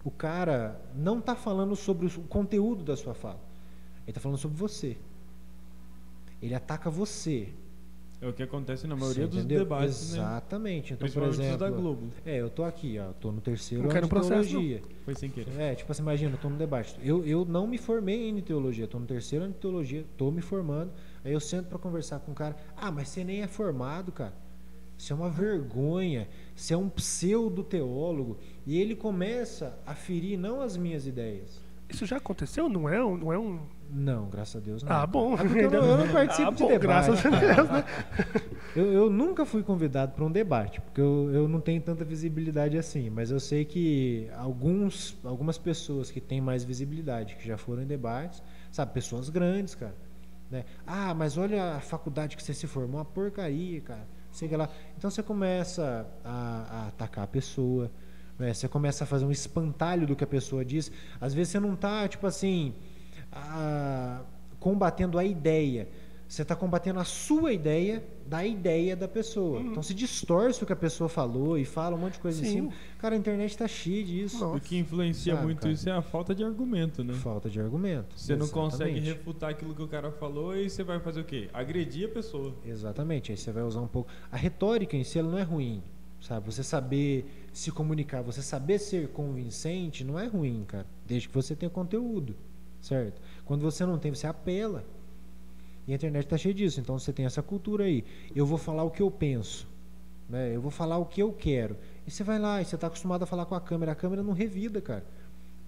o cara não está falando sobre o conteúdo da sua fala. Ele está falando sobre você. Ele ataca você. É o que acontece na maioria dos entendeu? debates, Exatamente. né? Então, por exemplo, da Globo. Eu tô aqui, ó, tô no terceiro Não ano de processo, teologia. Foi sem querer. Tipo assim, imagina, eu tô no debate. Eu não me formei ainda em teologia, tô no terceiro ano de teologia, tô me formando. Aí eu sento para conversar com um cara. Mas você nem é formado, cara. Você é uma vergonha. Você é um pseudo-teólogo. E ele começa a ferir não as minhas ideias. Isso já aconteceu? Não é um... Não, graças a Deus não. Bom. Eu não participo de debate. Graças a Deus, né? Eu nunca fui convidado para um debate, porque eu não tenho tanta visibilidade assim, mas eu sei que algumas pessoas que têm mais visibilidade, que já foram em debates, sabe, pessoas grandes, cara, né? Mas olha a faculdade que você se formou, uma porcaria, cara. Sei lá. Então você começa a atacar a pessoa, né? Você começa a fazer um espantalho do que a pessoa diz. Às vezes você não está, tipo assim, combatendo a ideia, você está combatendo a sua ideia da ideia da pessoa. Então se distorce o que a pessoa falou e fala um monte de coisa em cima. Cara, a internet está cheia disso. O que influencia muito cara? Isso é a falta de argumento, né? Falta de argumento. Você não consegue refutar aquilo que o cara falou e você vai fazer o quê? Agredir a pessoa. Exatamente, aí você vai usar um pouco. A retórica em si ela não é ruim, sabe? Você saber se comunicar, você saber ser convincente não é ruim, cara, desde que você tenha conteúdo, certo? Quando você não tem, você apela. E a internet está cheia disso. Então você tem essa cultura aí. Eu vou falar o que eu penso, né? Eu vou falar o que eu quero. E você vai lá e você está acostumado a falar com a câmera. A câmera não revida, cara.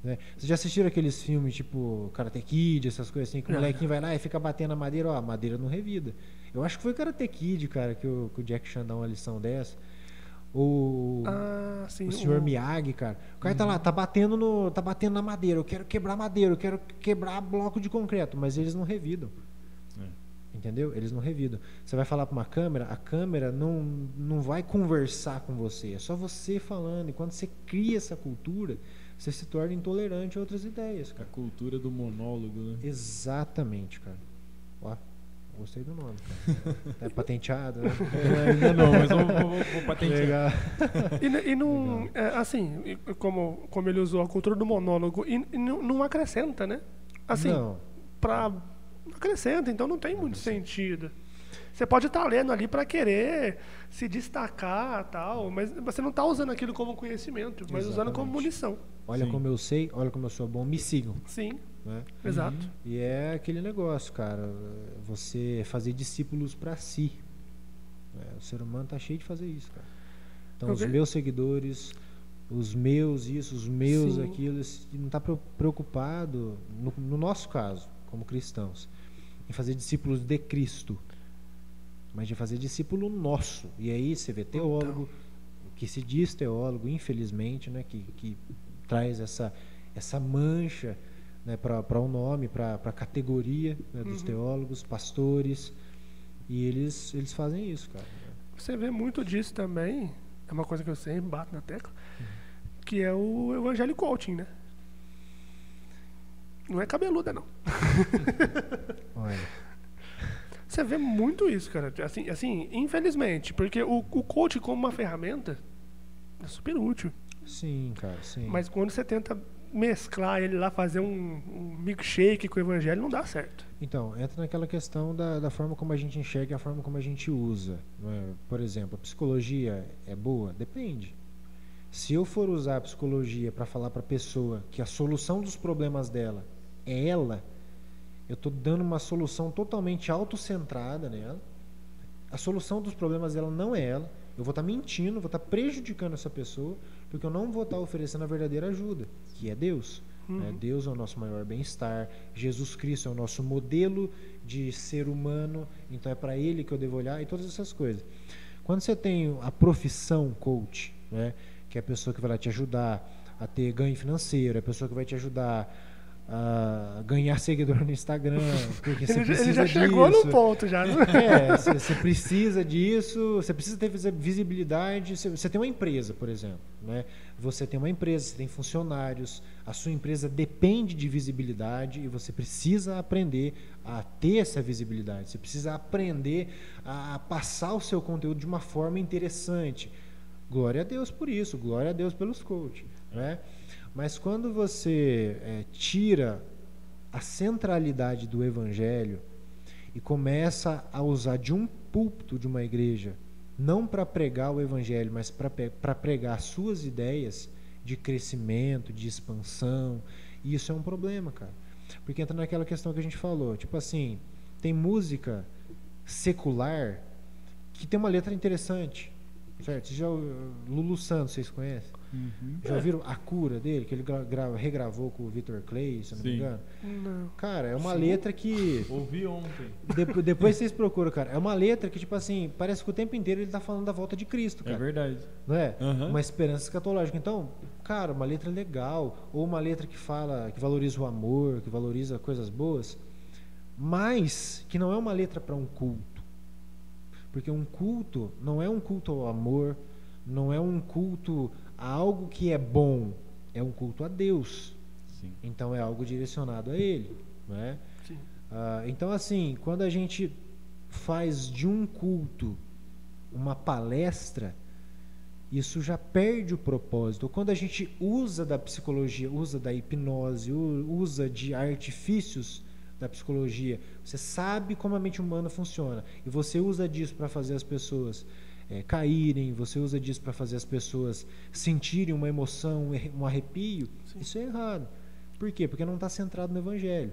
Né? Vocês já assistiram aqueles filmes tipo Karate Kid, essas coisas assim, que o molequinho vai lá e fica batendo na madeira. A madeira não revida. Eu acho que foi Karate Kid, cara, que o Jack Chan dá uma lição dessa. O senhor Miyagi, cara. O cara tá lá, tá batendo na madeira. Eu quero quebrar madeira, eu quero quebrar bloco de concreto. Mas eles não revidam. Entendeu? Eles não revidam. Você vai falar para uma câmera, a câmera não vai conversar com você. É só você falando. E quando você cria essa cultura, você se torna intolerante a outras ideias, cara. A cultura do monólogo, né? Exatamente, cara. Gostei do nome, cara. É patenteado, né? Ainda não, mas vou patentear. Legal. E não, assim, como ele usou a cultura do monólogo, e não acrescenta, né? Assim, Não. não acrescenta, então não tem muito sentido. Você pode estar lendo ali para querer se destacar, tal, mas você não está usando aquilo como conhecimento, mas usando como Exatamente. munição. Olha Sim. como eu sei, olha como eu sou bom, me sigam. Sim, Né? exato. E é aquele negócio, cara, você fazer discípulos para si. O ser humano tá cheio de fazer isso, cara. Então, Eu os ve- meus seguidores, os meus isso, os meus Sim. aquilo, eles não tá preocupado, no nosso caso, como cristãos, em fazer discípulos de Cristo, mas de fazer discípulo nosso. E aí você vê teólogo, que se diz teólogo, infelizmente, né, que traz essa mancha, né, para o nome, para a categoria, né, dos teólogos, pastores, e eles fazem isso, cara. Você vê muito disso também, é uma coisa que eu sempre bato na tecla, que é o evangelho coaching, né? Não é cabeluda, não. Olha, Você vê muito isso, cara. Assim, infelizmente, porque o coaching como uma ferramenta é super útil. sim, cara, sim. Mas quando você tenta mesclar ele lá, fazer um milkshake com o evangelho, não dá certo. Então, entra naquela questão da forma como a gente enxerga e a forma como a gente usa. Não é? Por exemplo, a psicologia é boa? Depende. Se eu for usar a psicologia para falar para a pessoa que a solução dos problemas dela é ela, eu estou dando uma solução totalmente autocentrada nela. A solução dos problemas dela não é ela. Eu vou estar mentindo, vou estar prejudicando essa pessoa, porque eu não vou estar oferecendo a verdadeira ajuda, que é Deus. Né? Deus é o nosso maior bem-estar, Jesus Cristo é o nosso modelo de ser humano, então é para Ele que eu devo olhar e todas essas coisas. Quando você tem a profissão coach, né, que é a pessoa que vai lá te ajudar a ter ganho financeiro, é a pessoa que vai te ajudar a ganhar seguidor no Instagram, porque você precisa Ele já chegou disso. no ponto, já. Né? Você precisa disso, você precisa ter visibilidade. Você tem uma empresa, por exemplo, né? Você tem uma empresa, você tem funcionários, a sua empresa depende de visibilidade e você precisa aprender a ter essa visibilidade. Você precisa aprender a passar o seu conteúdo de uma forma interessante. Glória a Deus por isso, glória a Deus pelos coaches, né? Mas quando você tira a centralidade do evangelho e começa a usar de um púlpito de uma igreja, não para pregar o evangelho, mas para pregar suas ideias de crescimento, de expansão, isso é um problema, cara. Porque entra naquela questão que a gente falou, tipo assim, tem música secular que tem uma letra interessante, certo? Lulu Santos, vocês conhecem? Já ouviram A Cura dele, que ele regravou com o Victor Clay, se eu não me Sim. engano? Não. Cara, é uma letra que Ouvi ontem. depois vocês procuram, cara. É uma letra que, tipo assim, parece que o tempo inteiro ele tá falando da volta de Cristo, cara. É verdade. Não é? Aham. Uma esperança escatológica. Então, cara, uma letra legal, ou uma letra que fala, que valoriza o amor, que valoriza coisas boas, mas que não é uma letra para um culto. Porque um culto não é um culto ao amor, não é um culto a algo que é bom, é um culto a Deus. Sim. Então é algo direcionado a Ele, né? Sim. Então, assim, quando a gente faz de um culto uma palestra, isso já perde o propósito. Quando a gente usa da psicologia, usa da hipnose, usa de artifícios da psicologia, você sabe como a mente humana funciona e você usa disso para fazer as pessoas caírem, você usa disso para fazer as pessoas sentirem uma emoção, um arrepio, isso é errado. Por quê? Porque não está centrado no evangelho.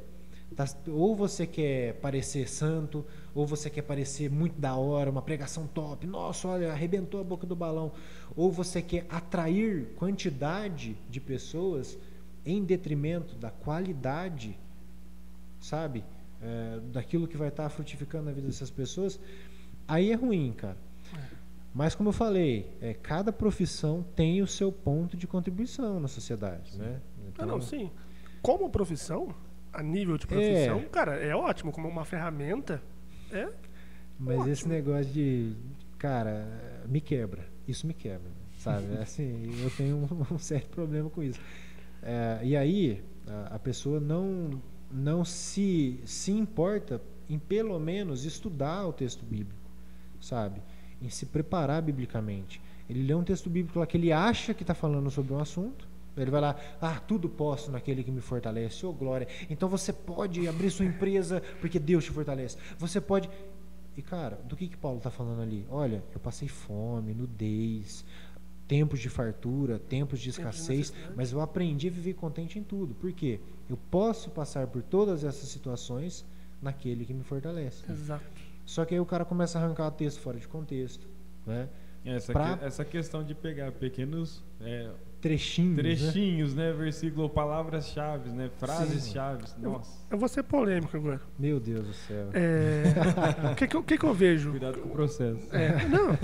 Ou você quer parecer santo, ou você quer parecer muito da hora, uma pregação top, nossa, olha, arrebentou a boca do balão, ou você quer atrair quantidade de pessoas em detrimento da qualidade, sabe, daquilo que vai estar frutificando na vida dessas pessoas, aí é ruim, cara. Mas como eu falei, cada profissão tem o seu ponto de contribuição na sociedade, né? Então, Não, sim. Como profissão, a nível de profissão, cara, é ótimo. Como uma ferramenta, mas ótimo. esse negócio de, cara, me quebra. Isso me quebra, sabe? Assim, eu tenho um certo problema com isso. E aí, a pessoa não se importa em pelo menos estudar o texto bíblico, sabe? Em se preparar biblicamente. Ele lê um texto bíblico lá que ele acha que está falando sobre um assunto, ele vai lá, tudo posso naquele que me fortalece, ô glória. Então você pode abrir sua empresa porque Deus te fortalece. Você pode... E cara, do que Paulo está falando ali? Olha, eu passei fome, nudez, tempos de fartura, tempos de escassez, mas eu aprendi a viver contente em tudo. Por quê? Eu posso passar por todas essas situações naquele que me fortalece. Exato. Só que aí o cara começa a arrancar o texto fora de contexto, né? Essa questão de pegar pequenos trechinhos, né? Versículo, palavras-chave, né? Frases-chave. Nossa. Eu vou ser polêmico agora. Meu Deus do céu. O que eu vejo? Cuidado com o processo. Não.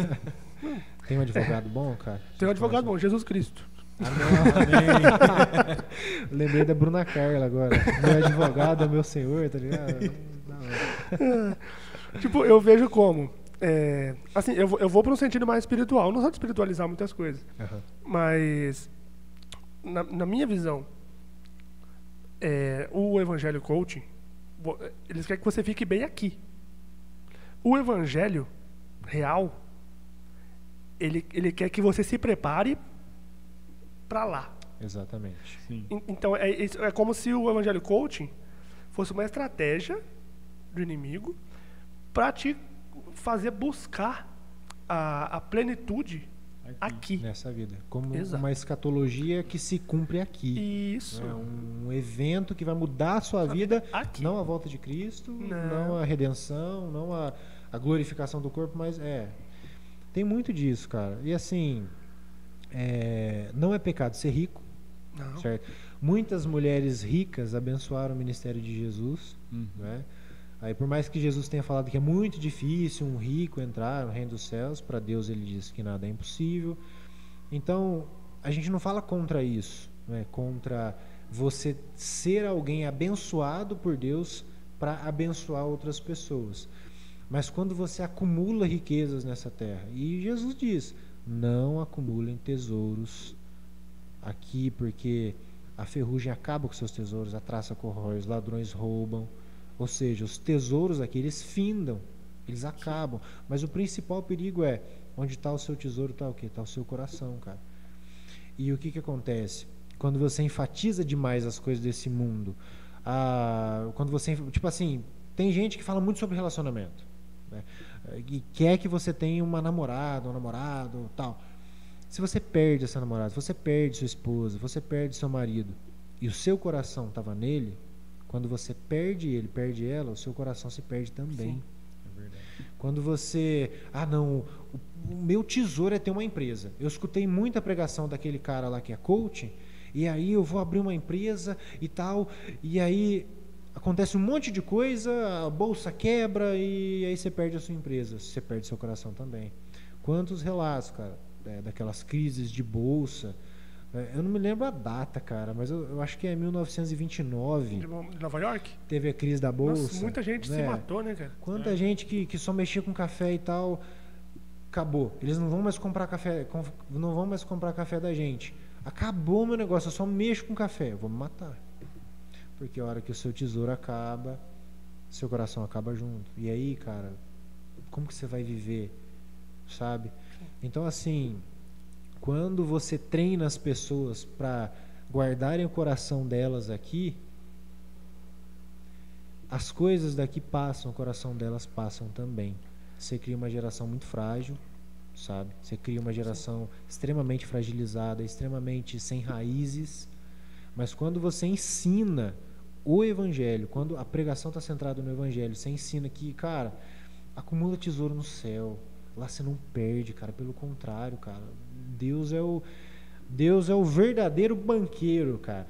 Tem um advogado bom, cara? Tem um advogado bom, Jesus Cristo. Lembrei da Bruna Carla agora. Meu advogado é meu senhor, tá ligado? Tipo, eu vejo como... assim, eu vou para um sentido mais espiritual. Não só de espiritualizar muitas coisas. Uhum. Mas, na minha visão, o Evangelho Coaching, eles querem que você fique bem aqui. O Evangelho real, ele quer que você se prepare para lá. Exatamente. Sim. Então, é como se o Evangelho Coaching fosse uma estratégia do inimigo para te fazer buscar a plenitude aqui. Nessa vida. Como Exato. uma escatologia que se cumpre aqui. Isso. É um evento que vai mudar a sua vida, aqui. não a volta de Cristo, não a redenção, não a glorificação do corpo, mas tem muito disso, cara. E assim, não é pecado ser rico, Não. certo? Muitas mulheres ricas abençoaram o ministério de Jesus, né? Aí, por mais que Jesus tenha falado que é muito difícil um rico entrar no reino dos céus, para Deus ele diz que nada é impossível. Então, a gente não fala contra isso, né? Contra você ser alguém abençoado por Deus para abençoar outras pessoas. Mas quando você acumula riquezas nessa terra, e Jesus diz, não acumulem tesouros aqui, porque a ferrugem acaba com seus tesouros, a traça corrói, os ladrões roubam. Ou seja, os tesouros aqui, eles findam, eles acabam. Mas o principal perigo é, onde está o seu tesouro, está o quê? Está o seu coração, cara. E o que acontece? Quando você enfatiza demais as coisas desse mundo, quando você, tipo assim, tem gente que fala muito sobre relacionamento, né? E quer que você tenha uma namorada, um namorado, tal. Se você perde essa namorada, se você perde sua esposa, você perde seu marido, e o seu coração estava nele, quando você perde ele, perde ela, o seu coração se perde também. Sim, é verdade. Quando você... não, o meu tesouro é ter uma empresa. Eu escutei muita pregação daquele cara lá que é coach, e aí eu vou abrir uma empresa e tal, e aí acontece um monte de coisa, a bolsa quebra, e aí você perde a sua empresa. Você perde seu coração também. Quantos relatos, cara, daquelas crises de bolsa... Eu não me lembro a data, cara, mas eu acho que é 1929. De Nova York? Teve a crise da bolsa. Nossa, muita gente se matou, né, cara? Quanta gente que só mexia com café e tal, acabou. Eles não vão mais comprar café, da gente. Acabou o meu negócio, eu só mexo com café, eu vou me matar. Porque a hora que o seu tesouro acaba, seu coração acaba junto. E aí, cara, como que você vai viver, sabe? Então, assim... Quando você treina as pessoas para guardarem o coração delas aqui, as coisas daqui passam, o coração delas passam também. Você cria uma geração muito frágil, sabe? Você cria uma geração extremamente fragilizada, extremamente sem raízes. Mas quando você ensina o Evangelho, quando a pregação está centrada no Evangelho, você ensina que, cara, acumula tesouro no céu. Lá você não perde, cara. Pelo contrário, cara. Deus é o verdadeiro banqueiro, cara.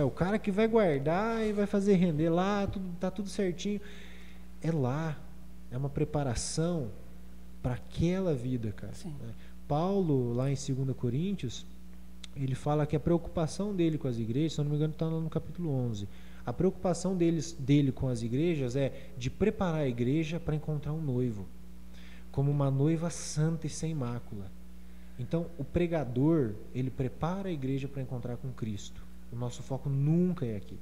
O cara que vai guardar e vai fazer render lá, tá tudo certinho. É lá. É uma preparação para aquela vida, cara. Paulo, lá em 2 Coríntios, ele fala que a preocupação dele com as igrejas, se eu não me engano, está no capítulo 11. A preocupação dele com as igrejas é de preparar a igreja para encontrar um noivo, como uma noiva santa e sem mácula. Então, o pregador, ele prepara a igreja para encontrar com Cristo. O nosso foco nunca é aqui.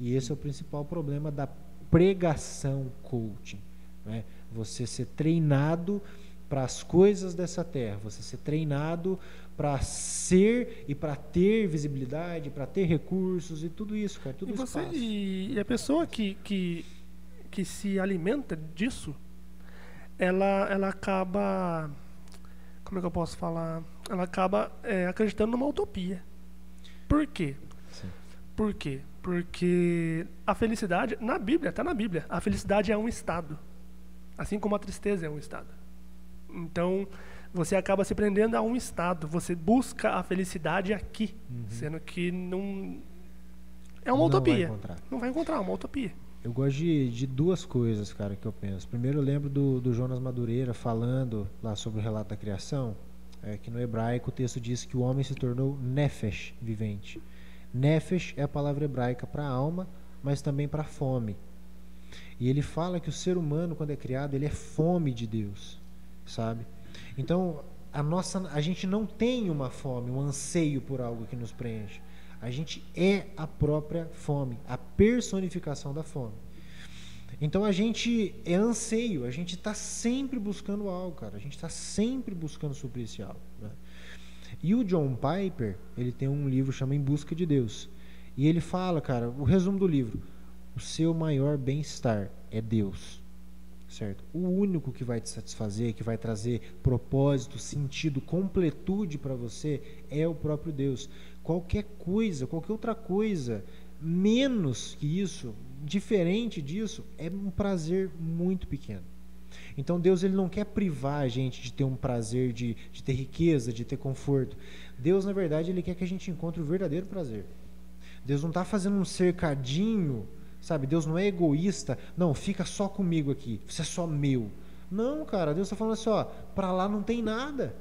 E esse é o principal problema da pregação coaching, né? Você ser treinado para as coisas dessa terra, você ser treinado para ser e para ter visibilidade, para ter recursos e tudo isso, cara, tudo E, isso você, passa. e a pessoa que se alimenta disso, ela acaba, como é que eu posso falar? Ela acaba acreditando numa utopia. Por quê? Sim. Por quê? Porque a felicidade, na Bíblia, está na Bíblia, a felicidade é um estado, assim como a tristeza é um estado. Então, você acaba se prendendo a um estado, você busca a felicidade aqui, sendo que não... É uma utopia. Não vai encontrar, é uma utopia. Eu gosto de duas coisas, cara, que eu penso. Primeiro, eu lembro do Jonas Madureira falando lá sobre o relato da criação, que no hebraico o texto diz que o homem se tornou nefesh, vivente. Nefesh é a palavra hebraica para alma, mas também para fome. E ele fala que o ser humano, quando é criado, ele é fome de Deus, sabe? Então, a gente não tem uma fome, um anseio por algo que nos preenche. A gente é a própria fome, a personificação da fome. Então a gente é anseio, a gente está sempre buscando algo, cara. A gente está sempre buscando suprir esse algo, né? E o John Piper, ele tem um livro chamado Em Busca de Deus. E ele fala, cara, o resumo do livro: o seu maior bem-estar é Deus, certo? O único que vai te satisfazer, que vai trazer propósito, sentido, completude para você é o próprio Deus. Qualquer coisa, qualquer outra coisa, menos que isso, diferente disso, é um prazer muito pequeno. Então Deus, ele não quer privar a gente de ter um prazer, de ter riqueza, de ter conforto. Deus, na verdade, ele quer que a gente encontre o verdadeiro prazer. Deus não está fazendo um cercadinho, sabe? Deus não é egoísta. Não, fica só comigo aqui, você é só meu. Não, cara, Deus está falando assim, ó, para lá não tem nada.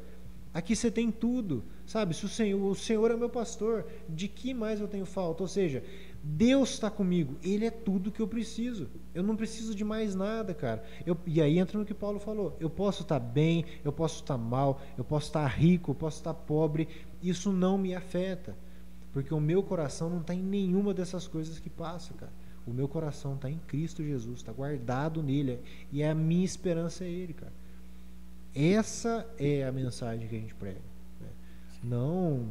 Aqui você tem tudo, sabe? Se o Senhor é meu pastor, de que mais eu tenho falta? Ou seja, Deus está comigo, Ele é tudo que eu preciso. Eu não preciso de mais nada, cara. E aí entra no que Paulo falou. Eu posso estar bem, eu posso estar mal, eu posso estar rico, eu posso estar pobre. Isso não me afeta, porque o meu coração não está em nenhuma dessas coisas que passa, cara. O meu coração está em Cristo Jesus, está guardado nele, e a minha esperança é Ele, cara. Essa é a mensagem que a gente prega, né? Não,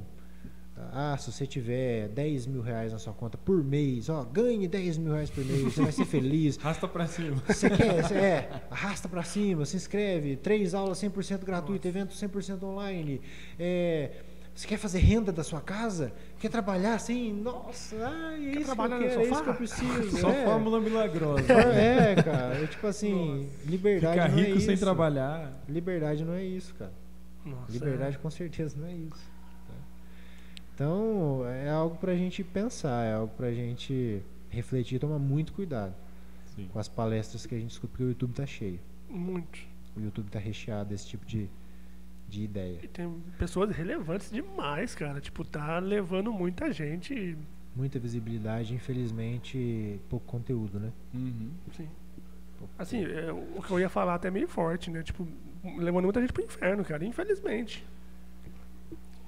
se você tiver 10 mil reais na sua conta por mês, ó, ganhe 10 mil reais por mês, você vai ser feliz. Arrasta pra cima. Você quer, arrasta pra cima, se inscreve, 3 aulas 100% gratuito, evento 100% online, você quer fazer renda da sua casa? Quer trabalhar assim? Nossa, é isso que eu quero, é isso que eu preciso. Só fórmula milagrosa. Cara, tipo assim, liberdade Ficar não é rico isso. sem trabalhar. Liberdade não é isso, cara. Nossa, Liberdade com certeza não é isso. Então, é algo pra gente pensar, é algo pra gente refletir, tomar muito cuidado. Sim. Com as palestras que a gente escuta, porque o YouTube tá cheio. Muito. O YouTube tá recheado desse tipo de ideia. E tem pessoas relevantes demais, cara. Tipo, tá levando muita gente. Muita visibilidade, infelizmente, pouco conteúdo, né? Uhum. Sim. Assim, o que eu ia falar até é meio forte, né? Tipo, levando muita gente pro inferno, cara, infelizmente.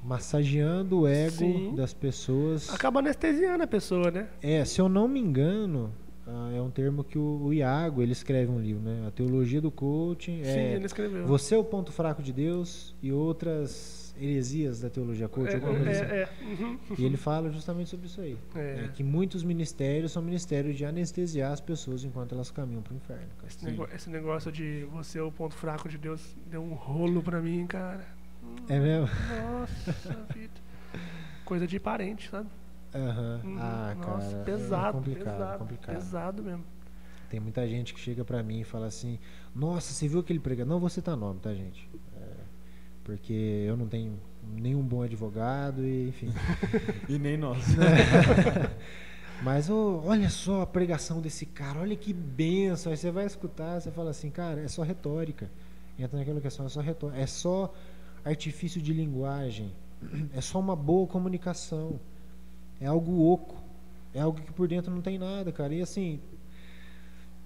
Massageando o ego Sim. das pessoas. Acaba anestesiando a pessoa, né? Se eu não me engano, é um termo que o Iago, ele escreve um livro, né? A Teologia do Coaching. Sim, ele escreveu. Você é o ponto fraco de Deus e outras heresias da teologia coaching. Uhum. E ele fala justamente sobre isso aí. Que muitos ministérios são ministérios de anestesiar as pessoas enquanto elas caminham para o inferno. Esse negócio de você é o ponto fraco de Deus deu um rolo pra mim, cara. É mesmo? Nossa vida. Coisa de parente, sabe? Nossa, cara, pesado, complicado. pesado mesmo. Tem muita gente que chega pra mim e fala assim: nossa, você viu aquele pregador? Não vou citar nome, tá, gente? Porque eu não tenho nenhum bom advogado e enfim. E nem nós. Mas olha só a pregação desse cara, olha que bênção. Aí você vai escutar, você fala assim, cara, é só retórica. Entra naquela questão, é só retórica, é só artifício de linguagem, é só uma boa comunicação, é algo oco, é algo que por dentro não tem nada, cara. E assim,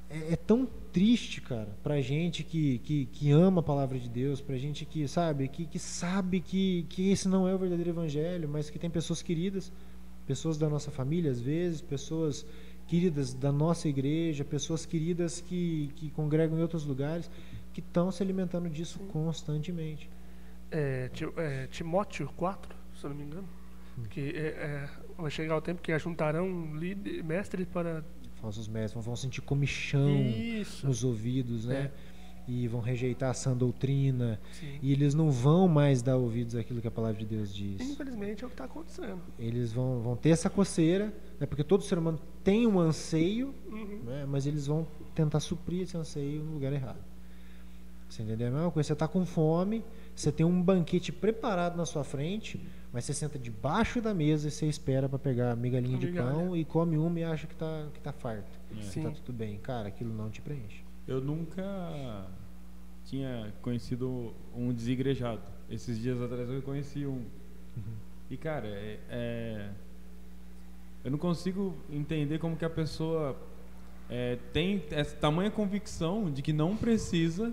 é tão triste, cara, pra gente que ama a palavra de Deus, pra gente que sabe que esse não é o verdadeiro evangelho, mas que tem pessoas queridas, pessoas da nossa família às vezes, pessoas queridas da nossa igreja, pessoas queridas que congregam em outros lugares, que estão se alimentando disso constantemente. Timóteo 4, se eu não me engano, que vai chegar o tempo que ajuntarão mestres para... Falsos mestres vão sentir comichão Isso. nos ouvidos, né? E vão rejeitar a sã doutrina. Sim. E eles não vão mais dar ouvidos àquilo que a palavra de Deus diz. Infelizmente é o que está acontecendo. Eles vão ter essa coceira, né? Porque todo ser humano tem um anseio, né? Mas eles vão tentar suprir esse anseio no lugar errado. Você entendeu? A mesma coisa, você está com fome, você tem um banquete preparado na sua frente, mas você senta debaixo da mesa e você espera para pegar a migalhinha de pão e come uma e acha que tá farto. Que tá tudo bem. Cara, aquilo não te preenche. Eu nunca tinha conhecido um desigrejado. Esses dias atrás eu conheci um. E, cara, eu não consigo entender como que a pessoa tem essa tamanha convicção de que não precisa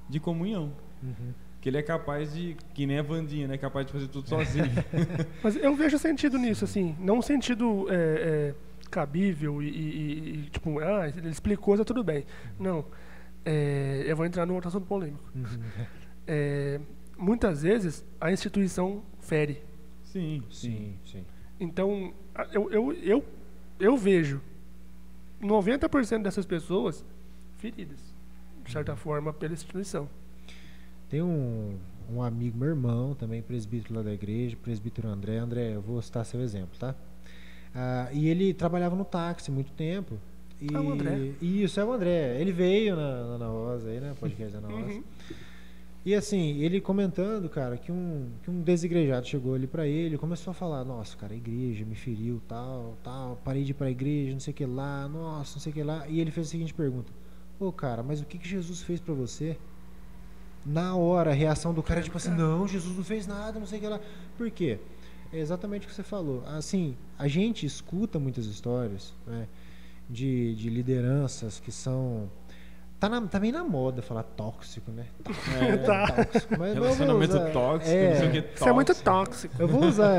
de comunhão. Que ele é capaz de, que nem a Vandinha, né? Capaz de fazer tudo sozinho. Mas eu vejo sentido nisso, assim. Não um sentido cabível e tipo, ele explicou, tá tudo bem. Não. Eu vou entrar num outro assunto polêmico. Muitas vezes a instituição fere. Sim. Então, eu vejo 90% dessas pessoas feridas, de certa forma, pela instituição. Tem um amigo, meu irmão, também presbítero lá da igreja, presbítero André. André, eu vou citar seu exemplo, tá? E ele trabalhava no táxi muito tempo. O André. Isso, é o André. Ele veio na Ana Rosa, aí, né? Podcast da Ana Rosa. E assim, ele comentando, cara, que um desigrejado chegou ali pra ele e começou a falar: nossa, cara, a igreja me feriu, tal, parei de ir pra igreja, não sei o que lá, nossa, não sei o que lá. E ele fez a seguinte pergunta: cara, mas o que Jesus fez pra você? Na hora, a reação do cara é tipo assim: não, Jesus não fez nada, não sei o que lá. Por quê? É exatamente o que você falou. Assim, a gente escuta muitas histórias, né, de lideranças que são... Tá bem na moda falar tóxico, né? Tóxico. Mas relacionamento tóxico, não sei o que tóxico. Isso é muito tóxico. Eu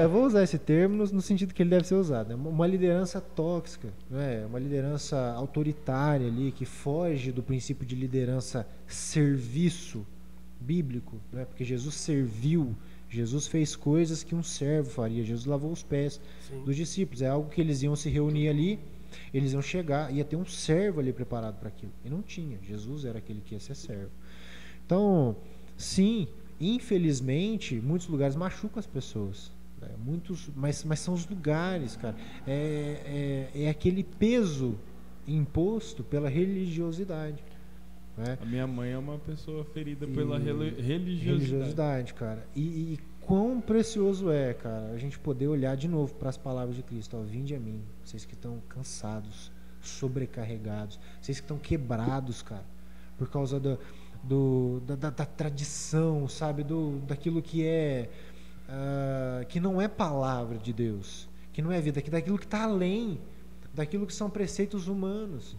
vou usar esse termo no sentido que ele deve ser usado. É uma liderança tóxica, né? Uma liderança autoritária ali, que foge do princípio de liderança serviço bíblico, né? Porque Jesus serviu, Jesus fez coisas que um servo faria, Jesus lavou os pés dos discípulos. É algo que eles iam se reunir ali, eles iam chegar, ia ter um servo ali preparado para aquilo. E não tinha. Jesus era aquele que ia ser servo. Então, sim, infelizmente, muitos lugares machucam as pessoas. Né? Mas são os lugares, cara. É aquele peso imposto pela religiosidade. Né? A minha mãe é uma pessoa ferida pela religiosidade, cara. E quão precioso é, cara, a gente poder olhar de novo para as palavras de Cristo. Ó, vinde a mim, vocês que estão cansados, sobrecarregados, vocês que estão quebrados, cara, por causa da tradição, sabe, daquilo que que não é palavra de Deus, que não é vida, daquilo que está além, daquilo que são preceitos humanos.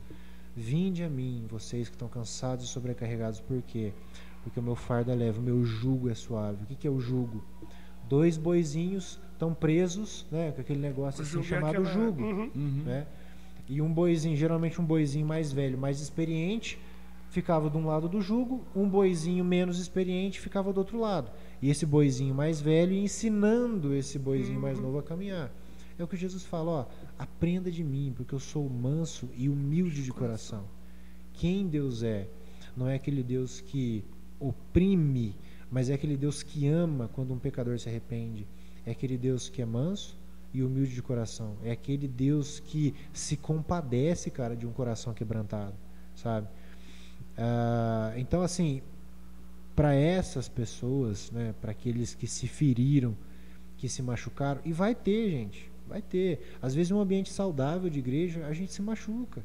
Vinde a mim, vocês que estão cansados e sobrecarregados. Por quê? Porque o meu fardo é leve, o meu jugo é suave. O que é o jugo? 2 boizinhos estão presos, né, com aquele negócio assim chamado jugo. Né? E um boizinho, geralmente um boizinho mais velho, mais experiente, ficava de um lado do jugo, um boizinho menos experiente ficava do outro lado. E esse boizinho mais velho ensinando esse boizinho mais novo a caminhar. É o que Jesus fala: ó, aprenda de mim, porque eu sou manso e humilde de coração. Quem Deus é? Não é aquele Deus que oprime, mas é aquele Deus que ama quando um pecador se arrepende. É aquele Deus que é manso e humilde de coração. É aquele Deus que se compadece, cara, de um coração quebrantado, sabe? Então, assim, para essas pessoas, né, para aqueles que se feriram, que se machucaram, e vai ter, gente, vai ter. Às vezes, em um ambiente saudável de igreja, a gente se machuca,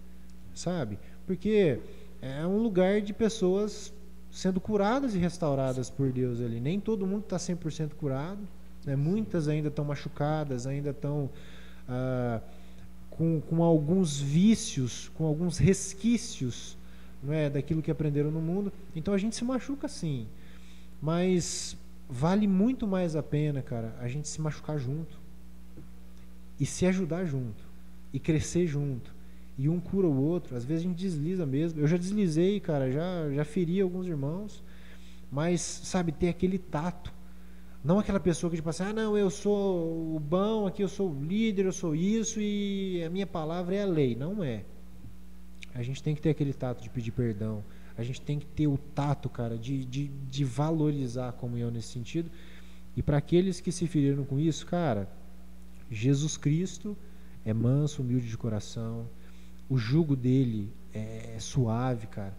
sabe? Porque é um lugar de pessoas sendo curadas e restauradas por Deus ali. Nem todo mundo está 100% curado, né? Muitas ainda estão machucadas, ainda estão com alguns vícios, com alguns resquícios, não é, daquilo que aprenderam no mundo. Então a gente se machuca sim, mas vale muito mais a pena, cara, a gente se machucar junto e se ajudar junto e crescer junto e um cura o outro. Às vezes a gente desliza mesmo. Eu já deslizei, cara, já feri alguns irmãos, mas, sabe, ter aquele tato. Não aquela pessoa que tipo assim, não, eu sou o bom aqui, eu sou o líder, eu sou isso e a minha palavra é a lei. Não é. A gente tem que ter aquele tato de pedir perdão. A gente tem que ter o tato, cara, de valorizar a comunhão nesse sentido. E para aqueles que se feriram com isso, cara, Jesus Cristo é manso, humilde de coração. O jugo dele é suave, cara.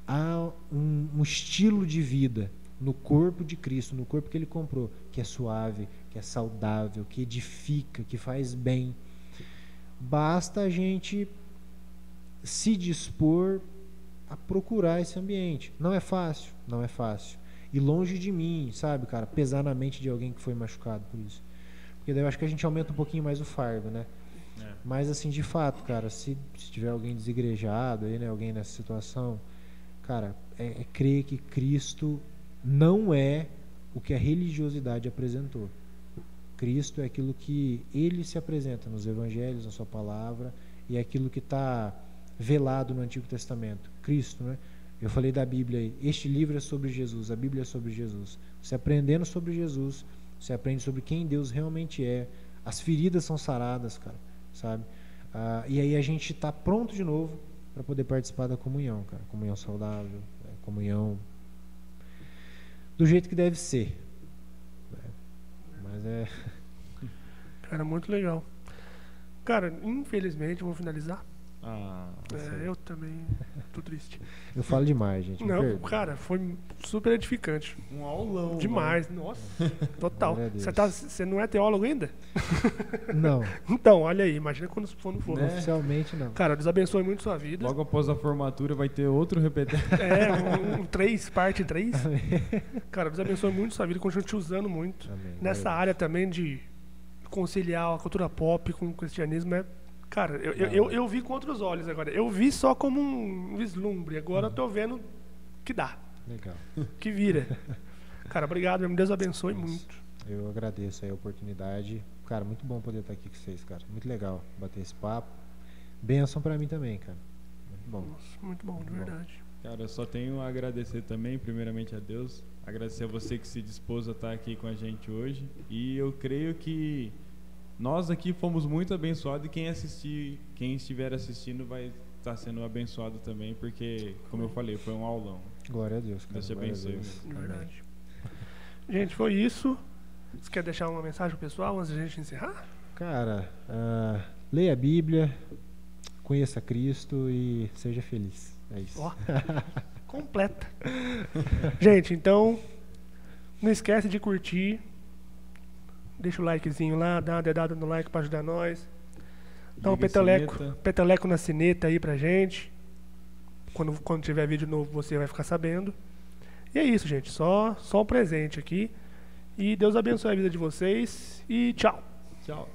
Há um estilo de vida no corpo de Cristo, no corpo que ele comprou, que é suave, que é saudável, que edifica, que faz bem. Basta a gente se dispor a procurar esse ambiente. Não é fácil, não é fácil. E longe de mim, sabe, cara, pesar na mente de alguém que foi machucado por isso. Porque daí eu acho que a gente aumenta um pouquinho mais o fardo, né? Mas assim, de fato, cara, se tiver alguém desigrejado aí, né, alguém nessa situação, cara, é crer que Cristo não é o que a religiosidade apresentou. Cristo é aquilo que ele se apresenta nos evangelhos, na sua palavra, e é aquilo que está velado no Antigo Testamento. Cristo, né? Eu falei da Bíblia aí. Este livro é sobre Jesus, a Bíblia é sobre Jesus. Você aprendendo sobre Jesus, você aprende sobre quem Deus realmente é. As feridas são saradas, cara, sabe? E aí a gente está pronto de novo para poder participar da comunhão, cara. Comunhão saudável, comunhão do jeito que deve ser. Mas é... Cara, muito legal. Cara, infelizmente, vamos finalizar. Eu também tô triste. Eu falo demais, gente. Não, cara, foi super edificante. Um aulão. Demais, mano. Nossa, total. Você não é teólogo ainda? Não. Então, olha aí, imagina quando for. Né? Oficialmente não. Cara, Deus abençoe muito sua vida. Logo após a formatura vai ter outro repetente. Parte 3. Cara, Deus abençoe muito sua vida, continue te usando muito. Amém. Nessa área também de conciliar a cultura pop com o cristianismo Cara, eu vi com outros olhos agora. Eu vi só como um vislumbre. Agora eu tô vendo que dá. Legal. Que vira. Cara, obrigado mesmo. Deus abençoe muito. Eu agradeço aí a oportunidade. Cara, muito bom poder estar aqui com vocês, cara. Muito legal bater esse papo. Bênção pra mim também, cara. Muito bom. Nossa, muito bom, de verdade. Cara, eu só tenho a agradecer também, primeiramente a Deus. Agradecer a você que se dispôs a estar aqui com a gente hoje. E eu creio que nós aqui fomos muito abençoados e quem estiver assistindo vai estar sendo abençoado também, porque, como eu falei, foi um aulão. Glória a Deus, cara. Deus te abençoe. De verdade. Gente, foi isso. Você quer deixar uma mensagem pro pessoal antes de a gente encerrar? Cara, leia a Bíblia, conheça Cristo e seja feliz. É isso. Ó, completa. Gente, então, não esquece de curtir. Deixa o likezinho lá, dá uma dedada no like pra ajudar nós. Dá um peteleco na sineta aí pra gente. Quando tiver vídeo novo você vai ficar sabendo. E é isso, gente. Só um presente aqui. E Deus abençoe a vida de vocês. E tchau. Tchau.